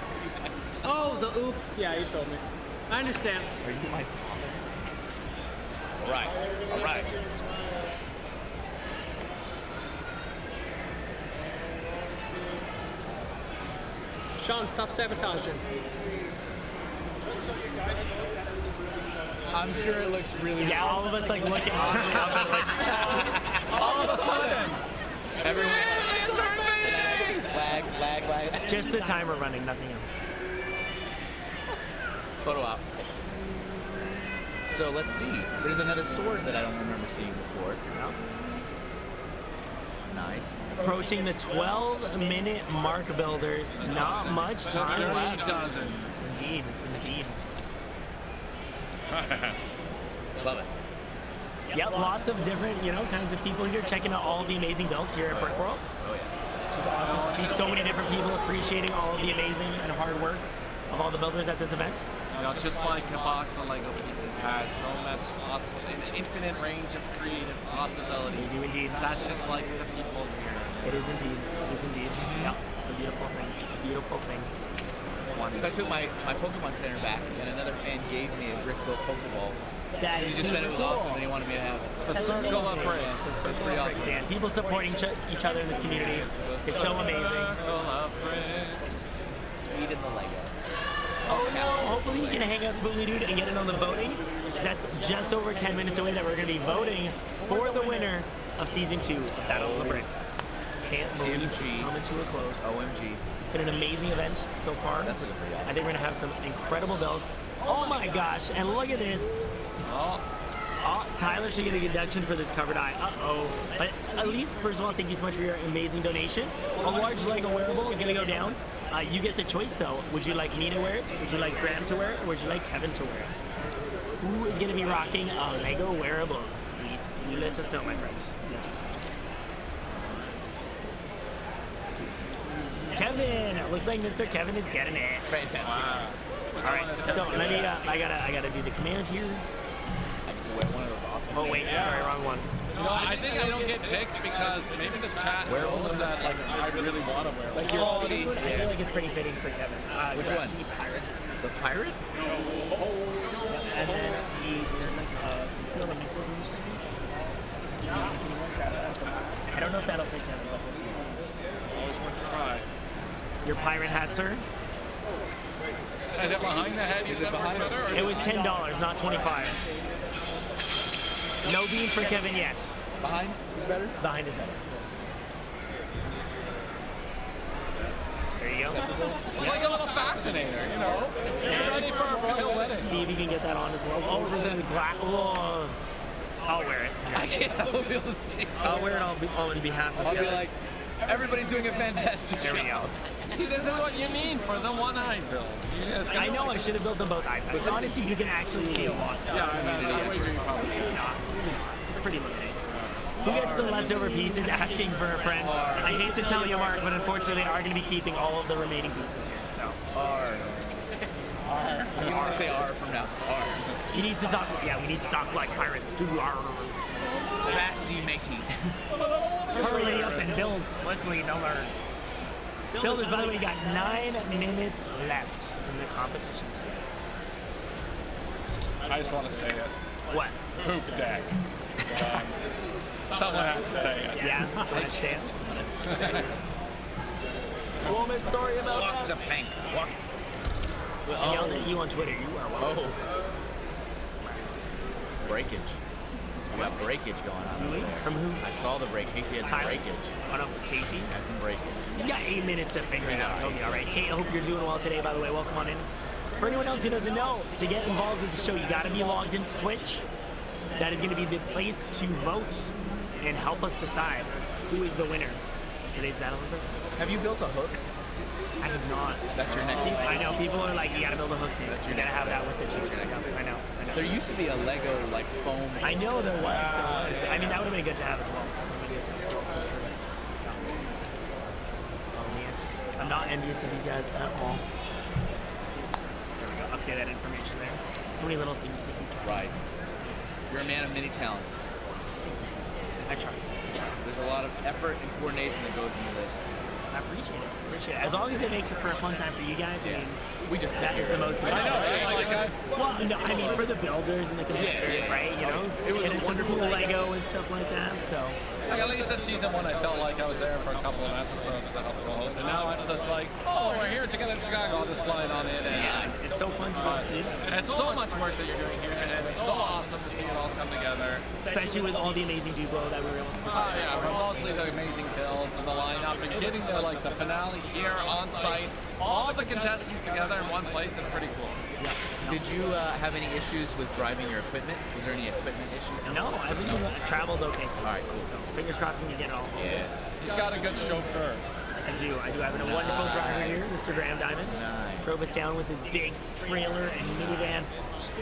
Oh, the oops. Yeah, you told me. I understand. Are you my father? All right. Sean, stop sabotaging. I'm sure it looks really Yeah, all of us like looking on like, All of a sudden, everyone aliens are invading! lag. Just the timer running, nothing else. Photo op. So let's see. There's another sword that I don't remember seeing before. Nice. Approaching the 12-minute mark, builders. Not much time left. Dozen. Indeed, indeed. Love it. Yeah, lots of different, kinds of people here checking out all of the amazing builds here at Brickworld. Oh yeah. Which is awesome to see so many different people appreciating all of the amazing and hard work of all the builders at this event. Just like a box of Lego pieces has so much awesome, an infinite range of creative possibilities. They do indeed. That's just like the people here. It is indeed. It is indeed. Yeah, it's a beautiful thing. A beautiful thing. So I took my Pokemon trainer back, and another fan gave me a Brickworld Pokeball. That He is just said it super was cool. awesome, and he wanted me to have it. The circle of bricks. The circle pretty of bricks, awesome. man. People supporting each other in this community is so amazing. Circle of bricks. Eating the Lego. Oh no, hopefully you can hang out Spoonly Dude and get in on the voting, because that's just over 10 minutes away that we're going to be voting for the winner of Season 2 of Battle of the Bricks. Can't believe it's coming to a close. OMG. It's been an amazing event so far. That's looking pretty awesome. I think we're going to have some incredible builds. Oh my gosh, and look at this. Oh, Tyler should get a deduction for this covered eye. Uh-oh. But at least, first of all, thank you so much for your amazing donation. A large Lego wearable is going to go down. You get the choice, though. Would you like me to wear it? Would you like Graham to wear it? Or would you like Kevin to wear it? Who is going to be rocking a Lego wearable? Please, you let us know, my friends. Let us know. Kevin! Looks like Mr. Kevin is getting it. Fantastic. All right, so let me, I gotta do the command here. I get to wear one of those awesome Oh wait, sorry, wrong one. I think I don't get picked because maybe the chat knows that I really want to wear. Like your Oh, this one I feel like is pretty fitting for Kevin. Which the one? Pirate. The pirate? And then there's like you see all the mixer boots? I don't know if that'll fit Kevin, but we'll see. Always worth a try. Your pirate hat, sir? Is it behind the head? You said behind it? It was $10, not $25. No bean for Kevin yet. Behind is better? Behind is better. There you go. It's like a little fascinator, you know? Get ready for a royal wedding. See if you can get that on as well. Over the glass. Oh. I'll wear it. I can't help but be able to see. I'll wear it all on behalf of I'll you. be like, everybody's doing a fantastic There we go. See, this is what you mean for the one-eye build. I know I should have built them both iPads. But honestly, you can actually see a lot. Yeah, I wager you probably Maybe not. It's pretty limited. Who gets the leftover pieces? Asking for a friend. I hate to tell you, Mark, but unfortunately, they are going to be keeping all of the remaining pieces here. So R. You want to say R from now. R. he needs to talk. Yeah, we need to talk like pirates do. Fasty mateys. Hurry up and build quickly, Miller. Builders, by the way, got 9 minutes left in the competition. I just want to say it. What? Poop deck. Someone had to say it. Yeah, that's what I'm saying. Oh, I'm sorry about Walk the that. plank. Walk. I yelled at you on Twitter. You are welcome. Oh. Breakage. You got breakage going on over there. From who? I saw the break. Casey had some Tyler. breakage. Oh no, Casey. Had some breakage. He's got 8 minutes to figure it out. He'll be all right. Kate, I hope you're doing well today, by the way. Welcome on in. For anyone else who doesn't know, to get involved with the show, you got to be logged into Twitch. That is going to be the place to vote and help us decide who is the winner of today's Battle of the Bricks. Have you built a hook? I have not. That's your next. I know people are like, you got to build a hook. That's You your got to next have that step. with it. That's your next step. I know. There used to be a Lego like foam. I know there was. I mean, that would have been good to have as well. For sure. Oh man, I'm not envious of these guys at all. There we go. Update that information there. So many little things to keep track of. Right. You're a man of many talents. I try. There's a lot of effort and coordination that goes into this. I appreciate it. As long as it makes it for a fun time for you guys, I mean, We just that is the most important. I know, like Well, no, I mean for the builders and the competitors, right? You know, It was a and it's some wonderful cool experience. Lego and stuff like that. So Like, at least in season 1, I felt like I was there for a couple of episodes to help co-host, and now I'm just like, oh, we're here together in Chicago. I'll just slide on in. And yeah, it's so fun to do that. and it's so much work that you're doing here, and it's so awesome to see it all come together. especially with all the amazing Duplo that we were able to put. Yeah, but mostly the amazing builds and the lineup and getting the the finale here on site, all the contestants together in one place is pretty cool. Did you have any issues with driving your equipment? Was there any equipment issues? No, everything traveled okay. All right, cool. So fingers crossed we can get it all. Yeah. He's got a good chauffeur. I do have a wonderful driver here, Mr. Graham Diamonds. Nice. Drove us down with his big trailer and minivan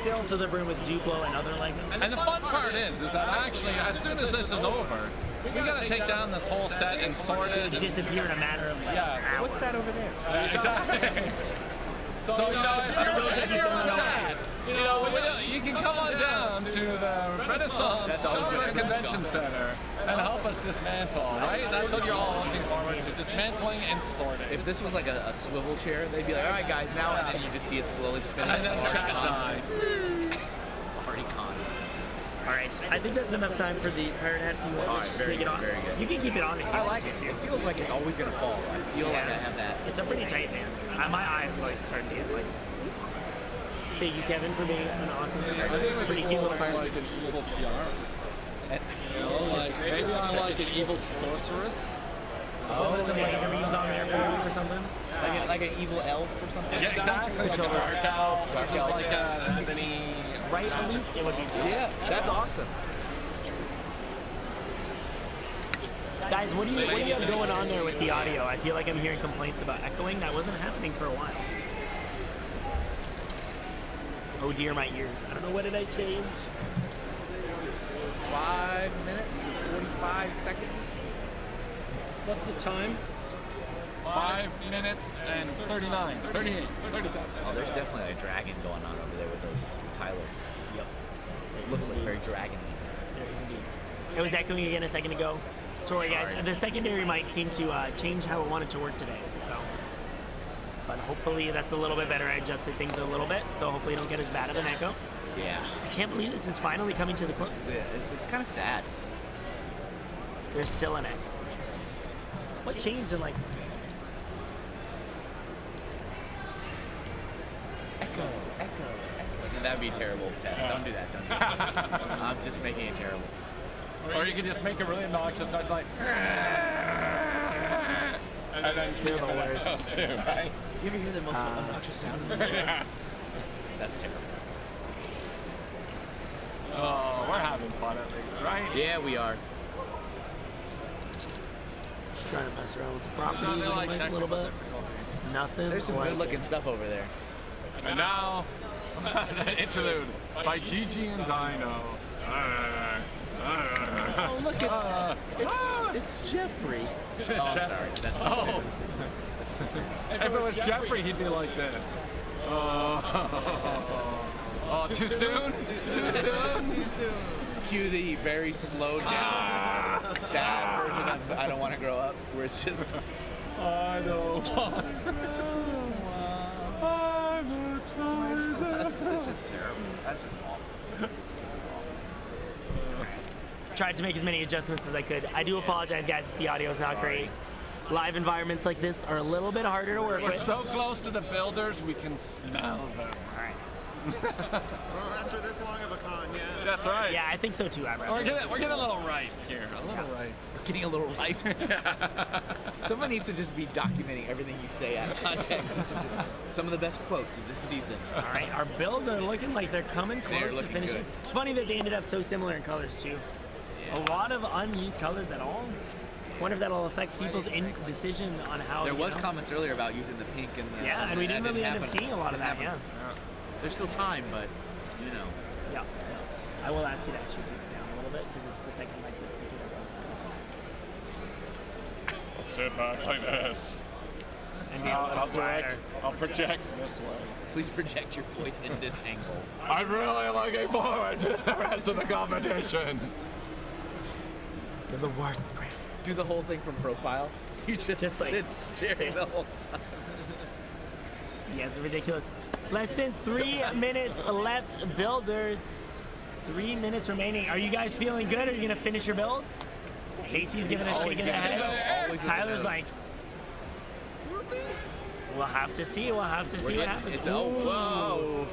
filled to the brim with Duplo and other Lego. And the fun part is that actually, as soon as this is over, we gotta take down this whole set and sort it. It disappear in a matter of hours. What's that over there? Exactly. So if you're on chat, you can come on down to the Renaissance Stoner Convention Center and help us dismantle, right? That's what you're all looking forward to, dismantling and sorting. If this was like a swivel chair, they'd be like, all right, guys, now, and then you just see it slowly spinning. And then chat died. Party con. All right, I think that's enough time for the pirate hat. If you want to very take it good, off, very good. you can keep it on if you I want like to it. too. It feels like it's always gonna fall. I feel like I have that. It's a pretty tight man. My eyes like starting to get like. Thank you, Kevin, for being an awesome. I think it's pretty cute little I pirate. like an evil tiara. Maybe I like an evil sorceress. Oh, some laser beams on there for you or something. Like an evil elf or something. Yeah, exactly. Like a dark elf. This is like an Anthony. Right, at least it would be sick. Yeah, that's awesome. Guys, what do you have going on there with the audio? I feel like I'm hearing complaints about echoing. That wasn't happening for a while. Oh dear, my ears. I don't know, what did I change? 5 minutes and 45 seconds. What's the time? 5 minutes and 39, 38, 37. Oh, there's definitely a dragon going on over there with those Tyler. Yep. It looks like very dragon-y. There is indeed. It was echoing again a second ago. Sorry, guys. The secondary mic seemed to change how it wanted to work today, so. But hopefully that's a little bit better. I adjusted things a little bit, so hopefully it don't get as bad of an echo. Yeah. I can't believe this is finally coming to the close. It's kind of sad. There's still an echo. Interesting. What changed in like? Echo. No, that'd be a terrible test. Don't do that. Don't do that. I'm just making it terrible. Or you could just make a really obnoxious noise like. And then see They're the worst. too, right? You ever hear the most obnoxious sound in the world? That's terrible. Oh, we're having fun at least, right? Yeah, we are. Just trying to mess around with the properties Nothing like a little bit. Nothing. There's some like good-looking it. stuff over there. And now, the interlude by Gigi and Dino. Oh, look, it's Jeffrey. Oh, sorry. That's too soon. If it was Jeffrey, he'd be like this. Oh, too soon? Too soon? Cue the very slowed down, sad version of I Don't Want to Grow Up, where it's just, I don't want it's just terrible. That's just awful. Tried to make as many adjustments as I could. I do apologize, guys, if the audio is not great. Live environments like this are a little bit harder to work We're with. so close to the builders, we can smell them. All right. Well, after this long of a con, yeah. That's right. Yeah, I think so too, Abra. We're getting a little ripe here. A little ripe. Getting a little ripe. Someone needs to just be documenting everything you say out of context. Some of the best quotes of this season. All right, our builds are looking like they're coming They're close to looking finishing. good. It's funny that they ended up so similar in colors too. A lot of unused colors at all. Wonder if that'll affect people's decision on how. There was comments earlier about using the pink and the. Yeah, and we didn't really end up happen. seeing a lot of that. Didn't Yeah. happen. There's still time, but you know. Yeah. I will ask you to actually bring it down a little bit because it's the second mic that's picking up on this. I'll sit back like this. And be a little quieter. I'll project this way. Please project your voice in this angle. I'm really looking forward to the rest of the competition. You're the worst, Grant. Do the whole thing from profile. You just like, sit staring the whole time. Yeah, it's ridiculous. Less than 3 minutes left, builders. 3 minutes remaining. Are you guys feeling good? Are you gonna finish your builds? Casey's giving a shake in the head. Always Tyler's like, we'll have to see. We'll have to see what happens. Oh, whoa.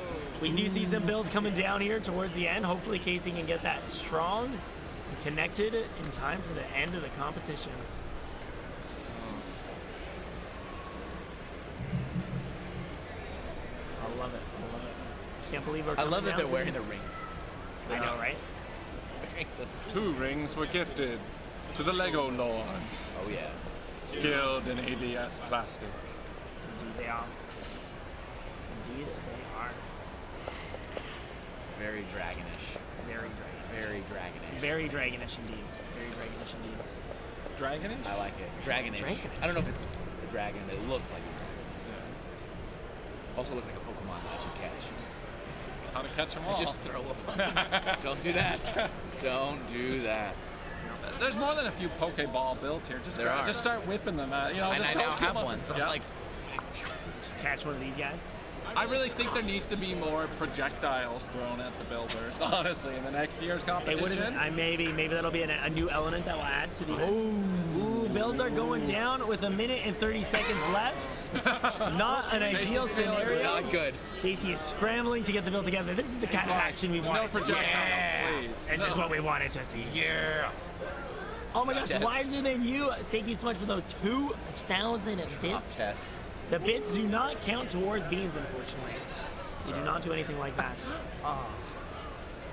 We do see some builds coming down here towards the end. Hopefully Casey can get that strong and connected in time for the end of the competition. I love it. I love it. Can't believe we're I coming love that down they're to wearing the rings. I know, right? 2 rings were gifted to the Lego Lords, Oh yeah. skilled in ABS plastic. Indeed they are. Indeed they are. Very dragonish. Very dragon. Very dragonish. Very dragonish indeed. Very dragonish indeed. Dragonish? I like it. Dragonish. Dragonish. I don't know if it's a dragon. It looks like a dragon. Also looks like a Pokemon that I should catch. How to catch them all. And just throw them. Don't do that. Don't do that. There's more than a few Pokeball builds here. Just There are. just start whipping them at, And just I go now to have them. one, so Yeah. I'm like, Just catch one of these guys. I really think there needs to be more projectiles thrown at the builders, honestly, in the next year's It competition. wouldn't. Maybe that'll be a new element that will add to the event. Ooh, builds are going down with 1 minute and 30 seconds left. Not an ideal scenario. not good. Casey is scrambling to get the build together. This is the kind of action we No wanted to see. projectiles, please. This is what we wanted to see. Yeah. Oh my gosh, Yes. wiser than you. Thank you so much for those 2,000 bits. test. The bits do not count towards beans, unfortunately. We do not do anything like that.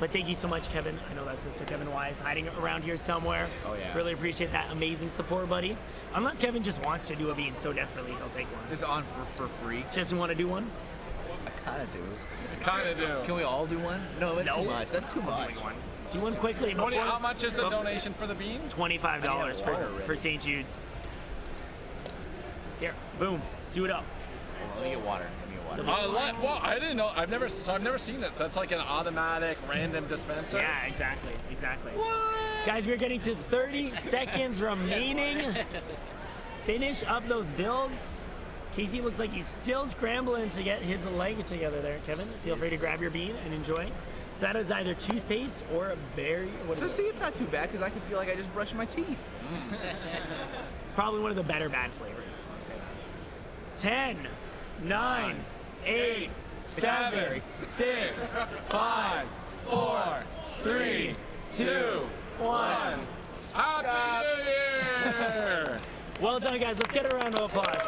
But thank you so much, Kevin. I know that's Mr. Kevin Wise hiding around here somewhere. Oh, yeah. Really appreciate that amazing support, buddy. Unless Kevin just wants to do a bean so desperately, he'll take one. Just on for free. Just want to do one? I kind of do. Kind of do. Can we all do one? No, that's No. too much. That's too much. Do one quickly. What do you- before- how much is the donation for the bean? $25 I need water for ready. St. Jude's. Here, boom. Do it up. Let me get water. Let me get water. Well, I didn't know. I've never seen this. That's like an automatic random dispenser. Yeah, exactly. Guys, we're getting to 30 seconds remaining. Finish up those builds. Casey looks like he's still scrambling to get his leg together there. Kevin, feel free to grab your bean and enjoy. So that is either toothpaste or a berry. What So is see, it's not too bad because I can feel like I just brushed my teeth. It's probably one of the better bad flavors. Let's say that. 10, 9, 8, 7, 6, 5, 4, 3, 2, 1. Happy New Year! Well done, guys. Let's get a round of applause.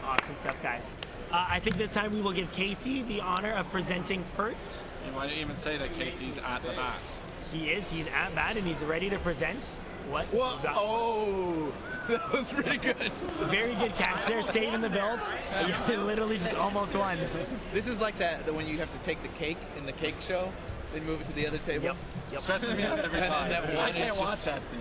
Awesome stuff, guys. I think this time we will give Casey the honor of presenting first. You might even say that Casey's at the back. He is. He's at bat and he's ready to present what Whoa! we've got. Oh, that was really good. Very good catch there, saving the build. You literally just almost won. This is like that when you have to take the cake in the cake show, then move it to the other table. Yep. Stresses me out every And time. that I one can't is watch just- that scene.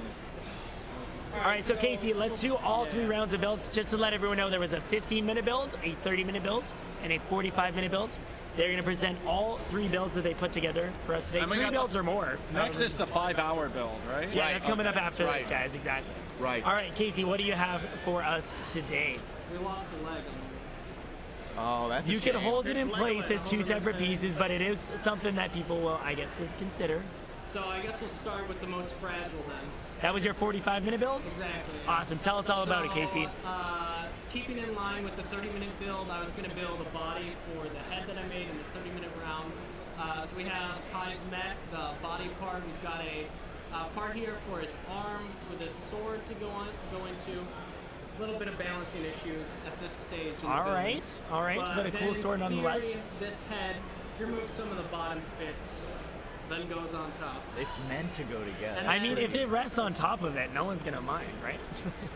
All right, so Casey, let's do all 3 rounds of builds. Just to let everyone know, there was a 15-minute build, a 30-minute build, and a 45-minute build. They're going to present all 3 builds that they put together for us today. And we 3 got builds or more. Next is the 5-hour build, right? Yeah, Right, that's coming up after this, right. guys. Exactly. Right. All right, Casey, what do you have for us today? We lost a leg. Oh, that's You a can shame. hold it in place as 2 separate pieces, but it is something that people will, I guess, would consider. So I guess we'll start with the most fragile then. That was your 45-minute build? Exactly. Awesome. Tell us all about it, Casey. Keeping in line with the 30-minute build, I was going to build a body for the head that I made in the 30-minute round. So we have Kai's neck, the body part. We've got a part here for his arm with his sword to go into. A little bit of balancing issues at this stage. In the All build. right. But a cool then sword nonetheless. theory, this head, remove some of the bottom bits, then goes on top. It's meant to go together. And I mean, if it rests on top of it, no one's going to mind, right?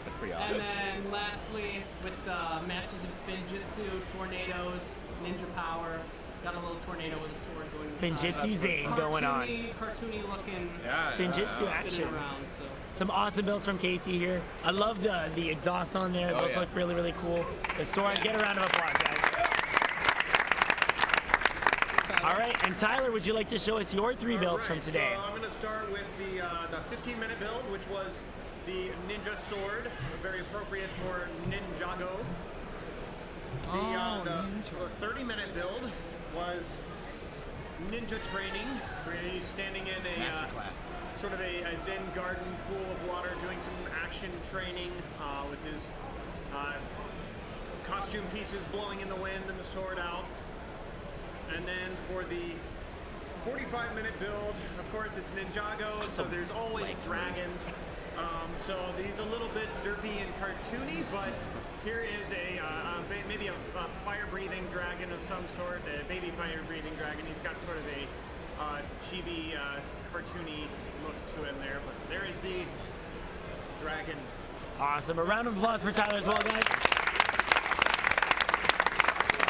That's pretty And awesome. then lastly, with the Masters of Spinjitzu, tornadoes, ninja power, got a little tornado with a sword going Spinjitzu Zane going on. Cartoony looking Spinjitzu spinning action. around. So. Some awesome builds from Casey here. I love the exhaust on there. Oh, Those yeah. look really, really cool. The sword, get a round of applause, guys. All right, and Tyler, would you like to show us your 3 builds from today? So I'm going to start with the 15-minute build, which was the ninja sword, very appropriate for Ninjago. The 30-minute build was ninja training, where he's standing in a Masterclass. sort of a Zen garden pool of water, doing some action training with his costume pieces blowing in the wind and the sword out. And then for the 45-minute build, of course, it's Ninjago, so there's always dragons. So these a little bit derpy and cartoony, but here is maybe a fire-breathing dragon of some sort, a baby fire-breathing dragon. He's got sort of a chibi, cartoony look to him there, but there is the dragon. Awesome. A round of applause for Tyler as well, guys.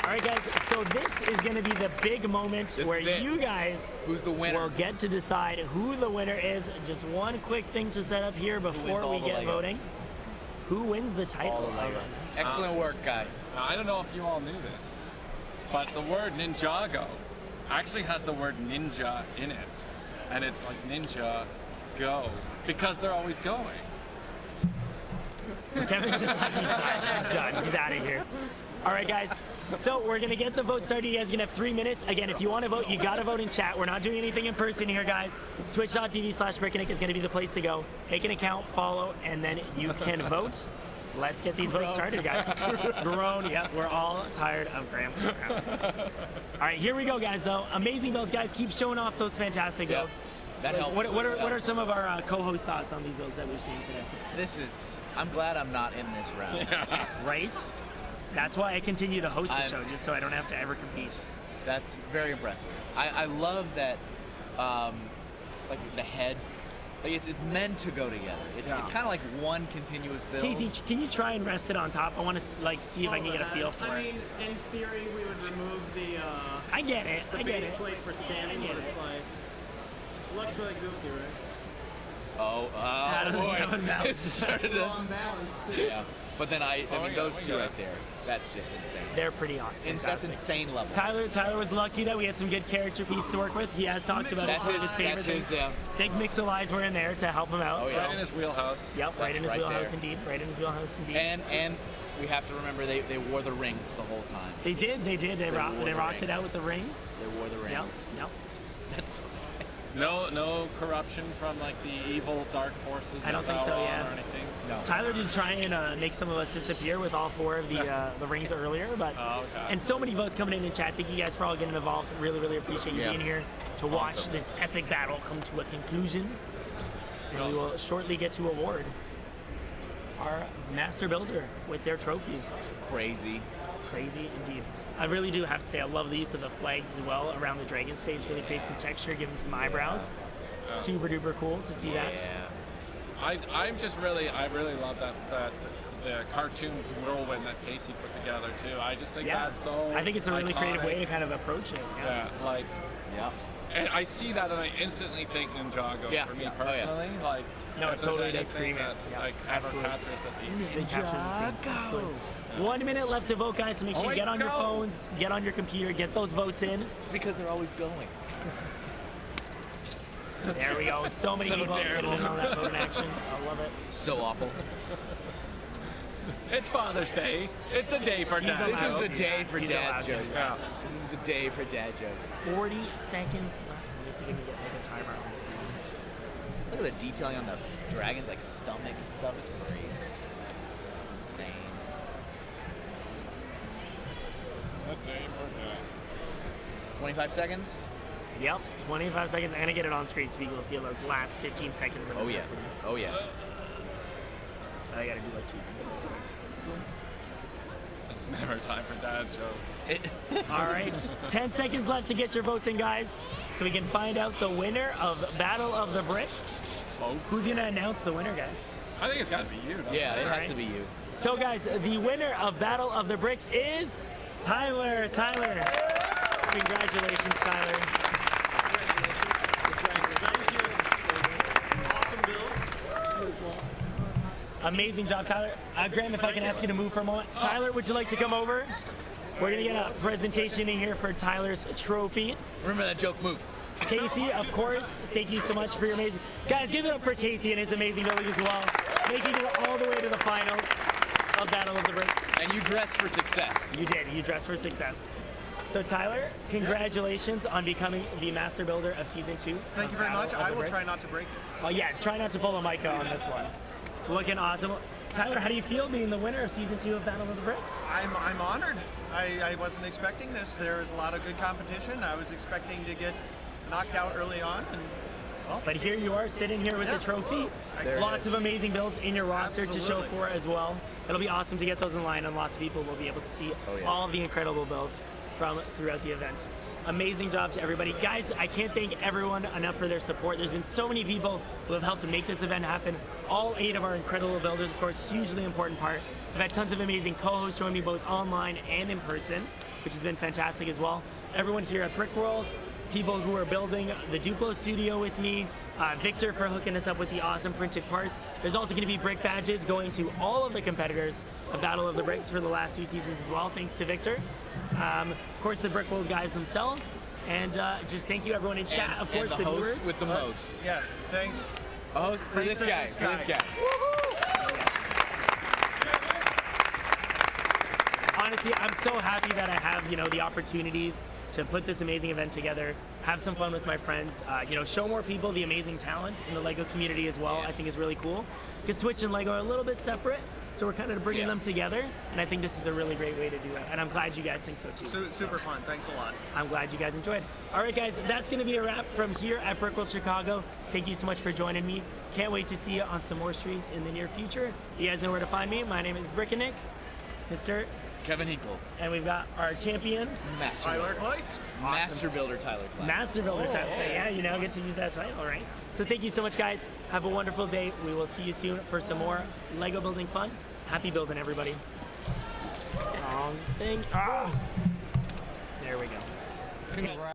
All right, guys, so this is going to be the big moment where you guys Who's the winner? will get to decide who the winner is. Just one quick thing to set up here before we get voting. Who wins the title? Excellent work, guys. Now, I don't know if you all knew this, but the word Ninjago actually has the word ninja in it. And it's like ninja go, because they're always going. Kevin's just like, he's done. He's out of here. All right, guys. So we're going to get the vote started. You guys are going to have 3 minutes. Again, if you want to vote, you got to vote in chat. We're not doing anything in person here, guys. Twitch.tv/BrickinNick is going to be the place to go. Make an account, follow, and then you can vote. Let's get these votes started, guys. Grown. Yep, we're all tired of Graham. All right, here we go, guys, though. Amazing builds, guys. Keep showing off those fantastic builds. That helps. What are some of our co-host thoughts on these builds that we've seen today? I'm glad I'm not in this round. Right? That's why I continue to host the show, just so I don't have to ever compete. That's very impressive. I love that, like the head, like it's meant to go together. It's kind of like one continuous build. Casey, can you try and rest it on top? I want to see if I can get a feel for it. I mean, in theory, we would remove the. I get it. The base plate for standing, but it's like looks really goofy, right? I don't think Kevin balanced. Long balance. Yeah. But then I mean, those two right there, that's just insane. They're pretty fantastic. That's insane level. Tyler was lucky that we had some good character pieces to work with. He has talked about some of his favorite things. Big Mix-a-Lies were in there to help him out. Right in his wheelhouse. Yep, right in his wheelhouse indeed. Right in his wheelhouse indeed. And we have to remember they wore the rings the whole time. They did. They rocked it out with the rings. They wore the rings. Yep. That's so funny. No corruption from like the evil dark forces. I don't think so. Yeah. Or anything. No. Tyler did try and make some of us disappear with all 4 of the rings earlier, but and so many votes coming in chat. Thank you guys for all getting involved. Really appreciate you being here to watch this epic battle come to a conclusion. And we will shortly get to award our master builder with their trophy. Crazy Indeed. I really do have to say I love the use of the flags as well around the dragon's face. Really creates some texture, gives him some eyebrows. Super duper cool to see that. I really love that the cartoon whirlwind that Casey put together too. I just think that's so. I think it's a really iconic. creative way to kind of approach it. And I see that and I instantly think Ninjago for me personally. Like, no, it totally does scream it. Like, absolutely. captures the theme. Absolutely. 1 minute left to vote, guys, so make sure you get on your phones, get on your computer, get those votes in. It's because they're always going. There we go. So many people getting in on that vote in action. I love it. So awful. It's Father's Day. It's the day for dad. This is the day for dad jokes. Yeah. This is the day for dad jokes. 40 seconds left. Let me see if we can get like a timer on the screen. Look at the detailing on the dragon's like stomach and stuff. It's crazy. It's insane. The day for dad. 25 seconds. Yep, 25 seconds. I'm gonna get it on screen so we can feel those last 15 seconds of intensity. Oh yeah. I gotta do like 2. It's never time for dad jokes. All right, 10 seconds left to get your votes in, guys, so we can find out the winner of Battle of the Bricks. Who's gonna announce the winner, guys? I think it's gotta be you. Yeah, it has to be you. So, guys, the winner of Battle of the Bricks is Tyler. Congratulations, Tyler. Amazing job, Tyler. Graham, if I can ask you to move for a moment. Tyler, would you like to come over? We're going to get a presentation in here for Tyler's trophy. Remember that joke move. Casey, of course, thank you so much for your amazing... Guys, give it up for Casey and his amazing building as well. Making it all the way to the finals of Battle of the Bricks. And you dressed for success. You did. You dressed for success. So, Tyler, congratulations on becoming the master builder of Season 2. Thank you very much. I will try not to break it. Oh, yeah. Try not to pull a mic on this one. Looking awesome. Tyler, how do you feel being the winner of season 2 of Battle of the Bricks? I'm honored. I wasn't expecting this. There was a lot of good competition. I was expecting to get knocked out early on, and well, But here you are sitting here with the trophy. Lots of amazing builds in your roster to show Absolutely. for as well. It'll be awesome to get those in line, and lots of people will be able to see all of the incredible builds from throughout the event. Amazing job to everybody. Guys, I can't thank everyone enough for their support. There's been so many people who have helped to make this event happen. All 8 of our incredible builders, of course, hugely important part. I've had tons of amazing co-hosts join me both online and in person, which has been fantastic as well. Everyone here at Brickworld, people who are building the Duplo studio with me, Victor for hooking us up with the awesome printed parts. There's also going to be brick badges going to all of the competitors of Battle of the Bricks for the last 2 seasons as well, thanks to Victor. Of course, the Brickworld guys themselves, and just thank you everyone in chat. Of course, and the the host viewers. with the most. yeah, thanks. Oh, for Thanks this to guy. this For this guy. guy. Honestly, I'm so happy that I have, the opportunities to put this amazing event together, have some fun with my friends, show more people the amazing talent in the LEGO community as well. I think is really cool, because Twitch and LEGO are a little bit separate, so we're kind of bringing them together, and I think this is a really great way to do it, and I'm glad you guys think so too. Super fun. Thanks a lot. I'm glad you guys enjoyed. All right, guys, that's going to be a wrap from here at Brickworld Chicago. Thank you so much for joining me. Can't wait to see you on some more streams in the near future. You guys know where to find me. My name is BrickinNick, Mr. Kevin Hinkle. And we've got our champion, Master Tyler Builder. Kleitz. Master Builder Tyler Klein. Master Builder title. Yeah, you now get to use that title, right? So thank you so much, guys. Have a wonderful day. We will see you soon for some more LEGO building fun. Happy building, everybody. Oops, wrong thing. Ah! There we go.